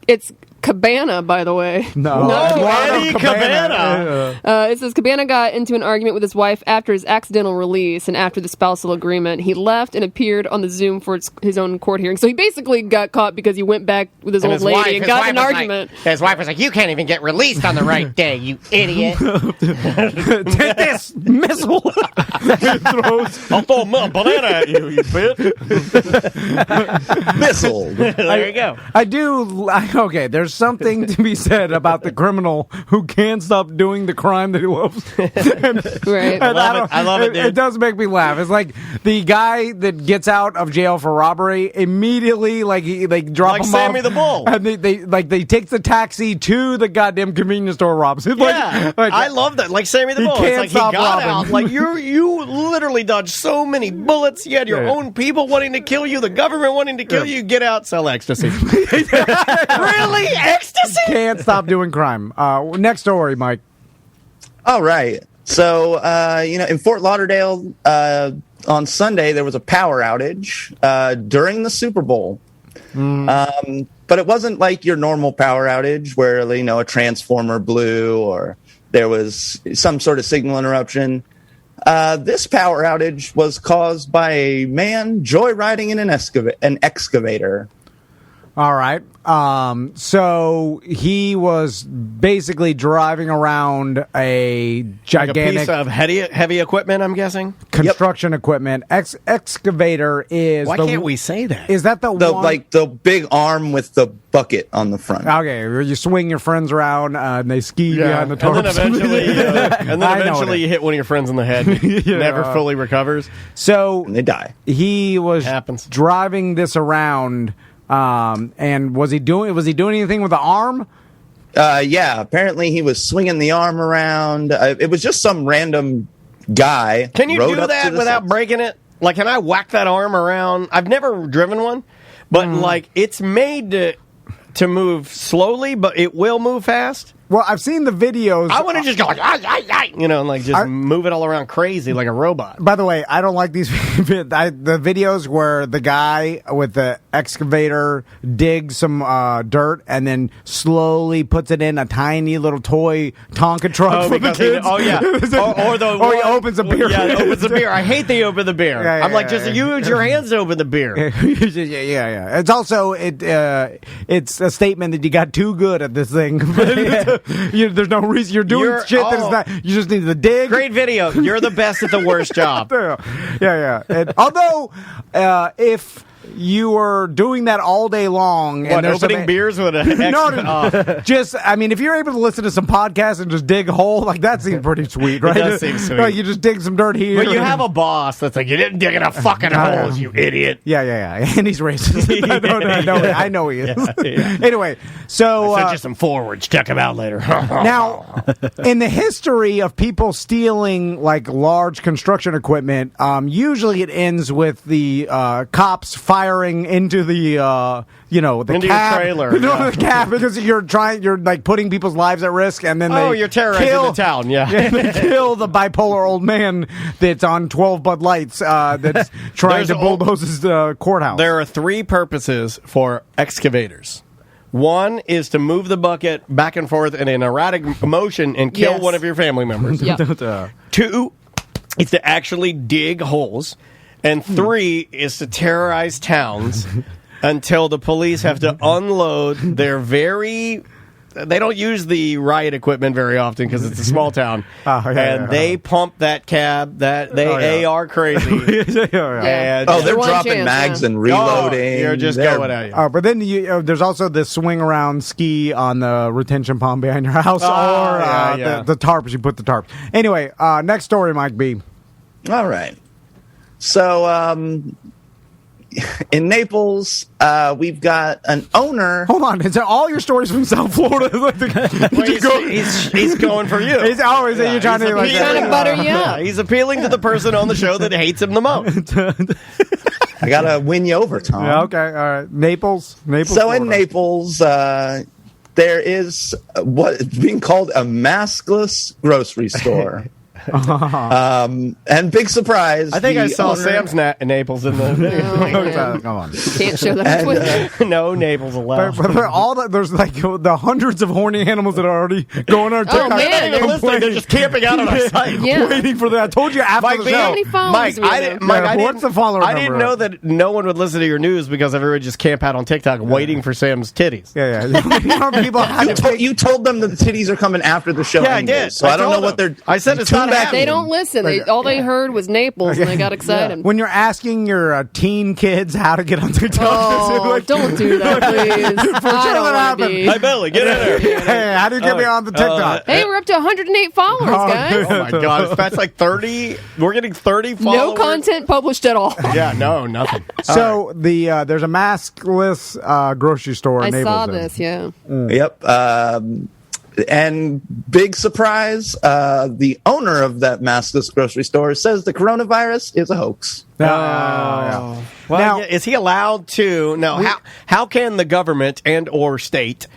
it's Cabana, by the way. No, Eddie Cabana. It says Cabana got into an argument with his wife after his accidental release and after the spousal agreement. He left and appeared on the Zoom for his own court hearing. So he basically got caught because he went back with his old lady and got in an argument. His wife was like, "You can't even get released on the right day, you idiot." Take this missile. I'll throw a banana at you, you bitch. Missile. There you go. I do. Okay, there's there's something to be said about the criminal who can't stop doing the crime that he loves. Right. I love it, dude. It does make me laugh. It's like the guy that gets out of jail for robbery immediately, they drop Like him Sammy off, the Bull. and they take the taxi to the goddamn convenience store, robs. It's Yeah, I love that. Like Sammy the he Bull. It's can't like he stop got robbing. out. Like you literally dodged so many bullets. You had your Yeah. own people wanting to kill you, the government wanting to kill you. Get out, sell ecstasy. Really? Ecstasy? Can't stop doing crime. Next story, Mike. All right. So, in Fort Lauderdale on Sunday, there was a power outage during the Super Bowl. But it wasn't like your normal power outage where, a transformer blew or there was some sort of signal interruption. This power outage was caused by a man joyriding in an excavator. All right. So he was basically driving around a gigantic Like a piece of heavy equipment, I'm guessing. construction equipment. Excavator is. Why can't we say that? Is that the one? Like the big arm with the bucket on the front. Okay, where you swing your friends around and they ski behind the and tarps. then I know eventually it. you hit one of your friends in the head. Never fully recovers. So And they die. he was Happens. driving this around, and was he doing anything with the arm? Yeah, apparently he was swinging the arm around. It was just some random guy. Can you rode do up to that the without side. breaking it? Like, can I whack that arm around? I've never driven one, but it's made to move slowly, but it will move fast. Well, I've seen the videos. I want to just go like, and like just move it all around crazy like a robot. By the way, I don't like these the videos where the guy with the excavator digs some dirt and then slowly puts it in a tiny little toy Tonka truck for the because kids. Or he opens a beer. Yeah, it opens a beer. I hate they open the beer. Yeah, I'm like, yeah, just yeah. use your hands to open the beer. yeah. It's also it's a statement that you got too good at this thing. There's no reason you're doing shit that is not. You just need to dig. Great video. You're the best at the worst job. Yeah. And although, if you were doing that all day long, What, and there's opening beers with an no. Just, I mean, if you're able to listen to some podcasts and just dig a hole, like that seems pretty sweet, right? It does seem sweet. Like you just dig some dirt here. But you have a boss that's like, you didn't dig enough fucking holes, you idiot. Yeah. And he's racist. I know he is. Yeah. Anyway, so I sent you some forwards. Check them out later. now, in the history of people stealing like large construction equipment, usually it ends with the cops firing into the the Into cab, your trailer, the cab, because you're like putting people's lives at risk, and then you're terrorizing the town. Yeah, they kill the bipolar old man that's on 12 Bud Lights that's trying to bulldoze his courthouse. There are three purposes for excavators. One is to move the bucket back and forth in an erratic motion and kill Yes. one of your family members. Yep. Two is to actually dig holes. And three is to terrorize towns until the police have to unload their they don't use the riot equipment very often because it's a small town. They pump that cab. They are crazy. And Oh, they're One dropping chance, mags yeah. and reloading. You're just They're- going at you. But then there's also the swing around ski on the retention pond behind your house, The tarps. You put the tarp. Anyway, next story, Mike B. All right. So, in Naples, we've got an owner. Hold on, is that all your stories from South Florida? He's going for you. You're trying to He's trying to butter you up. He's appealing to the person on the show that hates him the most. I got to win you over, Tom. Yeah, okay, all right. Naples. So Florida. in Naples, there is what is being called a maskless grocery store. And big surprise. I think I the saw owner- Sam's Naples in the. Come on. Can't show that on Twitter. No Naples allowed. But there's like the hundreds of horny animals that are already going on TikTok. man, They're not even listening. They're just camping out on our site. Yeah. waiting for that. I told you after Mike, the How show. many followers do we have? What's the follower I didn't number? know that no one would listen to your news because everyone just camp out on TikTok waiting for Sam's titties. Yeah. People had to You told them that the titties are coming after the show. Yeah, I anyways, did. So I don't told know what them. they're. I said it's too not bad They don't listen. All they heard was Naples, and they got excited. When you're asking your teen kids how to get on TikTok, oh, don't do that, please. Hi, Billy, get in there. Hey, how do you get me on the TikTok? Hey, we're up to 108 followers, guys. Oh my God, that's like 30. We're getting 30 followers. No content published at all. Yeah, no, nothing. So there's a maskless grocery store in I Naples. saw this, yeah. Yep. And big surprise, the owner of that maskless grocery store says the coronavirus is a hoax. Well, Now- is he allowed to? Now, how can the government and or state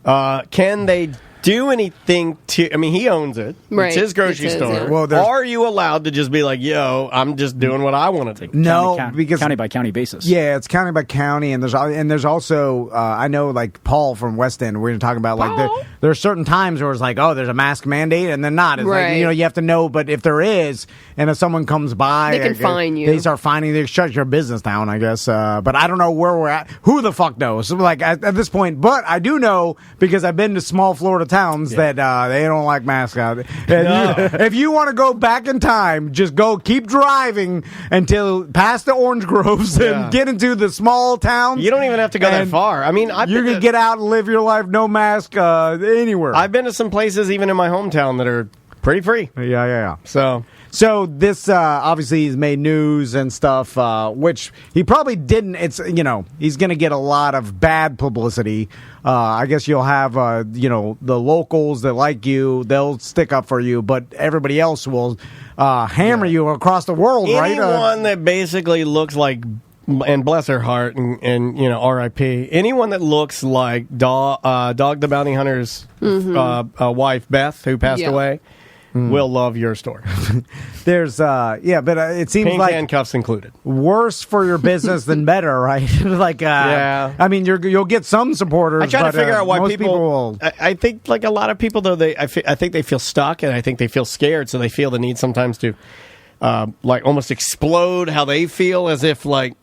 can they do anything to? I mean, he owns it. Right. It's his grocery It's his, store. yeah. Well, there's- are you allowed to just be like, "Yo, I'm just doing what I want to do"? No, County because county by county basis. yeah, it's county by county, and there's also I know like Paul from West End. We're talking about like there are certain times where it's like, oh, there's a mask mandate, and then not. It's like, Right. you have to know. But if there is, and if someone comes by, They can fine you. They start fining. They shut your business down, I guess. But I don't know where we're at. Who the fuck knows? Like at this point, but I do know because I've been to small Florida towns that they don't like masks out. If you want to go back in time, just keep driving until past the orange groves and get into the small towns. You don't even have to go that And far. I mean, you can get out and live your life no mask anywhere. I've been to some places, even in my hometown, that are pretty free. Yeah. So this obviously he's made news and stuff, which he probably didn't. It's he's going to get a lot of bad publicity. I guess you'll have the locals that like you, they'll stick up for you, but everybody else will hammer you across the world, right? anyone that basically looks like, and bless her heart, and R.I.P. Anyone that looks like Dog the Bounty Hunter's wife, Beth, who passed away, will love your store. There's but it seems Pink like handcuffs included. worse for your business than better, right? Like, Yeah. I mean, you'll get some supporters. I try to but, figure out why most people. will, I think like a lot of people though, I think they feel stuck, and I think they feel scared, so they feel the need sometimes to like almost explode how they feel, as if like.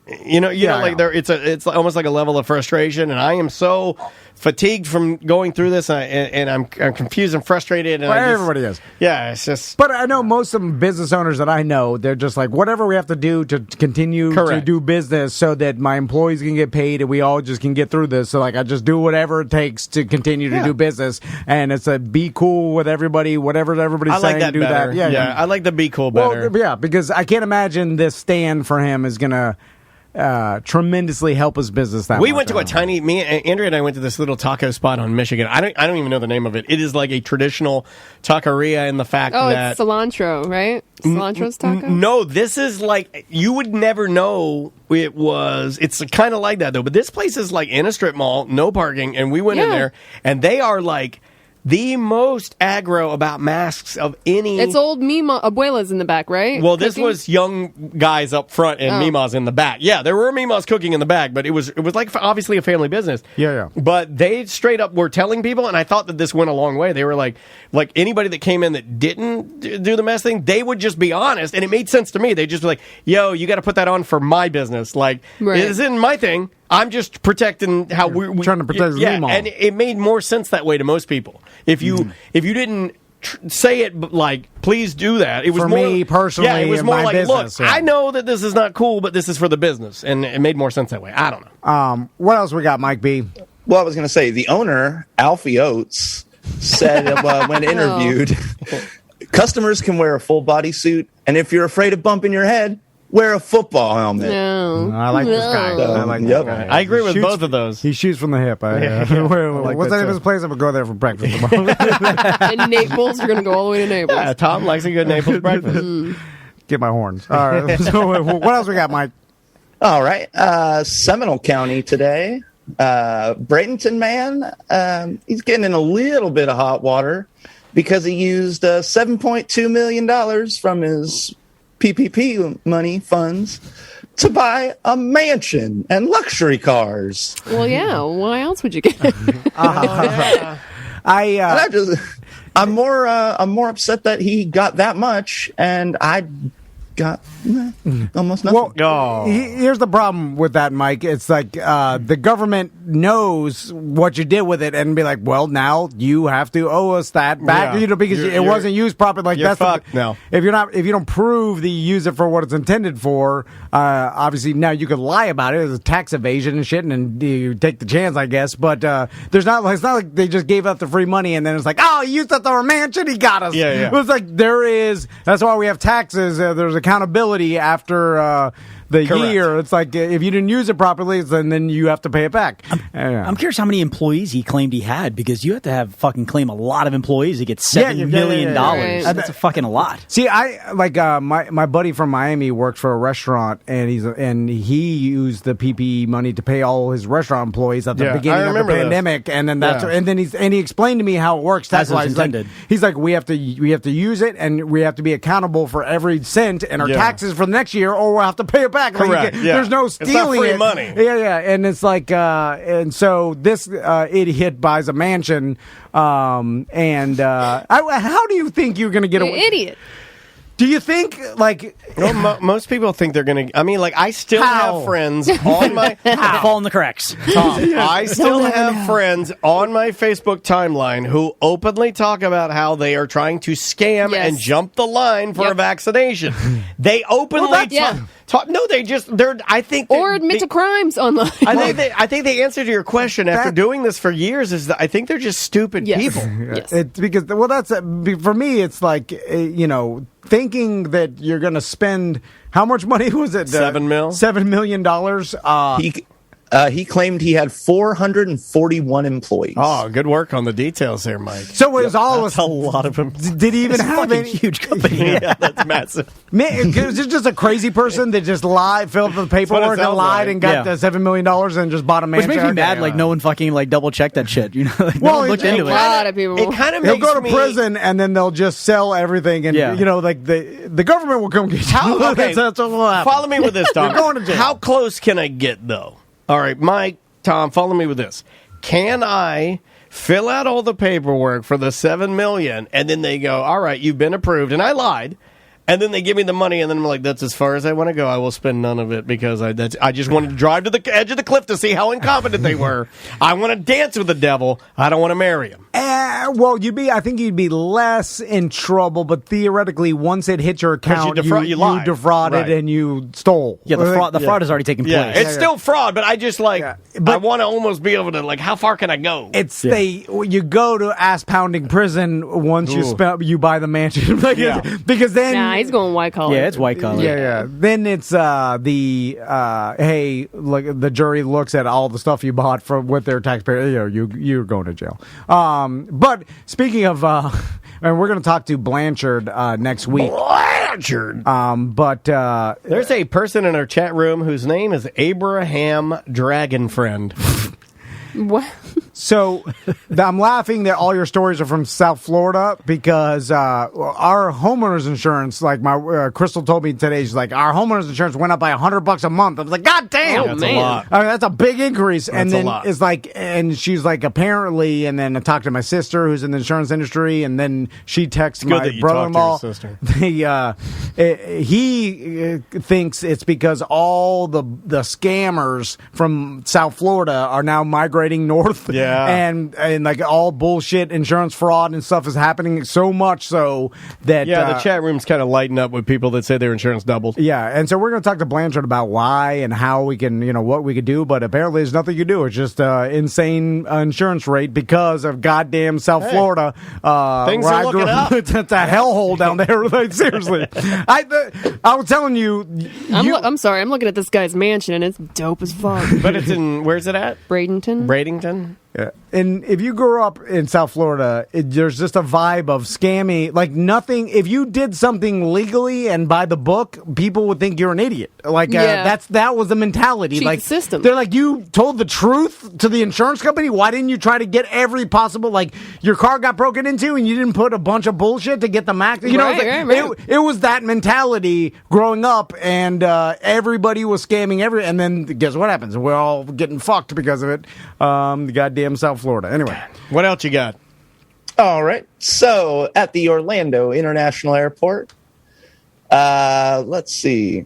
It's almost like a level of frustration, and I am so fatigued from going through this, and I'm confused and frustrated. And everybody is. Yeah, it's just. But I know most of them business owners that I know, they're just like, whatever we have to do to continue to do business so that my employees can get paid and we all just can get through this. So, like, I just do whatever it takes to continue to do business. And it's a be cool with everybody, whatever everybody's I saying, like that do better. that. Yeah, I like the be cool better. Well, yeah, because I can't imagine this stand for him is going to tremendously help his business that We much. went to Andrea and I went to this little taco spot on Michigan. I don't even know the name of it. It is like a traditional taqueria in the fact that... it's cilantro, right? Cilantro's taco? No, this is like, you would never know it was... It's kind of like that, though. But this place is like in a strip mall, no parking, and we went in there, and they are like... the most aggro about masks of any... It's old Mima, abuelas in the back, right? Well, this was young guys up front and Mimas in the back. Yeah, there were Mimas cooking in the back, but it was like obviously a family business. Yeah. But they straight up were telling people, and I thought that this went a long way. They were like anybody that came in that didn't do the mess thing, they would just be honest, and it made sense to me. They'd just be like, yo, you got to put that on for my business. Like, it isn't my thing. I'm just protecting how we're trying to protect Mima. and it made more sense that way to most people. If you didn't say it like, please do that. It was for more, me personally. Yeah, it was in more my like, business, look, I know that this is not cool, but this is for the business, and it made more sense that way. I don't know. What else we got, Mike B? Well, I was going to say the owner, Alfie Oates, said when interviewed, customers can wear a full body suit, and if you're afraid of bumping your head, wear a football helmet. No. I like this guy. I like this guy. I agree with both of those. He shoots from the hip. What's the name of his place? I'm going to go there for breakfast tomorrow. In Naples, you're going to go all the way to Naples. Yeah, Tom likes a good Naples breakfast. Get my horns. All right. So what else we got, Mike? All right. Seminole County today. Bradenton man, he's getting in a little bit of hot water because he used $7.2 million from his PPP money funds to buy a mansion and luxury cars. Well, yeah. Why else would you get it? I'm more upset that he got that much, and I got almost nothing. Well, here's the problem with that, Mike. It's like the government knows what you did with it and be like, well, now you have to owe us that back, because it wasn't used properly. Like you're that's fucked now. If you don't prove that you use it for what it's intended for, obviously now you could lie about it. It's tax evasion and shit, and you take the chance, I guess. But it's not like they just gave up the free money and then it's like, oh, he used it for a mansion, he got us. Yeah. It was like that's why we have taxes. There's accountability after the year. It's like if you didn't use it properly, then you have to pay it back. I'm curious how many employees he claimed he had, because you have to have fucking claim a lot of employees to get $7 million. Right. That's a fucking a lot. See, I like my buddy from Miami works for a restaurant, and he used the PPE money to pay all his restaurant employees at the beginning of the pandemic, and then he explained to me how it works tax-wise. He's like, we have to use it, and we have to be accountable for every cent in our taxes for the next year, or we'll have to pay it back. Correct. There's no stealing it's not free money. Yeah, and it's like, and so this idiot buys a mansion, how do you think you're going to get away? Idiot. Do you think, like... Well, most people think they're going to... I mean, like, I still have friends on my... Fall in the cracks. Tom, I still have friends on my Facebook timeline who openly talk about how they are trying to scam and jump the line for a vaccination. They openly talk... No, I think... Or admit to crimes online. I think the answer to your question after doing this for years is that I think they're just stupid people. Yes. It's because, that's... For me, it's like, thinking that you're going to spend... How much money was it? $7 million. He claimed he had 441 employees. Oh, good work on the details there, Mike. So it was that's a lot of them. Did he even have any huge company? Yeah, that's massive. Man, was it just a crazy person that just lied, filled out the paperwork and lied and got $7 million and just bought a mansion? Which makes me mad. Like no one fucking double checked that shit. No one looked into it. A lot of people. It kind of They'll makes go to prison and then they'll just sell everything, and like the government will come get you. Okay, that's what will happen. Follow me with this, Tom. You're going to jail. How close can I get though? All right, Mike. Tom, follow me with this. Can I fill out all the paperwork for the $7 million, and then they go, all right, you've been approved, and I lied, and then they give me the money, and then I'm like, that's as far as I want to go. I will spend none of it because I just wanted to drive to the edge of the cliff to see how incompetent they were. I want to dance with the devil. I don't want to marry him. Well, I think you'd be less in trouble, but theoretically, once it hits your account, you defrauded and you stole. Yeah, the fraud has already taken place. Yeah, it's still fraud, but I just I want to almost be able to how far can I go? It's you go to ass pounding prison once you buy the mansion because then he's going white collar. Yeah, it's white collar. Yeah. Then it's hey, look, the jury looks at all the stuff you bought with their taxpayer. You're going to jail. But speaking of, and we're going to talk to Blanchard next week. Blanchard. But there's a person in our chat room whose name is Abraham Dragonfriend. What? So I'm laughing that all your stories are from South Florida because our homeowners insurance, like my Crystal told me today, she's like, our homeowners insurance went up by $100 a month. I was like, God damn, that's a lot. I mean, that's a big increase. That's and then a lot. it's like, and she's like, apparently, and then I talked to my sister who's in the insurance industry, and then she texted my brother-in-law. He thinks it's because all the scammers from South Florida are now migrating north. Yeah. And like all bullshit insurance fraud and stuff is happening so much so that the chat room's kind of lighting up with people that say their insurance doubled. Yeah, and so we're going to talk to Blanchard about why and how we can, what we could do, but apparently there's nothing you do. It's just insane insurance rate because of goddamn South Florida. Things are looking up. It's a hellhole down there. Like, seriously. I was telling you. I'm sorry, I'm looking at this guy's mansion and it's dope as fuck. But it's where's it at? Bradenton? Yeah. And if you grew up in South Florida, there's just a vibe of scammy. Like nothing. If you did something legally and by the book, people would think you're an idiot. Like that was the mentality. Cheat like the system. They're like, you told the truth to the insurance company. Why didn't you try to get every possible? Like your car got broken into and you didn't put a bunch of bullshit to get the max. It was that mentality growing up, and everybody was scamming and then guess what happens? We're all getting fucked because of it. The goddamn South Florida. Anyway, what else you got? All right. So at the Orlando International Airport, Let's see.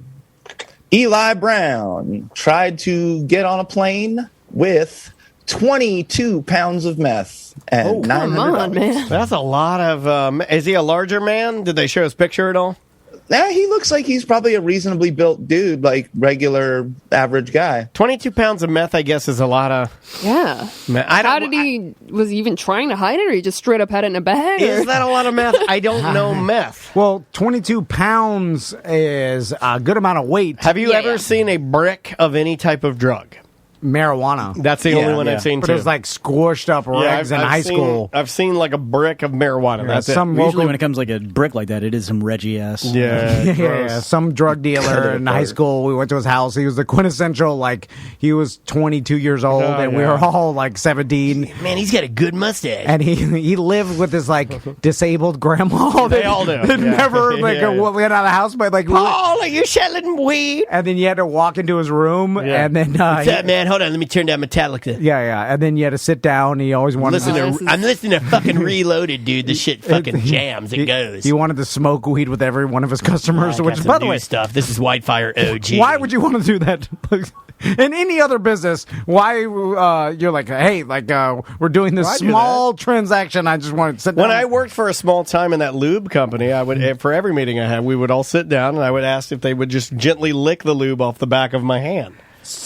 Eli Brown tried to get on a plane with 22 pounds of meth and Come on, $900. man. That's a lot of. Is he a larger man? Did they show his picture at all? Yeah, he looks like he's probably a reasonably built dude, like regular average guy. 22 pounds of meth, I guess, is a lot of. Yeah. Was he even trying to hide it, or he just straight up had it in a bag? Is that a lot of meth? I don't know meth. Well, 22 pounds is a good amount of weight. Have you ever seen a brick of any type of drug? Marijuana. That's the only one I've seen, but too. it's like squished up regs in high school. I've seen like a brick of marijuana. That's it. Usually when it comes like a brick like that, it is some Reggie ass. Yeah. Some drug dealer in high school. We went to his house. He was the quintessential, like, he was 22 years old, and we were all like 17. Man, he's got a good mustache. And he lived with his like disabled grandma. They all do. That never went out of the house, but like, Paul, are you selling weed? And then you had to walk into his room, and then what's that, man? Hold on, let me turn down Metallica. Yeah, and then you had to sit down. He always wanted I'm listening to fucking Reloaded, dude. This shit fucking jams. It goes. He wanted to smoke weed with every one of his customers, which is, by the way, stuff. This is Whitefire OG. Why would you want to do that? In any other business, why you're like, hey, like we're doing this small transaction. I just want to sit down. When I worked for a small time in that lube company, I would for every meeting I had, we would all sit down and I would ask if they would just gently lick the lube off the back of my hand.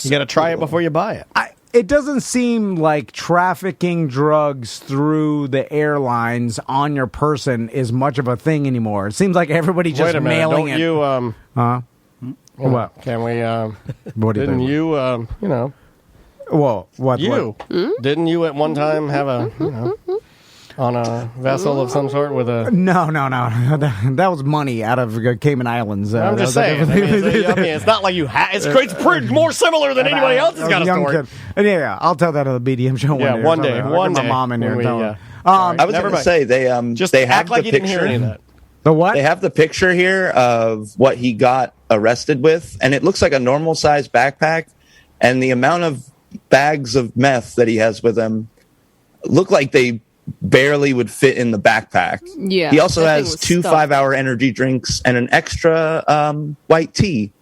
You got to try it before you buy it. It doesn't seem like trafficking drugs through the airlines on your person is much of a thing anymore. It seems like everybody just Wait a minute, mailing don't it. What? Can we? What do you didn't think? you? Well, what? You didn't you at one time have a on a vessel of some sort with a? No. That was money out of Cayman Islands. I'm just saying. I mean, it's not like you. It's pretty more similar than anybody else has got a story. Yeah, I'll tell that on the BDM show. One day. I'll get my mom in here. I was going to say they just they act have like the you didn't hear picture. any of that. The what? They have the picture here of what he got arrested with, and it looks like a normal sized backpack, and the amount of bags of meth that he has with him look like they barely would fit in the backpack. Yeah. He also that has thing was 2 stuffed. 5-hour energy drinks and an extra white tea.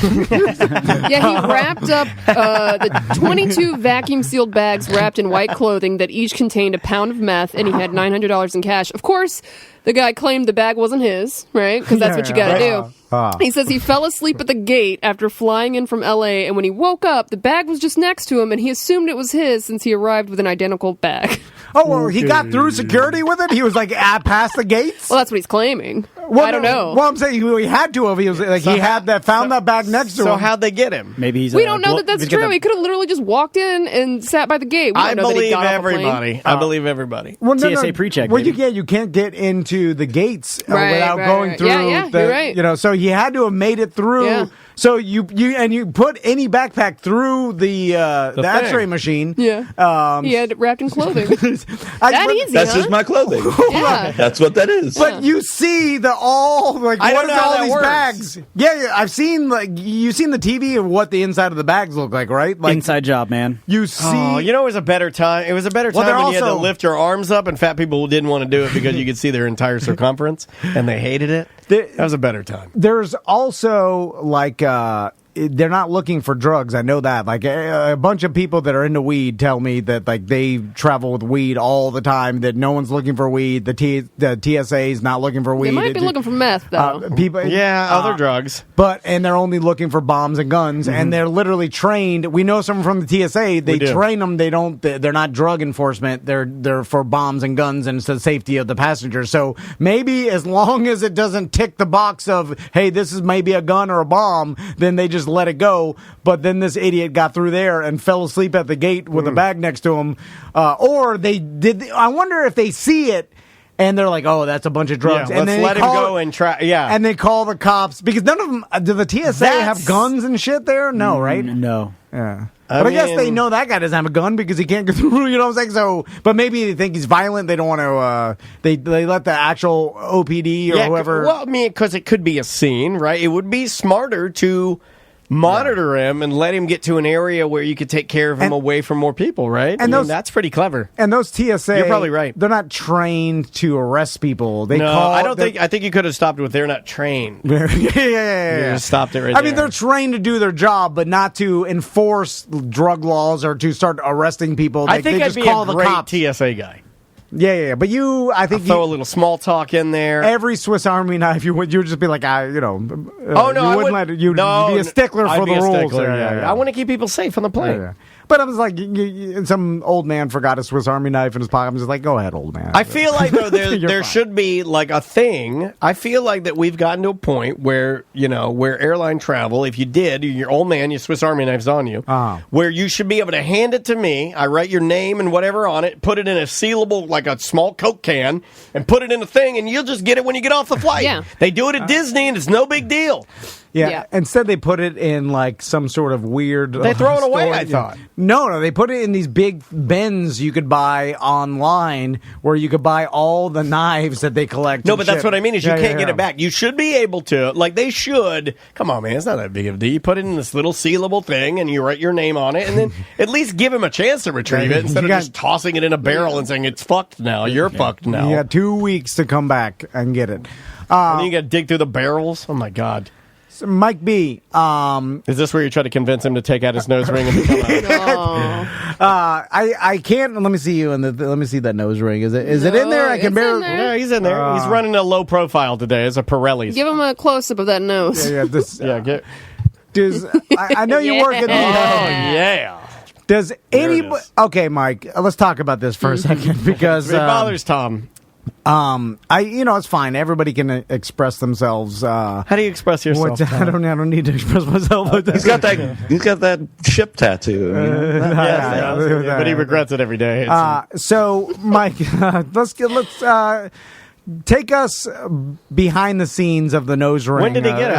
Yeah, he wrapped up the 22 vacuum-sealed bags wrapped in white clothing that each contained a pound of meth, and he had $900 in cash. Of course, the guy claimed the bag wasn't his, right? Because that's what you got to do. He says he fell asleep at the gate after flying in from L.A., and when he woke up, the bag was just next to him, and he assumed it was his since he arrived with an identical bag. Oh, well, he got through security with it? He was like, past the gates? Well, that's what he's claiming. Well, I don't know. Well, I'm saying he had to have. He was like, found that bag next to him. So how'd they get him? Maybe he's. We don't know that that's true. He could have literally just walked in and sat by the gate. We don't I know that he believe got off a plane. everybody. I believe everybody. Well, TSA pre-check, Well, baby. you can't get into the gates without right, going right. through. Yeah, the, you're right. So he had to have made it through. Yeah. So you put any backpack through the X-ray machine. Yeah. He had it wrapped in clothing. Easy, That's huh? just my clothing. Yeah. That's what that is. But you see what I is don't know how all that these works. bags? Yeah, I've seen you've seen the TV of what the inside of the bags look like, right? Like Inside job, man. you see. Oh, it was a better time. It was a better time Well, when you had to also- lift your arms up, and fat people didn't want to do it because you could see their entire circumference, and they hated it. That was a better time. There's also they're not looking for drugs. I know that. Like a bunch of people that are into weed tell me that like they travel with weed all the time. That no one's looking for weed. The TSA is not looking for weed. They might be looking for meth, though. Other drugs. And they're only looking for bombs and guns, and they're literally trained. We know someone from the TSA. They train them. They're not drug enforcement. They're for bombs and guns and it's the safety of the passengers. So maybe as long as it doesn't tick the box of, hey, this is maybe a gun or a bomb, then they just let it go. But then this idiot got through there and fell asleep at the gate with a bag next to him. Or they did. I wonder if they see it. And they're like, "Oh, that's a bunch of drugs." Yeah, and let's then let him go and try. Yeah, and they call the cops because none of them. Do the TSA have guns and shit there? No, right? No. Yeah. But I guess they know that guy doesn't have a gun because he can't get through. You know what I'm saying? So, but maybe they think he's violent. They don't want to. They let the actual OPD or whoever. Well, I mean, because it could be a scene, right? It would be smarter to monitor him and let him get to an area where you could take care of him away from more people, right? And that's pretty clever. And those TSA, you're probably right. They're not trained to arrest people. I think you could have stopped it with they're not trained. yeah. You just stopped it right there. I mean, they're trained to do their job, but not to enforce drug laws or to start arresting people. I think they I'd just be call a the great cops. TSA guy. Yeah. But I think throw a little small talk in there. Every Swiss Army knife, you would just be like, you'd be a stickler for the rules. I want to keep people safe on the plane. Yeah. But I was like, some old man forgot a Swiss Army knife in his pocket. I'm just like, go ahead, old man. I feel like though there should be like a thing. I feel like that we've gotten to a point where where airline travel, if you did, your old man, your Swiss Army knife's on you, where you should be able to hand it to me. I write your name and whatever on it, put it in a sealable like a small Coke can, and put it in a thing, and you'll just get it when you get off the flight. Yeah. They do it at Disney, and it's no big deal. Yeah. Instead, they put it in like some sort of weird. They throw it away. I thought. No, they put it in these big bins you could buy online, where you could buy all the knives that they collect. No, but that's what I mean is you can't get it back. You should be able to. Like they should. Come on, man, it's not that big of a deal. You put it in this little sealable thing, and you write your name on it, and then at least give him a chance to retrieve it instead of just tossing it in a barrel and saying it's fucked now. You're fucked now. You got 2 weeks to come back and get it. And then you got to dig through the barrels. Oh my god. So Mike B. Is this where you try to convince him to take out his nose ring and become I can't. Let me see you let me see that nose ring. Is it in there? I can barely. Yeah, he's in there. He's running a low profile today as a Pirelli's. Give him a close up of that nose. I know you work at the. Yeah. Does anybody? Okay, Mike. Let's talk about this for a second because it bothers Tom. It's fine. Everybody can express themselves. How do you express yourself? I don't need to express myself. He's got that ship tattoo. But he regrets it every day. So, Mike, let's take us behind the scenes of the nose ring. When did he get it?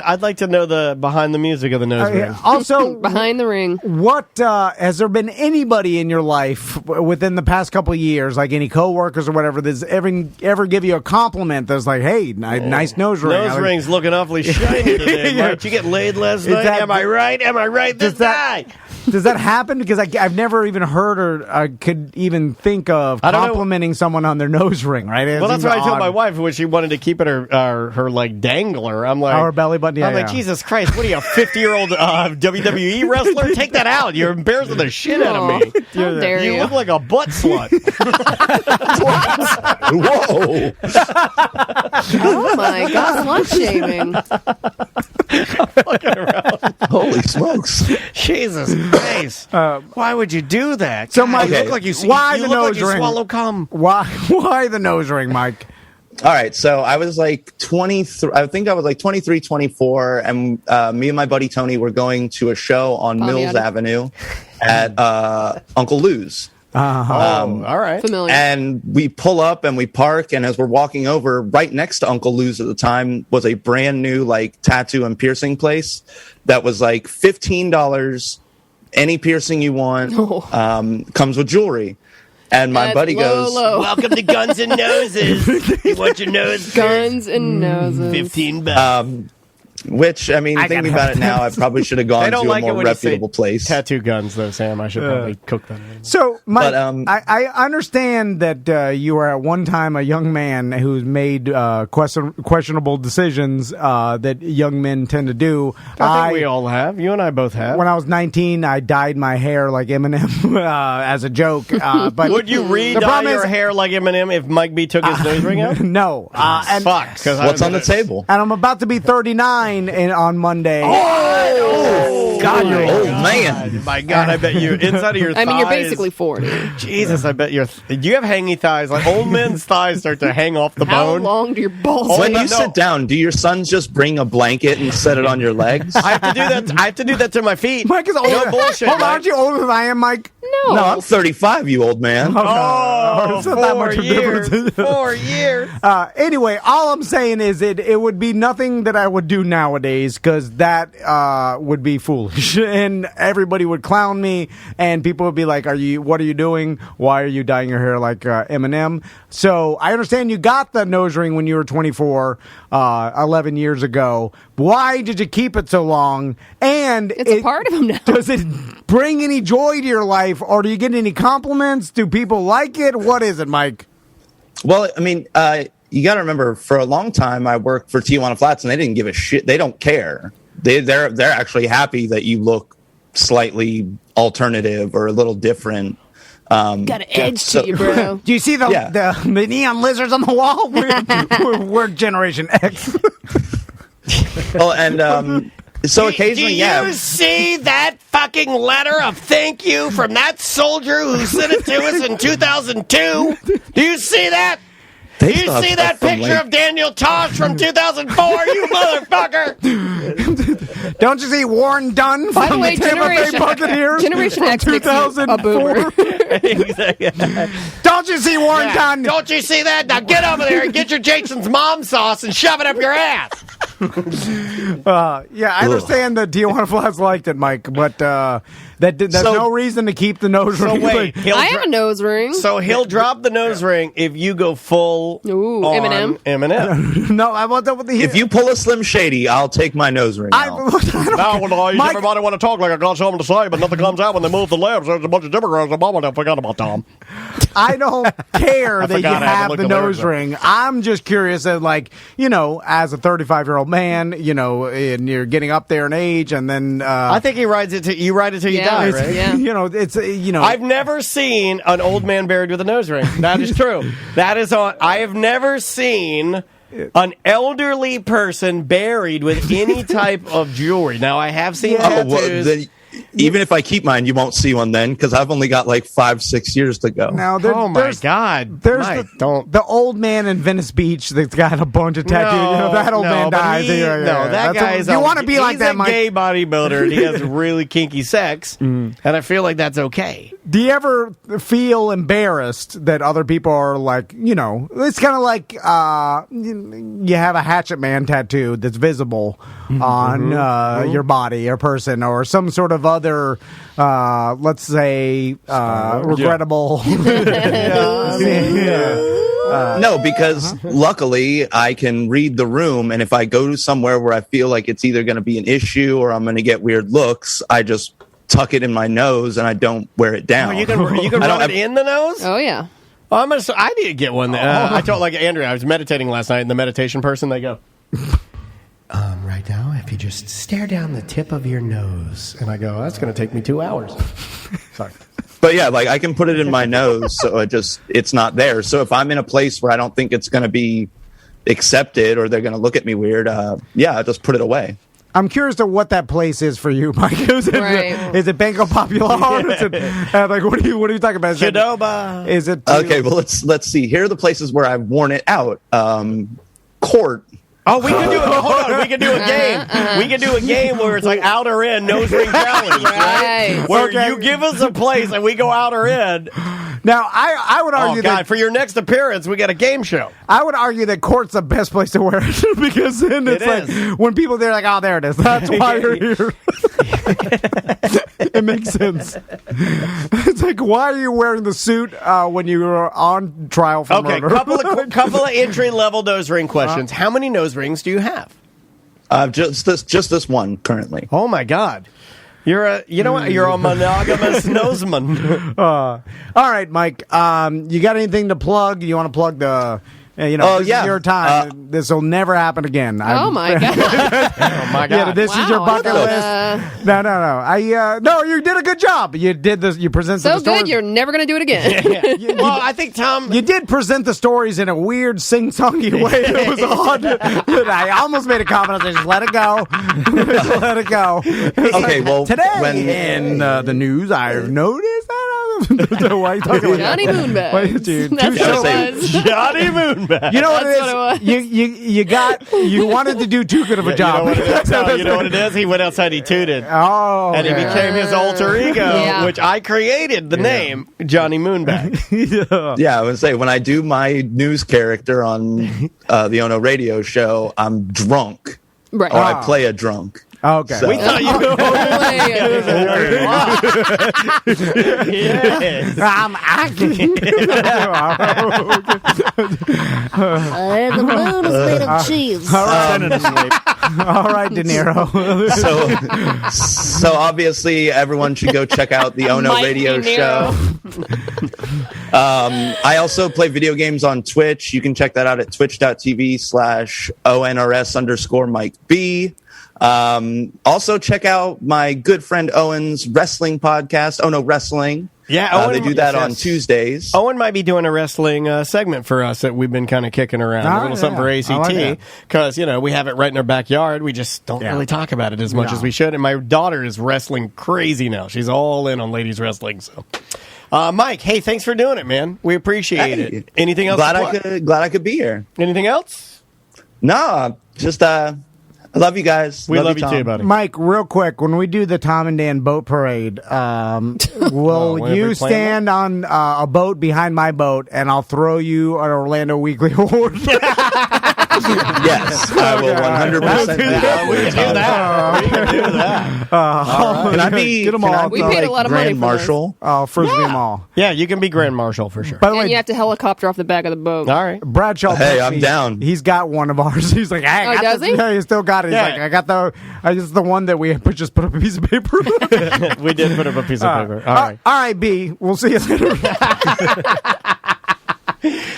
I'd like to know the behind the music of the nose ring. Also, behind the ring. What has there been anybody in your life within the past couple of years, like any coworkers or whatever, that's ever give you a compliment that's like, "Hey, nice nose ring." Nose ring's looking awfully shiny today. Did you get laid last night? Am I right? Am I right? This guy. Does that happen? Because I've never even heard or could even think of complimenting someone on their nose ring, right? Well, that's what I told my wife when she wanted to keep it her like dangler. I'm like, our belly button. I'm like, Jesus Christ, what are you, a 50-year-old WWE wrestler? Take that out. You're embarrassing the shit out of me. How dare you? You look like a butt slut. Whoa! Oh my God, slut shaming. Holy smokes! Jesus Christ! Why would you do that? So, Mike, you look like you swallow cum. Why the nose ring, Mike? All right, so I was like 23. I think I was like 23, 24, and me and my buddy Tony were going to a show on Mills Avenue at Uncle Lou's. All right. Familiar. And we pull up and we park, and as we're walking over, right next to Uncle Lou's at the time was a brand new like tattoo and piercing place that was like $15. Any piercing you want, comes with jewelry. And my buddy goes, "Welcome to Guns and Noses. You want your nose? Guns and Noses. $15." Which, I mean, thinking about it now, I probably should have gone to a more reputable place. Tattoo guns, though, Sam. I should probably cook that in. So, Mike, I understand that you were at one time a young man who's made questionable decisions that young men tend to do. I think we all have. You and I both have. When I was 19, I dyed my hair like Eminem as a joke. But would you re-dye your hair like Eminem if Mike B took his nose ring out? No. Fuck. What's on the table? And I'm about to be 39 on Monday. God, you're old man. My God, I bet you inside of your thighs. I mean, you're basically 40. Jesus, I bet do you have hangy thighs? Like old men's thighs start to hang off the bone. How long do your balls? When you sit down, do your sons just bring a blanket and set it on your legs? I have to do that. I have to do that to my feet. Mike is older. No bullshit. Hold on, aren't you older than I am, Mike? No, No. No, I'm 35, you old man. Oh, It's not that 4 much of a years. difference. 4 years. Anyway, all I'm saying is it would be nothing that I would do nowadays because that would be foolish, and everybody would clown me, and people would be like, what are you doing? Why are you dyeing your hair like Eminem? So I understand you got the nose ring when you were 24, 11 years ago. Why did you keep it so long? And It's a part of him now. Does it bring any joy to your life, or do you get any compliments? Do people like it? What is it, Mike? Well, I mean, you got to remember, for a long time, I worked for Tijuana Flats, and they didn't give a shit. They don't care. They're actually happy that you look slightly alternative or a little different. Got an edge to you, bro. Do you see the neon lizards on the wall? We're Generation X. Oh, and so occasionally, Do you see that fucking letter of thank you from that soldier who sent it to us in 2002? Do you see that? Do you see that picture of Daniel Tosh from 2004, you motherfucker? Don't you see Warren Dunn By the from way, the Tampa Bay Buccaneers Generation from X makes you a 2004? boomer. Don't you see Warren Dunn? Don't you see that? Now get over there and get your Jason's mom sauce and shove it up your ass. Yeah, I understand that Tijuana Flats liked it, Mike, but that's no reason to keep the nose ring. So wait, I have a nose ring. So he'll drop the nose ring if you go full on Eminem. No, I want that with the. if you pull a Slim Shady, I'll take my nose ring out. Mike- everybody want to talk like I got something to say, but nothing comes out when they move the lips. There's a bunch of Democrats. I forgot about Tom. I don't care that you forgot I had to have look the the nose lyrics up. ring. I'm just curious that, like, as a 35-year-old man, and you're getting up there in age, and then I think he rides it. You ride it till you die, right? Yeah. it's I've never seen an old man buried with a nose ring. That is true. That is on. I have never seen an elderly person buried with any type of jewelry. Now, I have seen tattoos. Even if I keep mine, you won't see one then, because I've only got like 5-6 years to go. Now, my God! There's Mike, the old man in Venice Beach that's got a bunch of tattoos. That old man dies. That guy is. You want to be like that, He's a Mike? gay bodybuilder, and he has really kinky sex, and I feel like that's okay. Do you ever feel embarrassed that other people are like, it's kind of like you have a Hatchet Man tattoo that's visible on your body or person or some sort of other, let's say, regrettable. No, because luckily I can read the room, and if I go to somewhere where I feel like it's either going to be an issue or I'm going to get weird looks, I just tuck it in my nose and I don't wear it down. You can run it in the nose. Oh, yeah. I need to get one. I told Andrea, I was meditating last night, and the meditation person, they go, right now, if you just stare down the tip of your nose. And I go, that's going to take me 2 hours. Sorry. But yeah, like I can put it in my nose, so it's not there. So if I'm in a place where I don't think it's going to be accepted or they're going to look at me weird, I just put it away. I'm curious to what that place is for you, Mike. Is it Banco Popular? Is it, like, what are you talking about? Qdoba. Is it? Okay, well let's see. Here are the places where I've worn it out. Court. Oh, we can do it. Hold on. We can do a game. We can do a game where it's like out or in, nose ring challenge, right? Where you give us a place and we go out or in. Now, I would argue that for your next appearance, we got a game show. I would argue that court's the best place to wear it because then it's like when people they're like, oh, there it is. That's why you're here. It makes sense. It's like, why are you wearing the suit when you were on trial for murder? couple of entry level nose ring questions. How many nose rings do you have? Just this one currently. Oh my God. You're a monogamous noseman. All right, Mike. You got anything to plug? You want to plug the? This is your time. This will never happen again. Oh my God! Oh my God! Yeah, this is your bucket list. No. No, you did a good job. You did this. You present so the stories. good. You're never going to do it again. Well, I think Tom. You did present the stories in a weird sing-songy way. It was odd. I almost made a comment. I said, just let it go. Just let it go. Okay, well, today in the news, I've noticed that Why are you talking like Johnny that? Moonbag. Wait, dude, That's two what shows. it was. Johnny Moonbag. You know what That's it is? what it was. You wanted to do too good of a You know job. what it is? No, you know what it is? He went outside, he tooted. Oh, And he okay. became his alter ego, Yeah. which I created the name Johnny Moonbag. Yeah, I would say when I do my news character on the Ono radio show, I'm drunk. Right. Or I play a drunk. Okay. So- We thought you were Yes. I'm acting. The moon is made of cheese. All right, De Niro. So obviously everyone should go check out the Ono Mike radio De show. I also play video games on Twitch. You can check that out at twitch.tv/ONRS_Mike B. Also check out my good friend Owen's wrestling podcast, Ono Wrestling. Yeah, Owen, they do that yes, on yes. Tuesdays. Owen might be doing a wrestling segment for us that we've been kind of kicking around. Oh, a little something for yeah. I like ACT. that. Because, we have it right in our backyard. We just don't Yeah. really talk about it as much No. as we should. And my daughter is wrestling crazy now. She's all in on ladies wrestling. So, Mike, hey, thanks for doing it, man. We appreciate Hey, it. Anything else? Glad to plug? glad I could be here. Anything else? No, just I love you guys. We love you Tom. too, buddy. Mike, real quick, when we do the Tom and Dan boat parade, will whenever you we plan stand on a boat behind my boat, and I'll throw you an Orlando Weekly Award? Yes, I will 100%. We can do that. We can do that. Can I be? Get 'em can all. I We be paid a like lot of money Grand for Marshal? Frisbee Mall. Yeah, you can be Grand Marshal for sure. By the And way, you have to helicopter off the back of the boat. All right. Bradshaw. Hey, texted I'm me. down. He's got one of ours. He's like, hey, I Oh, got does this. he? Yeah, he still got it. He's Yeah. like, I just the one that we just put up a piece of paper. We did put up a piece of paper. All right. All right, B. We'll see you later.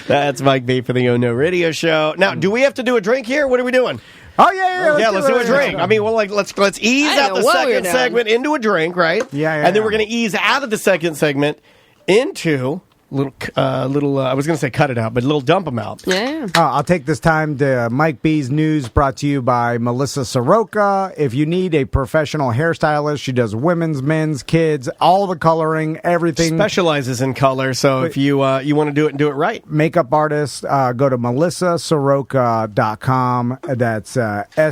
That's Mike B for the Ono Radio Show. Now, do we have to do a drink here? What are we doing? Oh yeah. Let's do a drink. I mean, well, let's ease I out know the what we're second doing. segment into a drink, right? Yeah. And then we're going to ease out of the second segment into little. I was going to say cut it out, but little dump them out. Yeah. I'll take this time to Mike B's News, brought to you by Melissa Soroka. If you need a professional hairstylist, she does women's, men's, kids, all the coloring, everything. Specializes in color, so if you want to do it and do it right. Makeup artist, go to melissasoroka.com. That's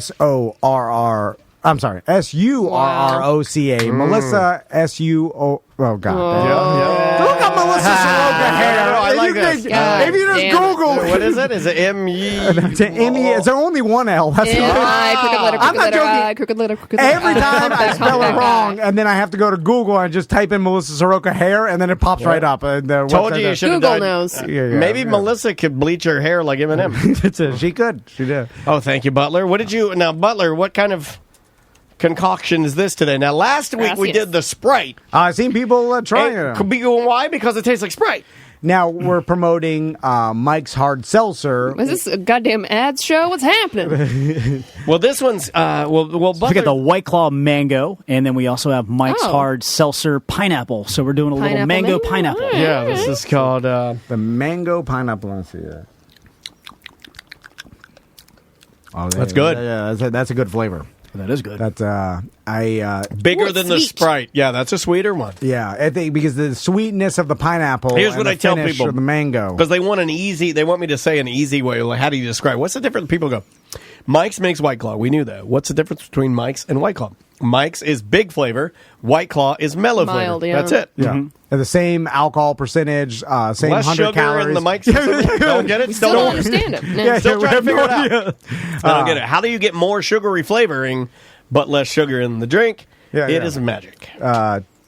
SORR. I'm sorry, SURROCA. Melissa, SUO. Oh, God. Look up Melissa Soroka hair. I like this. If you just damn it. Google What is it? Is it M-E? It's only one L. That's M-I, crooked letter, I'm crooked not letter, joking. I, crooked letter, crooked letter. Every time I spell it wrong, and then I have to go to Google and just type in Melissa Soroka hair, and then it pops right up. And Told you should have Google done. knows. Maybe Melissa could bleach her hair like Eminem. She could. She did. Oh, thank you, Butler. What did you... Now, Butler, what kind of concoction is this today? Now, last week we Gracias. did the Sprite. I've seen people trying it. Why? Because it tastes like Sprite. Now we're promoting Mike's Hard Seltzer. Is this a goddamn ads show? What's happening? Well, this one's... well, We got Butler... the White Claw mango, and then we also have Mike's Oh. Hard Seltzer pineapple. So we're doing a little mango pineapple. All right. Yeah, this is called... The mango pineapple. Let's see that. Oh, That's good. Yeah, that's a good flavor. That is good. That's bigger Ooh, than the sweet. Sprite. Yeah, that's a sweeter one. yeah. I think because the sweetness of the pineapple. Here's and what the I tell finish people. of the mango. Because they want they want me to say an easy way. Like, how do you describe? What's the difference? People go, Mike's makes White Claw. We knew that. What's the difference between Mike's and White Claw? Mike's is big flavor. White Claw is mellow Mild, flavor. yeah. That's it. Yeah. And the same alcohol percentage, same Less 100 sugar calories. in the Mike's. Don't get it? We still don't understand it. No. Yeah, Still we trying to have figure no it out. idea. I don't get it. How do you get more sugary flavoring but less sugar in the drink? Yeah, It yeah. is magic.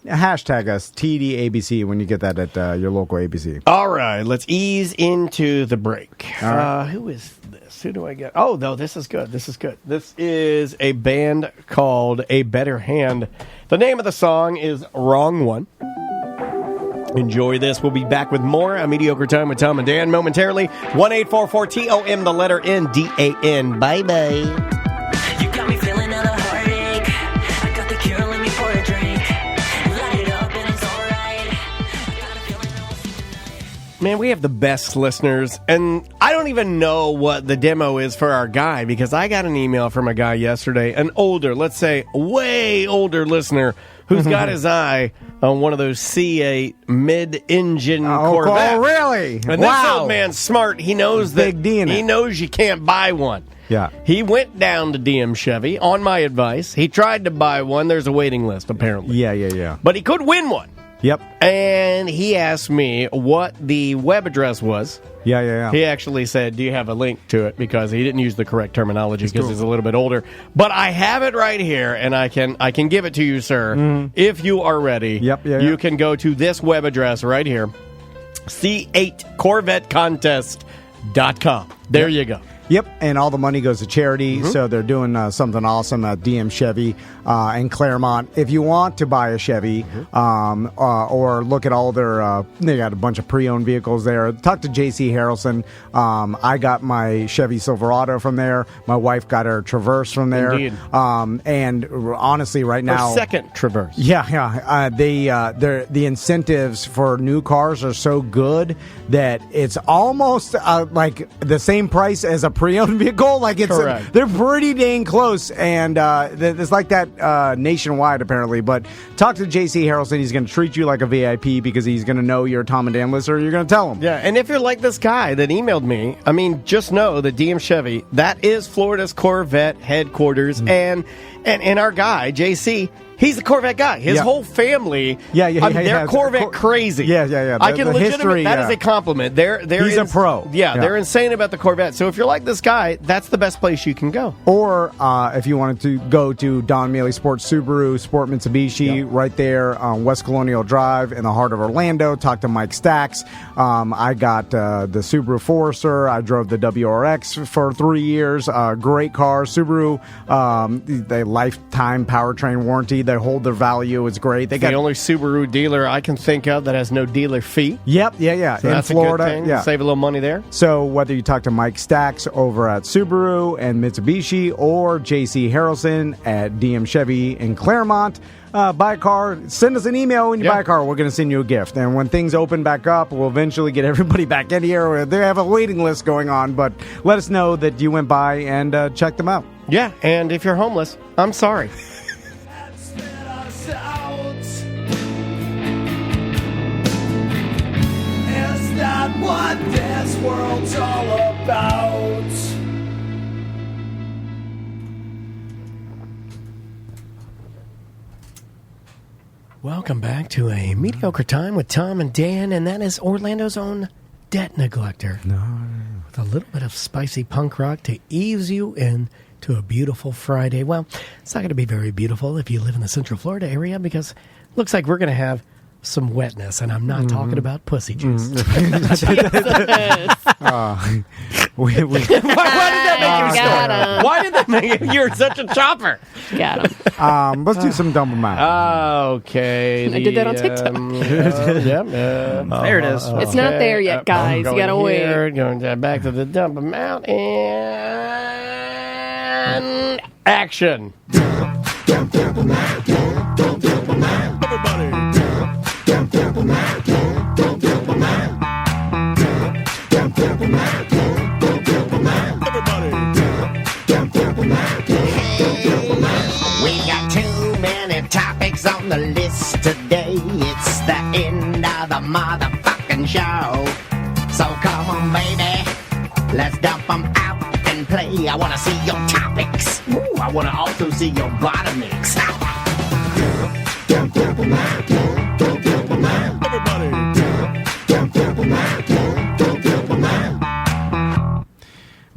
Hashtag us TDABC when you get that at your local ABC. All right, let's ease into the break. right. Who is this? Who do I get? Oh, no, this is good. This is good. This is a band called A Better Hand. The name of the song is Wrong One. Enjoy this. We'll be back with more A Mediocre Time with Tom and Dan momentarily. 1-844-TOM, the letter N-D-A-N. Bye-bye. You got me feeling out a heartache. I got the cure, let me pour a drink. Light it up and it's alright. Man, we have the best listeners, and I don't even know what the demo is for our guy, because I got an email from a guy yesterday, an older, let's say way older listener, who's got his eye on one of those C8 mid-engine Corvettes. Oh, really? And this old man's smart. He knows that Big D in it. he knows you can't buy one. Yeah. He went down to DM Chevy on my advice. He tried to buy one. There's a waiting list, apparently. Yeah. But he could win one. Yep. And he asked me what the web address was. Yeah. He actually said, do you have a link to it? Because he didn't use the correct terminology because he's a little bit older. But I have it right here, and I can give it to you, sir. If you are ready, you can go to this web address right here, C8CorvetteContest.com. There you go. Yep, and all the money goes to charity, so they're doing something awesome at DM Chevy in Claremont. If you want to buy a Chevy or look at all their, they got a bunch of pre-owned vehicles there. Talk to JC Harrelson. I got my Chevy Silverado from there. My wife got her Traverse from there. Indeed. And honestly, right now... Her second Traverse. Yeah. The incentives for new cars are so good that it's almost like the same price as a pre-owned vehicle. Like they're pretty dang close, and it's like that nationwide apparently. But talk to JC Harrelson. He's going to treat you like a VIP because he's going to know you're a Tom and Dan listener. You're going to tell him. Yeah, and if you're like this guy that emailed me, I mean, just know that DM Chevy, that is Florida's Corvette headquarters, and our guy JC. He's a Corvette guy. His whole family, they're Corvette crazy. Yeah. I can legitimately, that is a compliment. He's a pro. Yeah, they're insane about the Corvette. So if you're like this guy, that's the best place you can go. Or if you wanted to go to Don Mealy Sports Subaru, Sport Mitsubishi, right there on West Colonial Drive in the heart of Orlando. Talk to Mike Stacks. I got the Subaru Forester. I drove the WRX for 3 years. Great car. Subaru, the lifetime powertrain warranty. They hold their value. It's great. They got the only Subaru dealer I can think of that has no dealer fee. Yep. So in that's Florida, a good thing. Save a little money there. So whether you talk to Mike Stacks over at Subaru and Mitsubishi or JC Harrelson at DM Chevy in Claremont, buy a car, send us an email when you buy a car. We're going to send you a gift. And when things open back up, we'll eventually get everybody back in here. They have a waiting list going on, but let us know that you went by and checked them out. Yeah, and if you're homeless, I'm sorry. Is that what this world's all about? Welcome back to a mediocre time with Tom and Dan, and that is Orlando's own Debt Neglector. With a little bit of spicy punk rock to ease you in to a beautiful Friday. Well, it's not going to be very beautiful if you live in the Central Florida area because it looks like we're going to have some wetness, and I'm not talking about pussy juice. Why did that make you stop? Why did that make you? You're such a chopper. Got him. Let's do some dump 'em out. Okay. I did that on TikTok. There it is. It's not there yet, guys. You gotta wait. Going back to the dump 'em out and action. We got too many topics on the list today. It's the end of the motherfucking show. So come on, baby, let's dump them out and play. I wanna see your topics. Ooh, I wanna also see your bottomics.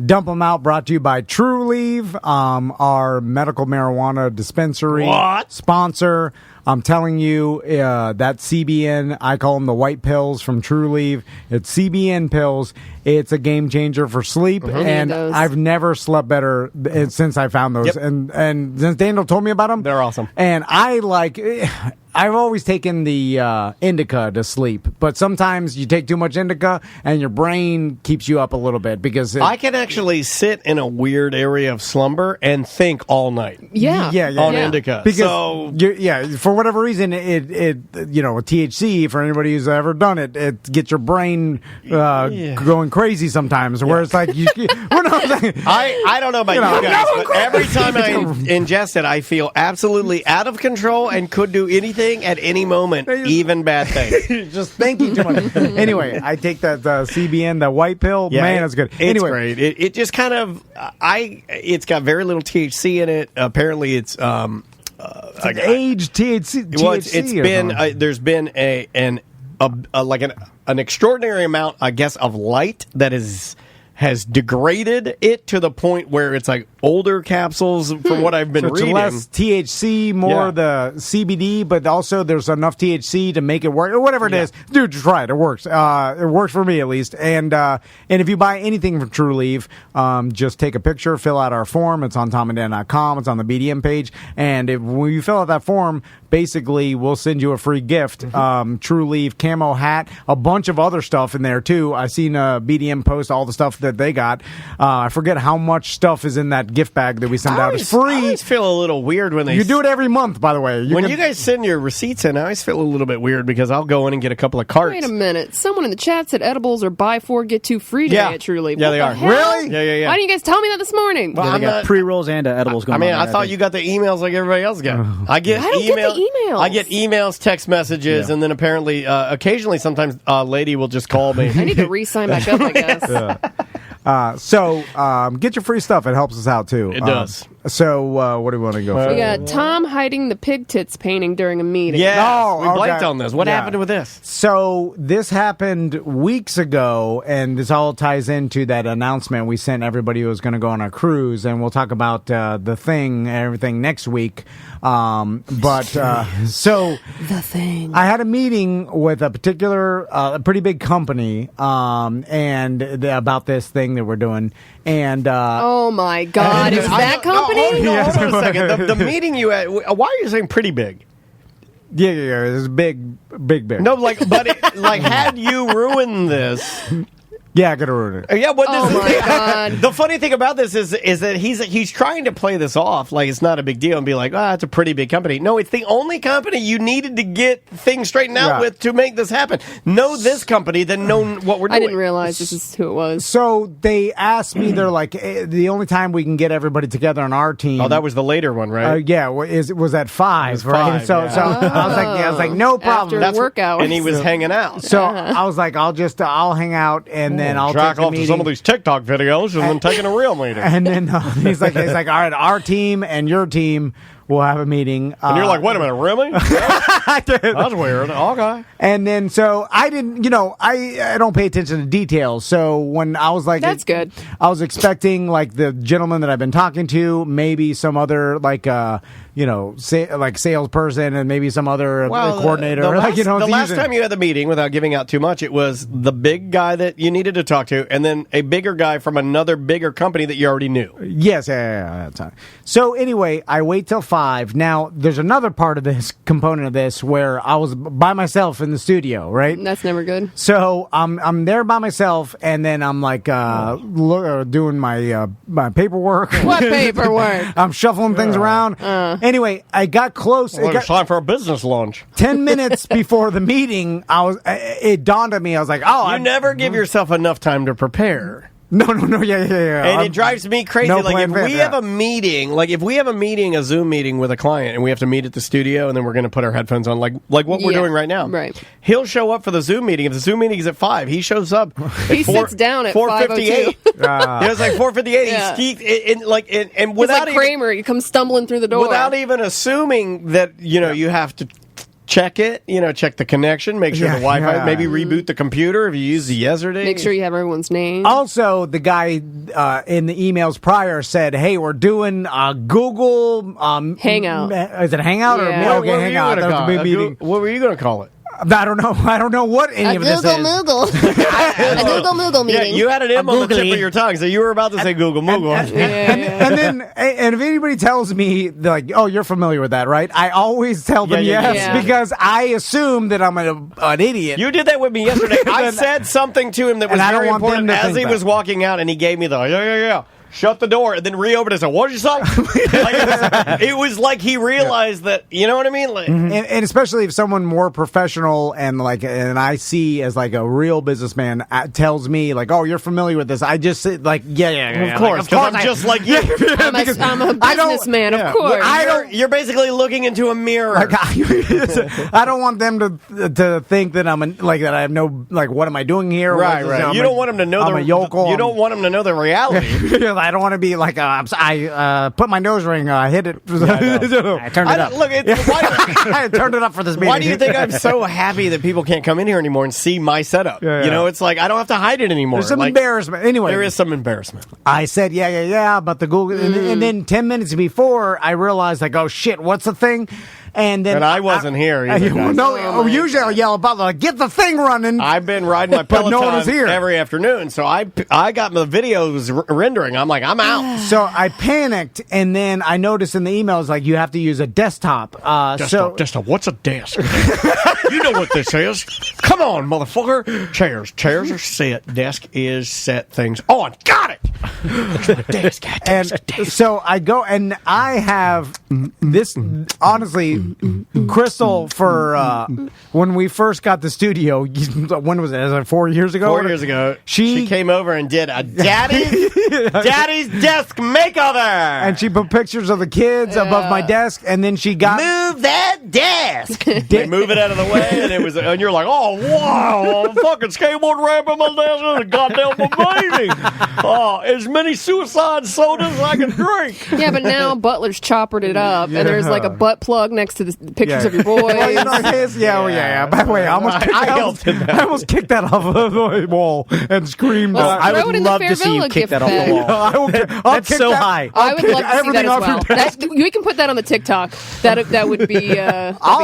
Dump 'em out brought to you by True Leave, our medical marijuana dispensary sponsor. I'm telling you, that CBN, I call them the white pills from True Leave. It's CBN pills. It's a game changer for sleep, and I've never slept better since I found those. And since Daniel told me about them, they're awesome. And I've always taken the indica to sleep But sometimes you take too much indica and your brain keeps you up a little bit because I can actually sit in a weird area of slumber and think all night. Yeah. On indica. Because for whatever reason, it with THC, for anybody who's ever done it, it gets your brain going crazy sometimes. Where it's like, I don't know about you guys, but every time I ingest it, I feel absolutely out of control and could do anything at any moment, even bad things. Just thinking too much. Anyway, I take that CBN, the white pill. Man, that's good. It's great. It just kind of, it's got very little THC in it. Apparently, it's like aged THC. Well, it's been there's been an extraordinary amount, I guess, of light that has degraded it to the point where it's like older capsules from what I've been reading. Less THC, more the CBD, but also there's enough THC to make it work, or whatever it is. Dude, just try it. It works. It works for me at least. And if you buy anything from True Leaf, just take a picture, fill out our form. It's on TomandDan.com. It's on the BDM page. And when you fill out that form, basically we'll send you a free gift. True Leaf camo hat, a bunch of other stuff in there too. I seen BDM post all the stuff that they got. I forget how much stuff is in that gift bag that we send out. It's free. I always feel a little weird when you do it every month, by the way. You guys send your receipts in, I always feel a little bit weird because I'll go in and get a couple of carts. Wait a minute. Someone in the chat said edibles are buy 4 get 2 free today at True Leaf. Yeah, they are. Really? Yeah. Why didn't you guys tell me that this morning? Well, they got pre-rolls and edibles going on. I thought you got the emails like everybody else got. I don't get the emails. I get emails, text messages, and then apparently, occasionally, sometimes a lady will just call me. I need to re-sign back up, I guess. Get your free stuff. It helps us out, too. It does. So, what do we want to go for? We got Tom hiding the pig tits painting during a meeting. Yeah, we blanked on this. What happened with this? So, this happened weeks ago, and this all ties into that announcement we sent everybody who was going to go on a cruise, and we'll talk about the thing and everything next week. So the thing. I had a meeting with a particular, a pretty big company, and about this thing that we're doing. And oh my God, is that company? Hold on a second. The meeting you had. Why are you saying pretty big? Yeah. It's big. No, but had you ruined this? Yeah, I could have ruined it. Yeah, but oh my God. The funny thing about this is that he's trying to play this off like it's not a big deal and be like, it's a pretty big company. No, it's the only company you needed to get things straightened out with to make this happen. Know this company, then know what we're doing. I didn't realize this is who it was. So they asked me, they're like, the only time we can get everybody together on our team. Oh, that was the later one, right? Was at 5, right? 5, so I was like, no problem. After work hours. And he was hanging out. So I was like, I'll hang out and then I'll jack take off to some of these TikTok videos and then taking a real meeting. And then he's like, all right, our team and your team will have a meeting. And you're like, wait a minute, really? That's weird. Okay. And then so I didn't, I don't pay attention to details. So when I was like, that's good. I was expecting like the gentleman that I've been talking to, maybe some other like salesperson and maybe some other coordinator. The last time you had the meeting, without giving out too much, it was the big guy that you needed to talk to, and then a bigger guy from another bigger company that you already knew. Yes, that's fine. So anyway, I wait till 5. Now, there's another part of this component of this where I was by myself in the studio, right? That's never good. So I'm there by myself, and then I'm like doing my paperwork. What paperwork? I'm shuffling things around. Anyway, I got close. It's time for a business lunch. 10 minutes before the meeting, it dawned on me. I was like, you never give yourself enough time to prepare. No, yeah. And it drives me crazy. If we have a meeting, a Zoom meeting with a client, and we have to meet at the studio, and then we're going to put our headphones on, like what we're doing right now. Right. He'll show up for the Zoom meeting. If the Zoom meeting is at 5, he shows up. He sits down at 4:58. It was like 4:58. Yeah. And without like Kramer, you come stumbling through the door without even assuming that you have to. Check it, check the connection, make sure the Wi-Fi, maybe reboot the computer if you use the yesterday. Make sure you have everyone's name. Also, the guy in the emails prior said, hey, we're doing Google Hangout. Is it Hangout or Hangout? That was a big meeting. What were you going to call it? I don't know what any A of this Google is. Moogle. A Google Moogle Yeah, meeting. you had an M on the tip of your tongue, so you were about to say Google Moogle. And if anybody tells me, they're like, oh, you're familiar with that, right? I always tell them yes, because I assume that I'm an idiot. You did that with me yesterday. I said something to him that was And I don't very want them important to as think he that. was walking out, and he gave me the, yeah. Shut the door, and then reopened it and said, what did you say? It was like he realized that, you know what I mean? Like, and especially if someone more professional and I see as like a real businessman tells me like, oh, you're familiar with this. I just say like, yeah. Of course, because I'm just like you. I'm a businessman, of course. You're basically looking into a mirror. Like, I don't want them to think that that I have no, like, what am I doing here? Right. You don't want them to know I'm a yokel. You don't want them to know the reality. I don't want to be like, I put my nose ring, hit it. I turned it up. Look, I turned it up for this meeting. Why do you think I'm so happy that people can't come in here anymore and see my setup? Yeah. You know, it's like I don't have to hide it anymore. There's some embarrassment. Anyway, there is some embarrassment. I said, yeah, but the Google, and then 10 minutes before, I realized, like, oh shit, what's the thing? And then I wasn't here either, guys. Usually I'll yell about like, get the thing running. I've been riding my But no one was Peloton here. every afternoon, so I got the videos rendering. I'm like, I'm out. So I panicked, and then I noticed in the emails like you have to use a desktop. What's a desk? You know what this is. Come on, motherfucker. Chairs are set. Desk is set. Things on. Got it. Desk. So I go, and I have this, honestly, Crystal, for when we first got the studio, when was it? Was it 4 years ago? 4 years ago. She came over and did a daddy's desk makeover. And she put pictures of the kids above my desk, and then she got... Move that desk. They move it out of the way, and you're like, oh, wow, I'm fucking skateboard ramp on my desk. This is goddamn amazing. As many suicide sodas as I can drink. Yeah, but now Butler's choppered it up, and there's like a butt plug next to the pictures of your boys. Well, you know, yeah. By the way, I almost kicked that off of the wall and screamed. Well, I would love to see you kick that off the wall. That's so high. I would love to see that as well. We can put that on the TikTok. That would be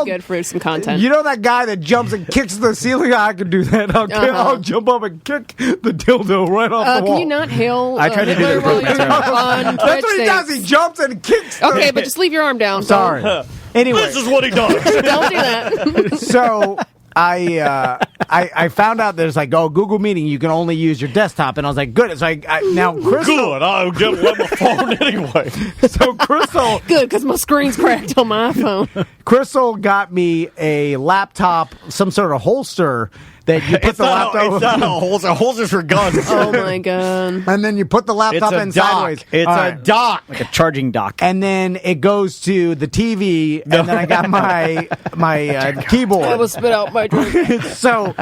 good for some content. You know that guy that jumps and kicks the ceiling? I can do that. I'll jump up and kick the dildo right off the wall. Can you not hail I tried to do Hitler that. while you're on That's what he does. He jumps and kicks. Okay, but just leave your arm down. Sorry. Anyway, this is what he does. Don't do that. So I found out there's like, Google Meeting, you can only use your desktop, and I was like, good. It's like now Crystal. Good. I'll get my phone anyway. So Crystal, good, because my screen's cracked on my iPhone. Crystal got me a laptop, some sort of holster that you put the laptop. It's not a holster. Holsters for guns. Oh my god! And then you put the laptop in sideways. It's a dock, like a charging dock. And then it goes to the TV, and then I got my keyboard. I will spit out my drink. So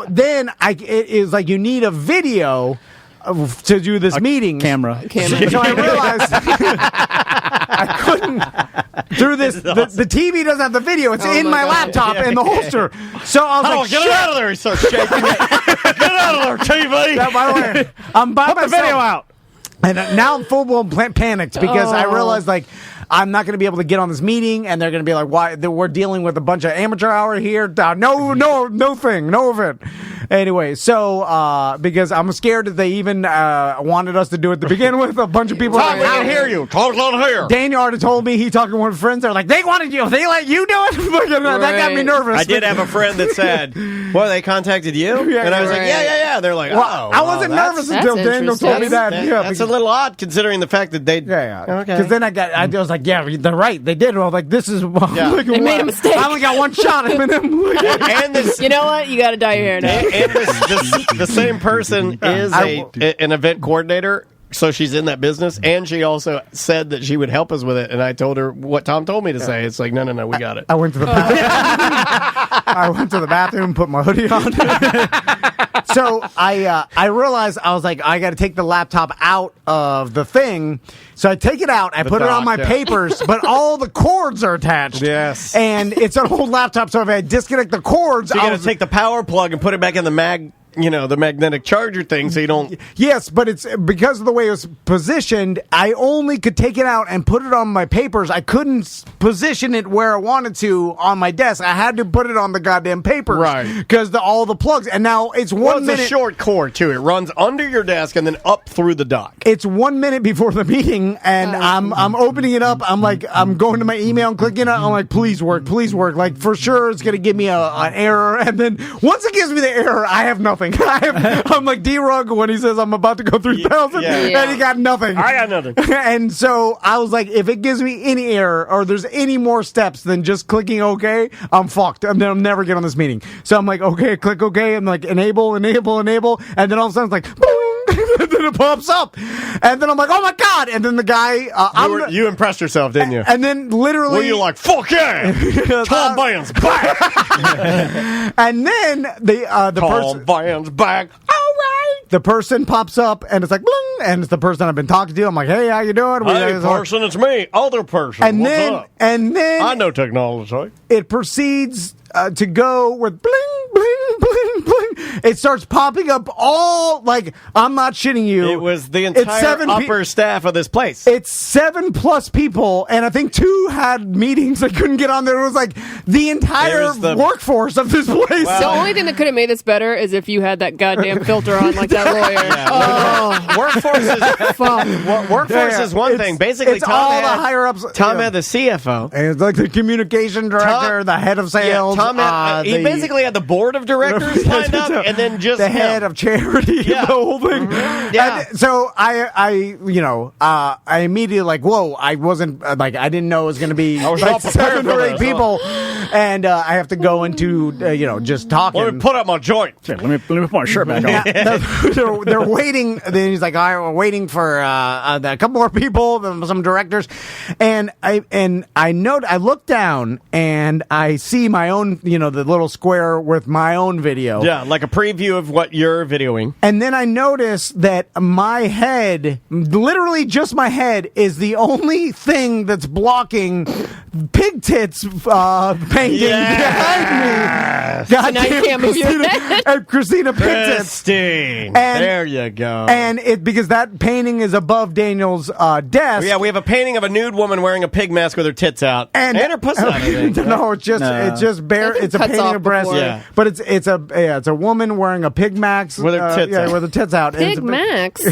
then it is like you need a video to do this meeting. Camera. So I realized I couldn't do this. The TV doesn't have the video. It's in my laptop in the holster. So I was like, get it out of there. He starts shaking it. Get out of there, TV. Now, by the way, I'm by Put myself. the video out. And now I'm full-blown panicked because I realized, like, I'm not going to be able to get on this meeting, and they're going to be like, "Why? We're dealing with a bunch of amateur hour here. No event." Anyway, so because I'm scared that they even wanted us to do it to begin with. A bunch of people. Tom, we can hear you. Tom's not here. Daniel already told me he talking with friends. They're like, they wanted you. They let you do it. That got me nervous. I did have a friend that said, "Well, they contacted you," and I was like, "Yeah." They're like, well, I wasn't nervous until Daniel told me that. That's a little odd considering the fact that they. Yeah. Okay. Because then I was like, yeah, they're right. They did. I was like, this is. They made a mistake. I only got one shot. And this, you know what? You got to dye your hair now. And the same person is an event coordinator. So she's in that business, and she also said that she would help us with it. And I told her what Tom told me to say. It's like, no, we got it. I went to the bathroom. I went to the bathroom, put my hoodie on. So I realized, I was like, I got to take the laptop out of the thing. So I take it out, I put it on my papers, but all the cords are attached. Yes. And it's an old laptop, so if I disconnect the cords, So you got to take the power plug and put it back in the mag the magnetic charger thing, so you don't. Yes, but it's because of the way it was positioned. I only could take it out and put it on my papers. I couldn't position it where I wanted to on my desk. I had to put it on the goddamn papers, Right? Because all the plugs. And now it's 1 Well, it's minute. a short cord too. It runs under your desk and then up through the dock. It's 1 minute before the meeting, and I'm opening it up. I'm like, I'm going to my email and clicking it. I'm like, please work. Like, for sure, it's gonna give me an error. And then once it gives me the error, I have nothing. I'm like D-Rug when he says I'm about to go 3,000, and he got nothing. I got nothing. And so I was like, if it gives me any error or there's any more steps than just clicking OK, I'm fucked. I'm never get on this meeting. So I'm like, okay, click OK. I'm like, enable, and then all of a sudden it's like, boom, and then it pops up, and then I'm like, oh my god! And then the guy, you impressed yourself, didn't you? And then literally, were you like, fuck yeah, Tom Band's back? And then the Tom Band's back. All right. The person pops up and it's like, bling, and it's the person I've been talking to. I'm like, hey, how you doing? Hey, person, it's me. Other person. And What's then, up? and then I know technology. It proceeds to go with bling, bling, bling, bling. It starts popping up all, like, I'm not shitting you. It was the entire upper staff of this place. It's 7+ people, and I think 2 had meetings that couldn't get on there. It was like the entire workforce of this place. The only thing that could have made this better is if you had that goddamn filter on like that lawyer. Workforce is one thing. Basically, it's all the higher ups. Tom had the CFO. And it's like the communication director, the head of sales. Yeah, Tom had, he basically had the board of directors lined up, and then just the head of charity, the whole thing. Yeah. And so I immediately like, whoa! I wasn't like, I didn't know it was going to be like 7 or 8 people, and I have to go into just talking. Let me put up my joint. Let me put my shirt back on. They're waiting. Then he's like, all right, we're waiting for a couple more people, some directors, and I look down and I see my own, the little square with my own video. Yeah, like a preview of what you're videoing. And then I notice that my head, literally just my head, is the only thing that's blocking Pig Tits painting behind me. So now you can't move your head. Christina Pig Tits. There you go. And because that painting is above Daniel's desk. Yeah, we have a painting of a nude woman wearing a pig mask with her tits out and her pussy out. I think. No, it's just bare. It's a painting of breasts. Yeah. But it's a woman wearing a pig mask with her tits out. with her tits out. Pig max.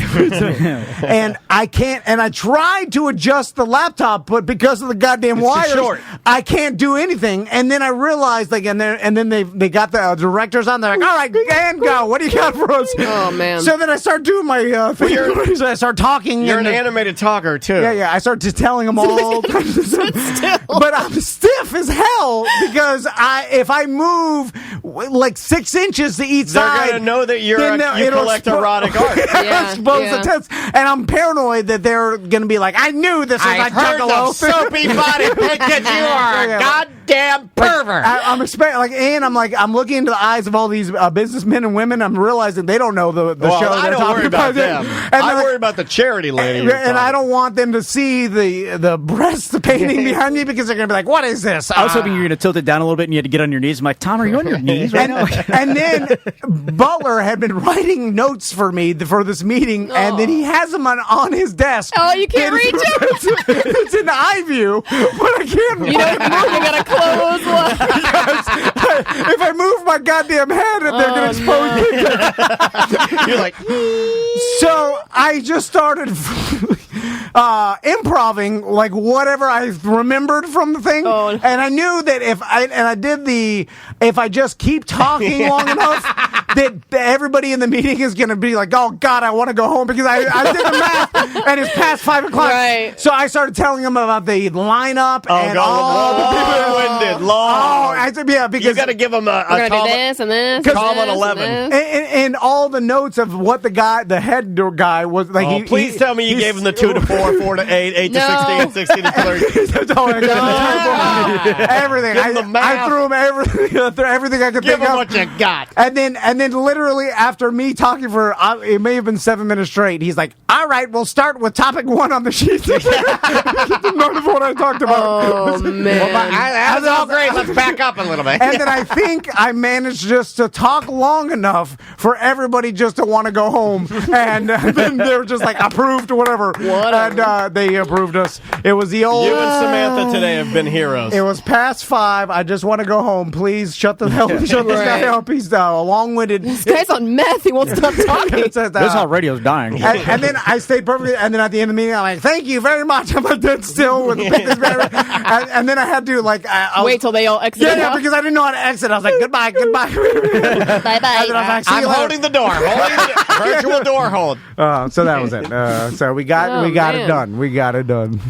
And I can't. And I tried to adjust the laptop, but because of the goddamn wires, I can't do anything. And then I realized, like, and then they got the directors on. They're like, all right, and go. What do you got for us? Oh man. So then I start doing my thing. I start talking. You're an animated talker too. Yeah. I start just telling them all. But I'm stiff as hell because if I move like 6 inches to each side, they're gonna know that you collect erotic art. Expose the tits, and I'm paranoid that they're gonna be like, I knew this was a juggalo. Soapy body Pig Tits, you are a goddamn pervert. I'm expecting, I'm looking into the eyes of all these businessmen and women. I'm realizing they don't know the show. I don't worry about them. I worry about the charity lady. And I don't want them to see the breast painting behind me because they're gonna be like, what is this? I was hoping you were gonna tilt it down a little bit and you had to get on your knees. I'm like, Tom, are you on your knees right now? And then Butler had been writing notes for me for this meeting, and then he has them on his desk. Oh, you can't reach them. It's in eye view, but I can't. You know, you gotta close one. If I move my goddamn head, they're gonna expose me. You're like, so I just started improving like whatever I remembered from the thing, and I knew that if I just keep talking long enough, that everybody in the meeting is going to be like, oh God, I want to go home because I did the math and it's past 5 o'clock. Right. So I started telling them about the lineup and all the people. Because you got to give them a we're gonna do this and this. Calm on 11. And all the notes of what the head guy was like. Please tell me you gave him the 2 to 4, 4 to 8, 8 to 16, and 16 to 30. Everything. I threw him everything I could think of. Give him what you got. And then literally after me talking for it may have been 7 minutes straight, he's like, All right, we'll start with topic 1 on the sheet. None of what I talked about. Oh, man. That was all great. Let's back up a little bit. And then I think I managed just to talk long enough for everybody just to want to go home. And then they were just like, approved, whatever. And they approved us. It was the old... You and Samantha today have been heroes. It was past 5. I just want to go home. Please shut this guy up. He's long-winded. This guy's on meth. He won't stop talking. This is how radio's dying. And then I stayed perfectly. And then at the end of the meeting, I'm like, thank you very much. I'm like, dead still with and then I had to wait till they all exit. Yeah, because I didn't know how to exit. I was like, goodbye. Bye-bye. I'm holding the door. Virtual door hold. So that was it. So we got it done. We got it done.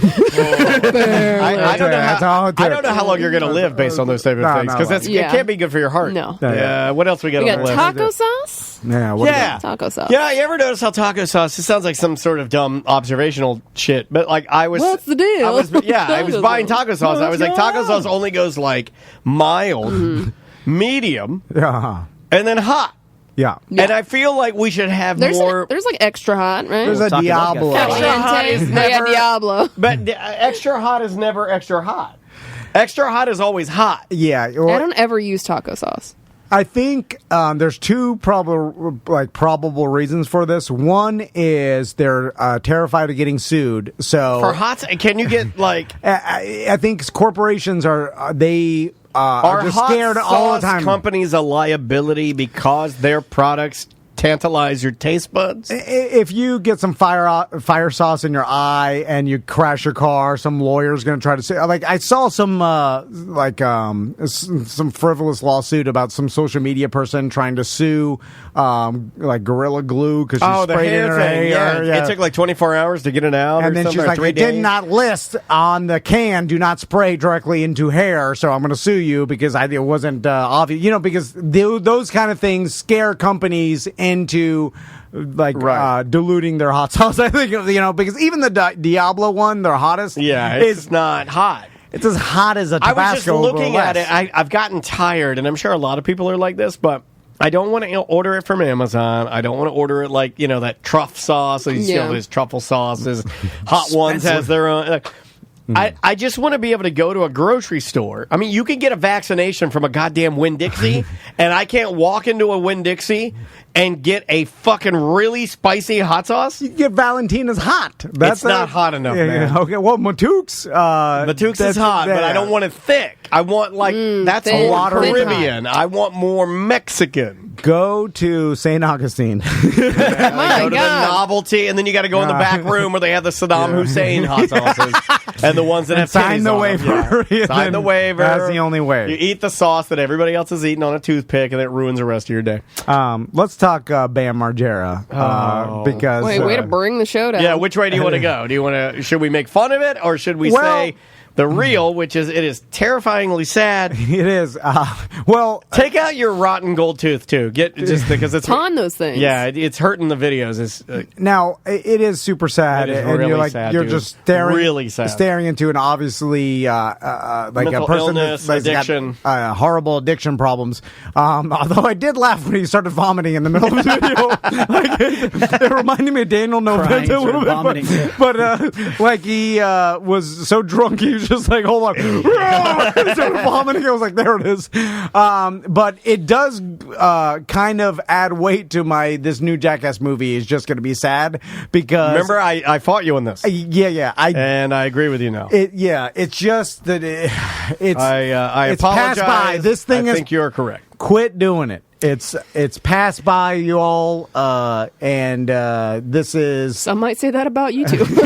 I don't know how long you're going to live based on those type of things, because it can't be good for your heart. No. What else we got on the list? Taco sauce? Yeah. Taco sauce. Yeah, you ever notice how taco sauce, it sounds like some sort of dumb observational shit, but like I was... What's the deal? I was buying taco sauce. I was like, taco sauce only goes like mild, medium, and then hot. Yeah. And I feel like we should have more... There's like extra hot, right? There's a Diablo. Extra hot is never... Diablo. But extra hot is never extra hot. Extra hot is always hot. Yeah. I don't ever use taco sauce. I think there's 2 probable reasons for this. One is they're terrified of getting sued. So for hot, can you get like? I think corporations are just scared all the time. Companies a liability because their products tantalize your taste buds? If you get some fire sauce in your eye and you crash your car, some lawyer's going to try to say. Like I saw some some frivolous lawsuit about some social media person trying to sue like Gorilla Glue because she sprayed it in her hair. Yeah. It took like 24 hours to get it out. And then she's like, "It did not list on the can. Do not spray directly into hair. So I'm going to sue you because it wasn't obvious. You know, because those kind of things scare companies into diluting their hot sauce. I think, because even the Diablo one, their hottest, it's not hot. It's as hot as a Tabasco. I was just looking at it. I've gotten tired, and I'm sure a lot of people are like this, but I don't want to order it from Amazon. I don't want to order it like that truff sauce. These truffle sauces. Hot Ones has their own. I just want to be able to go to a grocery store. I mean, you can get a vaccination from a goddamn Winn-Dixie, and I can't walk into a Winn-Dixie and get a fucking really spicy hot sauce. You can get Valentina's hot. It's not hot enough, man. Okay, well, Matook's. Matook's is hot, but I don't want it thick. I want that's a lot of Caribbean. I want more Mexican. Go to St. Augustine. Go to the novelty, and then you got to go in the back room where they have the Saddam Hussein hot sauces and the ones that have sign the waiver. Sign the waiver. That's the only way. You eat the sauce that everybody else is eating on a toothpick, and it ruins the rest of your day. Let's talk Bam Margera because way to bring the show down. Yeah, which way do you want to go? Do you want to? Should we make fun of it, or should we say the real, which is it is terrifyingly sad? It is. Take out your rotten gold tooth too. Just because it's pawn those things. Yeah, it's hurting the videos. Now it is super sad, and really you're sad, you're just staring into an obviously like mental a person illness, that's addiction, got, horrible addiction problems. Although I did laugh when he started vomiting in the middle of the video. It reminded me of Daniel Noventa a little bit, but he was so drunk he was just like, hold on, started vomiting. I was like, there it is. But it does kind of add weight to this new Jackass movie is just going to be sad because remember I fought you on this. And I agree with you now. It's just that it's I it's apologize. passed by. This thing I think you're correct. Quit doing it. It's passed by you all, and this is. Some might say that about you too. Listen,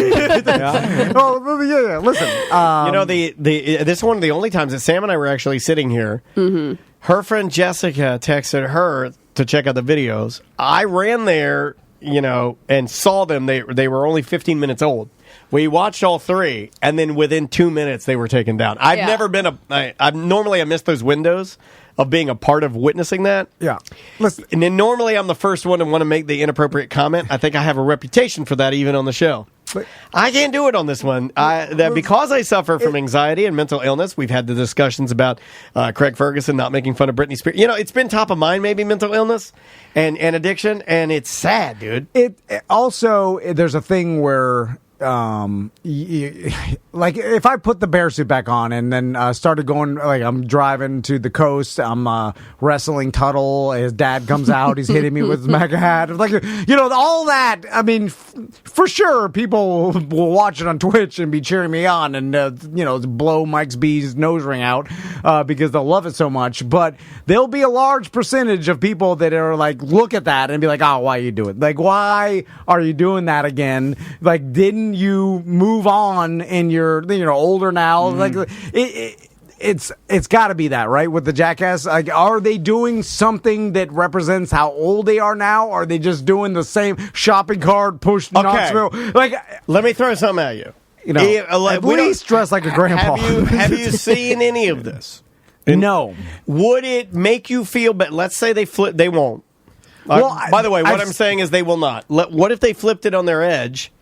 this is one of the only times that Sam and I were actually sitting here. Mm-hmm. Her friend Jessica texted her to check out the videos. I ran there, and saw them. They were only 15 minutes old. We watched all 3, and then within 2 minutes they were taken down. I've never been normally I miss those windows of being a part of witnessing that. Yeah. Listen. And then normally I'm the first one to want to make the inappropriate comment. I think I have a reputation for that even on the show. I can't do it on this one. Because I suffer from anxiety and mental illness, we've had the discussions about Craig Ferguson not making fun of Britney Spears. You know, it's been top of mind, maybe mental illness and addiction, and it's sad, dude. It also, there's a thing where like if I put the bear suit back on and then started going, like I'm driving to the coast, I'm wrestling Tuttle, his dad comes out, he's hitting me with his MAGA hat, like, you know, all that. I mean, for sure people will watch it on Twitch and be cheering me on and you know, blow Mike's B's nose ring out because they'll love it so much. But there'll be a large percentage of people that are like, look at that and be like, oh, why you do it? Like, why are you doing that again? Like, didn't you move on and you're older now? Like it's got to be that, right? With the Jackass, like, are they doing something that represents how old they are now? Or are they just doing the same shopping cart push Knoxville? Like, let me throw something at you. You know, at least dress like a grandpa. Have you seen any of this? No. Would it make you feel better? Let's say they flip. They won't. Well, by the way, what I'm saying is they will not. What if they flipped it on their edge?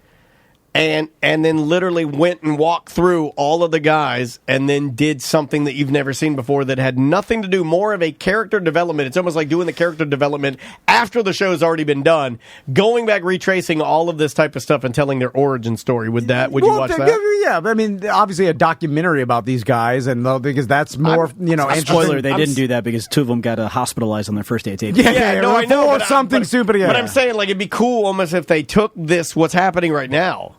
And then literally went and walked through all of the guys and then did something that you've never seen before that had nothing to do, more of a character development. It's almost like doing the character development after the show's already been done, going back, retracing all of this type of stuff and telling their origin story. Would you watch that? Yeah, I mean, obviously a documentary about these guys, and because that's more, Spoiler, they didn't do that because two of them got hospitalized on their first day of taping. Yeah, no, I know. Or something stupid. But I'm saying, like, it'd be cool almost if they took this, what's happening right now.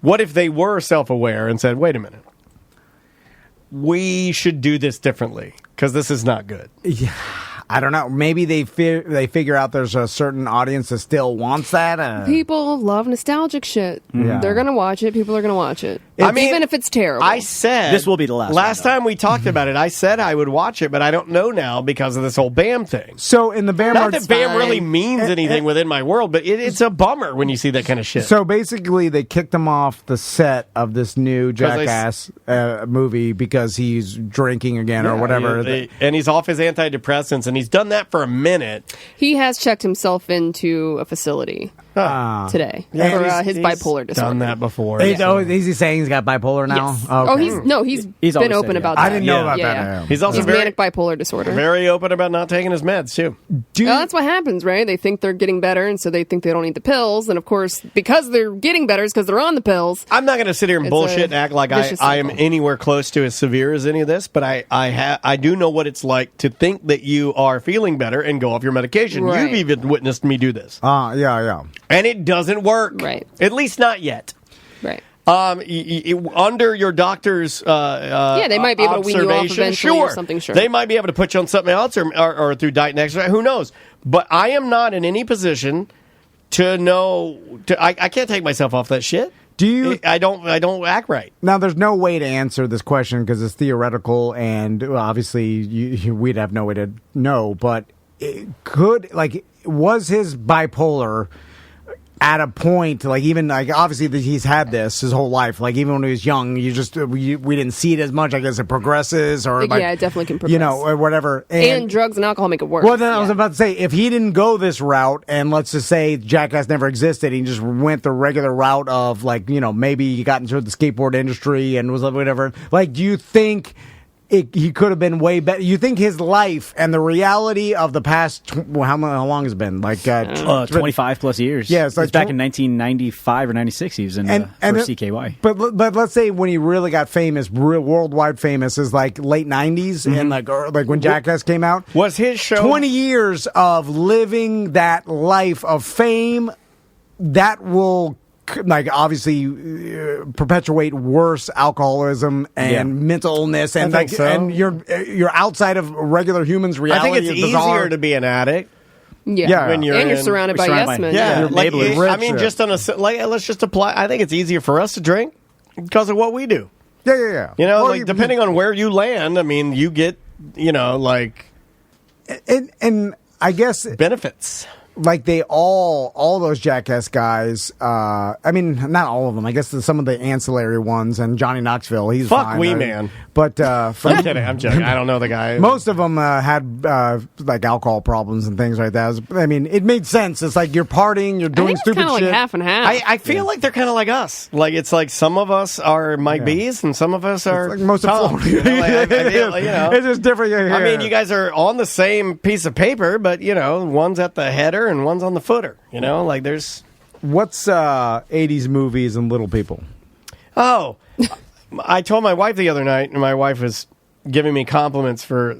What if they were self-aware and said, wait a minute, we should do this differently because this is not good? Yeah, I don't know. Maybe they figure out there's a certain audience that still wants that. People love nostalgic shit. Yeah. They're going to watch it. People are going to watch it. I mean, even if it's terrible. I said this will be the last. Last time we talked about it, I said I would watch it, but I don't know now because of this whole BAM thing. So in the BAM, not that BAM really means anything within my world, but it's a bummer when you see that kind of shit. So basically, they kicked him off the set of this new Jackass movie because he's drinking again or whatever, and he's off his antidepressants, and he's done that for a minute. He has checked himself into a facility today for his bipolar disorder. Done that before. Is he saying he's got bipolar now? Yes. Okay. He's been open about that. I didn't know about that. Yeah. He's also manic bipolar disorder. Very open about not taking his meds too. That's what happens, right? They think they're getting better, and so they think they don't need the pills. And of course, because they're getting better, is because they're on the pills. I'm not going to sit here and bullshit and act like I am anywhere close to as severe as any of this, but I do know what it's like to think that you are feeling better and go off your medication. Right. You've even witnessed me do this. Yeah. And it doesn't work. Right. At least not yet. Right. Under your doctor's they might be able to wean you off eventually or something. Sure, they might be able to put you on something else or through diet and exercise. Who knows? But I am not in any position to know. I can't take myself off that shit. I don't act right. Now, there's no way to answer this question because it's theoretical, and obviously we'd have no way to know. But was his bipolar at a point, like, even like obviously he's had this his whole life, like even when he was young, we didn't see it as much. I guess it progresses, or it definitely can progress, or whatever. And drugs and alcohol make it worse. Well, then I was about to say, if he didn't go this route, and let's just say Jackass never existed, he just went the regular route of, like, maybe he got into the skateboard industry and was whatever. Like, do you think he could have been way better? You think his life and the reality of the past, how long has it been? Like 25 plus years. Yeah, it's like back in 1995 or 96. He was in CKY. But let's say when he really got famous, real worldwide famous, is like late 90s, and like when Jackass came out. Was his show 20 years of living that life of fame that will, like, obviously perpetuate worse alcoholism and mental illness, and and you're outside of regular humans' reality. I think it's easier to be an addict. Yeah. When you're surrounded by yes men. Yeah. I mean, just on let's just apply. I think it's easier for us to drink because of what we do. Yeah. Depending on where you land, I mean, you get, and I guess benefits. like they all those Jackass guys. I mean, not all of them. I guess some of the ancillary ones and Johnny Knoxville. He's Fuck fine, Wee right? Man. But I'm kidding. I'm joking. I don't know the guy. Most of them had like alcohol problems and things like that. I mean, it made sense. It's like you're partying, you're doing stupid kind of shit. like half and half. I feel like they're kind of like us. Like it's like some of us are Mike B's and some of us are It's like most of Tom. Florida. I feel, It's just different. I mean, you guys are on the same piece of paper, but one's at the header and one's on the footer. Like there's. What's 80s movies and Little People? Oh, I told my wife the other night, and my wife was giving me compliments for,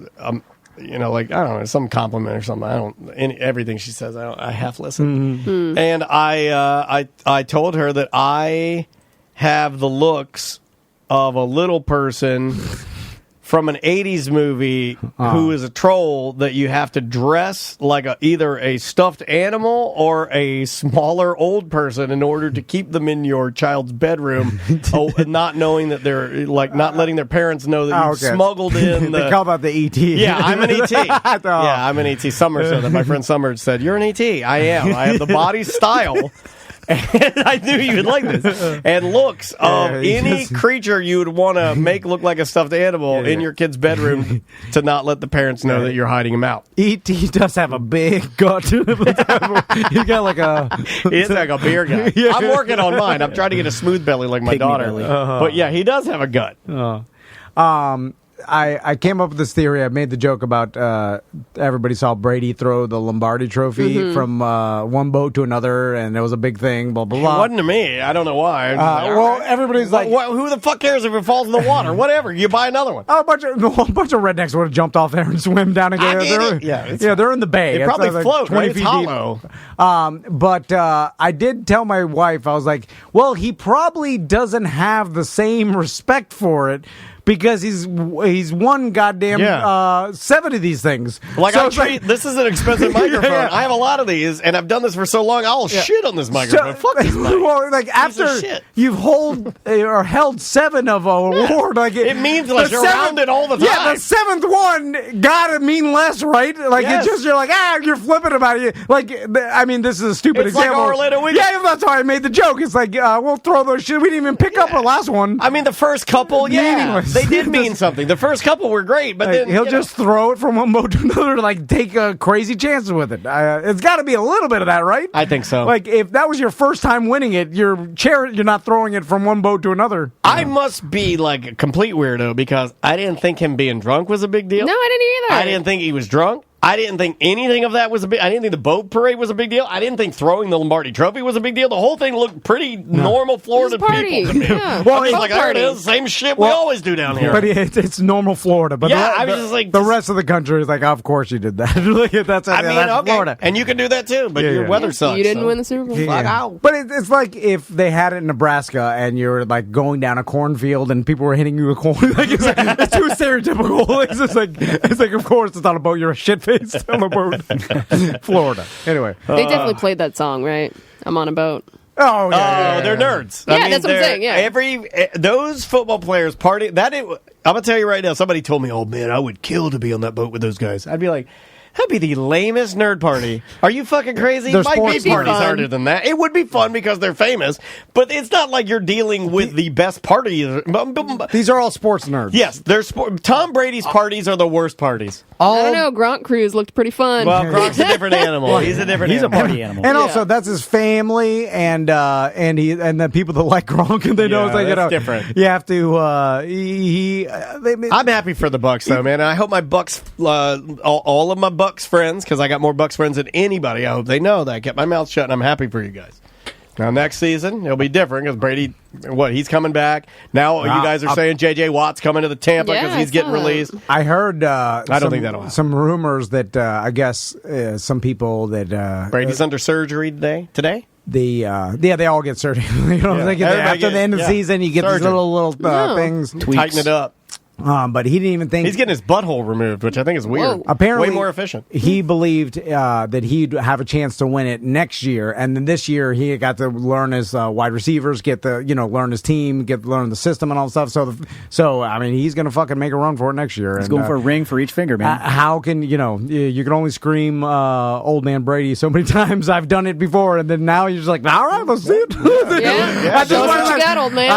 like, I don't know, some compliment or something. Everything she says, I half listen. Mm-hmm. And I told her that I have the looks of a little person from an 80s movie who is a troll that you have to dress like either a stuffed animal or a smaller old person in order to keep them in your child's bedroom, not knowing that they're like not letting their parents know that you've smuggled in They call that the E.T. Yeah, I'm an E.T. Yeah, I'm an E.T. Summer said that. My friend Summer said, "You're an E.T." I am. I have the body style. And I knew you would like this. And looks of any creature you would want to make look like a stuffed animal in your kid's bedroom to not let the parents know that you're hiding him out. E.T. does have a big gut to him. He's got like a... He's like a beer guy. Yeah. I'm working on mine. I'm trying to get a smooth belly like my Pygmy daughter. belly. But yeah, he does have a gut. I came up with this theory. I made the joke about everybody saw Brady throw the Lombardi trophy from one boat to another, and it was a big thing, blah, blah, It blah. wasn't to me. I don't know why. Everybody's like... who the fuck cares if it falls in the water? Whatever. You buy another one. A bunch of rednecks would have jumped off there and swim down and get it. Yeah, they're in the bay. They It's probably like float, 20 right? It's feet hollow. deep. But I did tell my wife, I was like, well, he probably doesn't have the same respect for it because he's won goddamn 7 of these things. Like, so this is an expensive microphone. Yeah. I have a lot of these, and I've done this for so long, I'll shit on this microphone. Fuck this mic. Well, like after you've held 7 of an award, like it means like you're around it all the time. Yeah, the 7th one gotta mean less, right? Like it's just you're like you're flipping about it. Like I mean, this is a stupid It's like example. Orlando Weekend. Yeah, that's why I made the joke. It's like we'll throw those shit. We didn't even pick up the last one. I mean, the first couple, Meaningless. they did mean something. The first couple were great, but then he'll just throw it from one boat to another, to like take crazy chances with it. It's got to be a little bit of that, right? I think so. Like if that was your first time winning it, you're not throwing it from one boat to another. I must be like a complete weirdo because I didn't think him being drunk was a big deal. No, I didn't either. I didn't think he was drunk. I didn't think anything of that was a big... I didn't think the boat parade was a big deal. I didn't think throwing the Lombardi trophy was a big deal. The whole thing looked pretty normal Florida party. people to me. Yeah. Well, it's Boat like, there it party. is. Same shit we always do down here. But it's normal Florida. But Yeah, I was just like... the rest of the country is like, of course you did that. that's okay. Florida. And you can do that too, but your weather sucks. You didn't so. win the Super Bowl. Fuck out. But it's like if they had it in Nebraska and you're like going down a cornfield and people were hitting you with corn. Like it's too stereotypical. It's like of course it's not a boat. You're a shit face on a boat. Florida. Anyway, They definitely played that song, right? I'm on a boat. Oh yeah, they're nerds. Yeah, that's what I'm saying, yeah. Those football players party. I'm gonna tell you right now. Somebody told me, "Oh man, I would kill to be on that boat with those guys." I'd be like, that'd be the lamest nerd party. Are you fucking crazy? They're My sports big party's nerds. harder than that. It would be fun because they're famous, but it's not like you're dealing with the best party. These are all sports nerds. Yes, they're Tom Brady's parties are the worst parties. I don't know. Gronk Cruise looked pretty fun. Well, Gronk's a different animal. He's a different. He's a animal. party animal. And also, that's his family, and the people that like Gronk, and they know it's like that's different. You have to. I'm happy for the Bucks, though, man. And I hope my Bucks, all of my Bucks friends, because I got more Bucks friends than anybody. I hope they know that I kept my mouth shut, and I'm happy for you guys. Now, next season, it'll be different because Brady, he's coming back. Now, you guys are saying J.J. Watt's coming to the Tampa because he's getting released. I heard I don't think that'll happen. some rumors that I guess some people that Brady's under surgery today? they all get surgery. You know, Yeah. like Everybody after the end of the season, you get surgery. these little things. Tighten it up. But he didn't even think he's getting his butthole removed, which I think is weird. Whoa. Apparently, way more efficient. He believed that he'd have a chance to win it next year, and then this year he got to learn his wide receivers, learn his team, learn the system and all that stuff. So I mean, he's gonna fucking make a run for it next year. He's going for a ring for each finger, man. How can you can only scream old man Brady so many times. I've done it before, and then now you're just like, all right, let's see it. Yeah. Show us what you got, old man.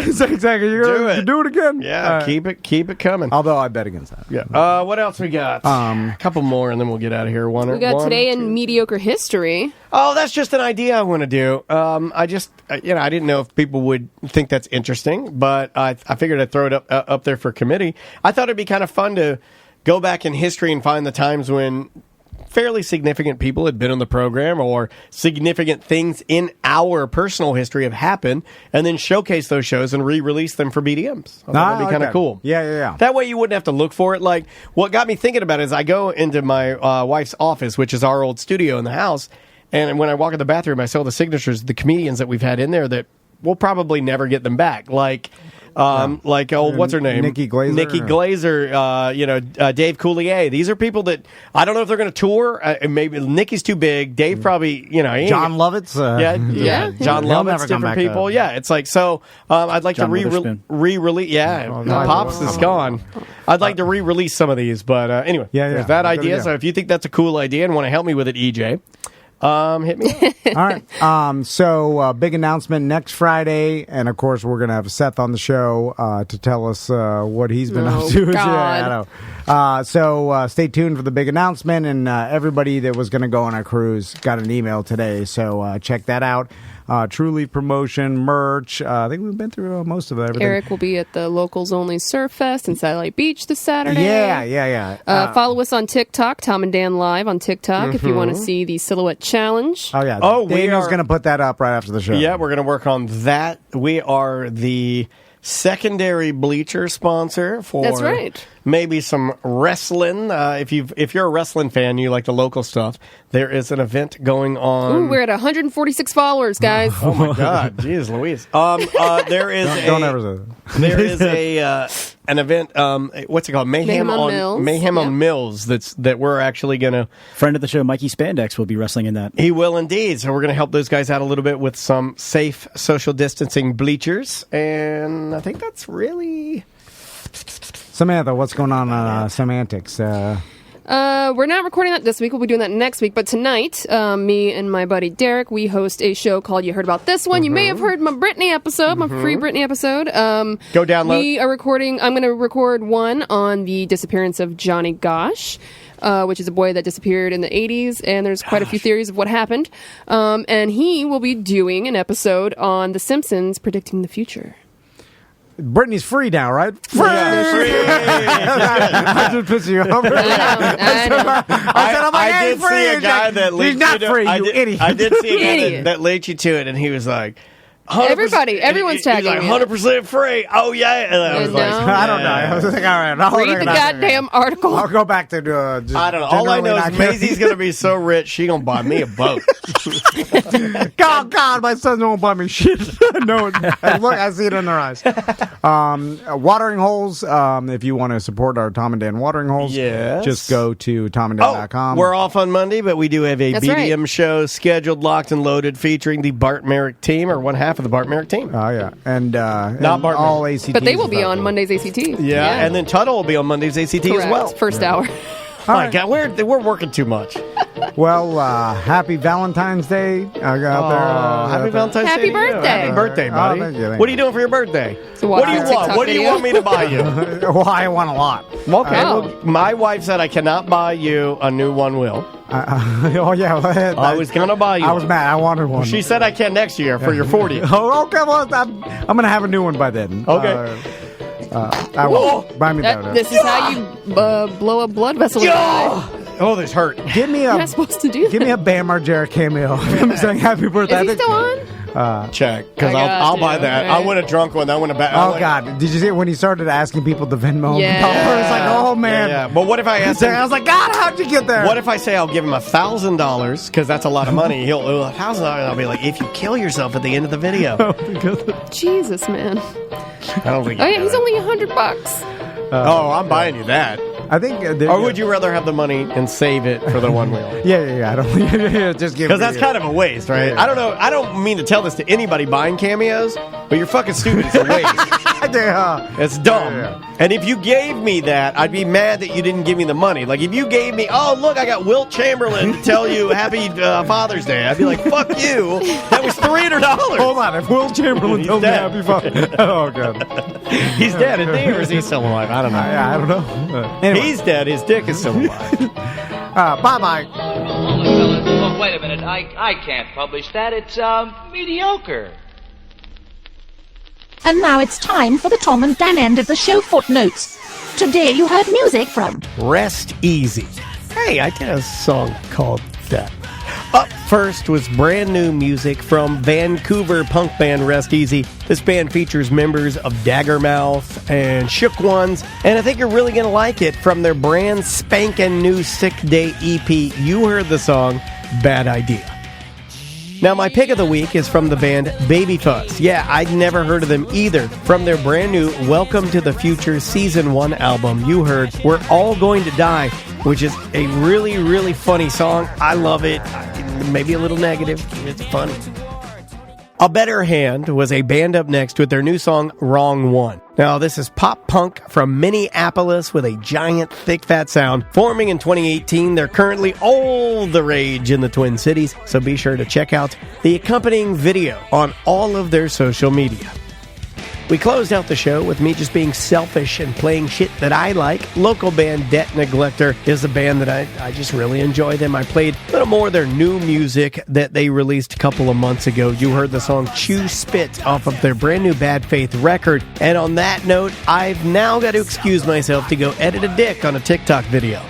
Exactly. You do it again. Yeah, keep it coming. Although I bet against that. Yeah. What else we got? A couple more, and then we'll get out of here. We got today in mediocre history. Oh, that's just an idea I want to do. I didn't know if people would think that's interesting, but I figured I'd throw it up there for committee. I thought it'd be kind of fun to go back in history and find the times when fairly significant people had been on the program or significant things in our personal history have happened, and then showcase those shows and re-release them for BDMs. That'd be kind of cool. Yeah. That way you wouldn't have to look for it. Like, what got me thinking about it is I go into my wife's office, which is our old studio in the house, and when I walk in the bathroom, I saw the signatures of the comedians that we've had in there that we'll probably never get them back. What's her name? Nikki Glazer. Dave Coulier. These are people that I don't know if they're going to tour. Maybe Nikki's too big. Dave probably, John Lovitz. John Lovitz, different people. Yeah, it's like, so I'd like to re-release. Pops is gone. I'd like to re-release some of these, but anyway, there's that idea. So if you think that's a cool idea and want to help me with it, EJ, hit me up. All right. So big announcement next Friday, and of course we're going to have Seth on the show to tell us what he's been up to. God. So stay tuned for the big announcement, and everybody that was going to go on our cruise got an email today. So check that out. True Leaf promotion, merch. I think we've been through most of everything. Eric will be at the Locals Only Surf Fest in Satellite Beach this Saturday. Yeah. Follow us on TikTok, Tom and Dan Live on TikTok, if you want to see the Silhouette Challenge. Oh, yeah. Daniel's going to put that up right after the show. Yeah, we're going to work on that. We are the secondary bleacher sponsor for That's right. maybe some wrestling. If you're a wrestling fan, you like the local stuff, there is an event going on. Ooh, we're at 146 followers, guys. Oh my God, jeez Louise. There is an event. What's it called? Mayhem on Mills. That we're actually gonna. Friend of the show, Mikey Spandex, will be wrestling in that. He will indeed. So we're gonna help those guys out a little bit with some safe social distancing bleachers, and I think that's really. Samantha, what's going on Semantics? We're not recording that this week. We'll be doing that next week. But tonight, me and my buddy Derek, we host a show called You Heard About This One. You may have heard my Britney episode, my free Britney episode. Go download. We are recording. I'm going to record one on the disappearance of Johnny Gosh, which is a boy that disappeared in the 80s. And there's quite a few theories of what happened. And he will be doing an episode on The Simpsons predicting the future. Britney's free now, right? Free! I just pissed you off. I know. I did see a guy that linked you to it. You idiot. I did see a guy that linked you to it, and he was like, everyone's tagging me. 100% free. Oh, yeah. And I was like, I don't know. I was like, all right. Read the goddamn article. I'll go back to I don't know. All I know is Maisie's going to be so rich, she going to buy me a boat. God, my sons won't buy me shit. No, look, I see it in their eyes. Watering holes. If you want to support our Tom and Dan watering holes, just go to tomanddan.com. We're off on Monday, but we do have a BDM show scheduled, locked and loaded, featuring the Bart Merrick team, or one half of the Bart Merrick team. Oh, yeah. And not Bart all Merrick. ACTs. But they will be on Monday's ACT. Yeah, and then Tuttle will be on Monday's ACT as well. First hour. Oh my God, we're working too much. Well, happy Valentine's Day out there. Happy Valentine's Day. Happy birthday. Happy birthday, buddy. Thank you. What are you doing for your birthday? So what do you want? What do you want me to buy you? Well, I want a lot. Okay. Well, my wife said I cannot buy you a new one wheel. I was going to buy you I was mad. I wanted one. She said I can next year for your 40th. Oh, okay. Well, I'm going to have a new one by then. Okay. I will. Buy me that. This is how you blow a blood vessel. Oh, this hurt. Give me You're not supposed to do that. Give me a Bam Margera cameo. I'm saying happy birthday. Is he still on? Check, because I'll buy that. I want a drunk one. I want a bad. Oh God! Did you see it when he started asking people to Venmo? Yeah. It's like, oh man. Yeah. But what if I ask him? I was like, God, how'd you get there? What if I say I'll give him $1,000 because that's a lot of money? He'll $1,000. I'll be like, if you kill yourself at the end of the video. Jesus, man. I don't think. Oh yeah, he's only $100. I'm buying you that. I think. Or would you rather have the money and save it for the one wheel? Yeah. I don't. Just give. Because that's kind of a waste, right? Yeah. I don't know. I don't mean to tell this to anybody buying cameos, but you're fucking stupid. It's a waste. It's dumb. Yeah. And if you gave me that, I'd be mad that you didn't give me the money. Like, if you gave me, oh, look, I got Wilt Chamberlain to tell you Happy Father's Day, I'd be like, fuck you. That was $300. Hold on. If Wilt Chamberlain told me dead. Happy Father's Day. Oh, God. He's dead, isn't he? Or is he still alive? I don't know. I don't know. Anyway. He's dead. His dick is still alive. Bye-bye. Look, wait a minute. I can't publish that. It's mediocre. And now it's time for the Tom and Dan end of the show footnotes. Today you heard music from Rest Easy. Hey, I did a song called that. Up first was brand new music from Vancouver punk band Rest Easy. This band features members of Daggermouth and Shook Ones, and I think you're really going to like it. From their brand spanking new Sick Day EP, you heard the song Bad Idea. Now, my pick of the week is from the band Baby Fuzz. Yeah, I'd never heard of them either. From their brand new Welcome to the Future Season 1 album, you heard We're All Going to Die, which is a really, really funny song. I love it. Maybe a little negative. It's funny. A Better Hand was a band up next with their new song, Wrong One. Now, this is pop punk from Minneapolis with a giant, thick, fat sound. Forming in 2018, they're currently all the rage in the Twin Cities, so be sure to check out the accompanying video on all of their social media. We closed out the show with me just being selfish and playing shit that I like. Local band Debt Neglector is a band that I just really enjoy them. I played a little more of their new music that they released a couple of months ago. You heard the song Chew Spit off of their brand new Bad Faith record. And on that note, I've now got to excuse myself to go edit a dick on a TikTok video.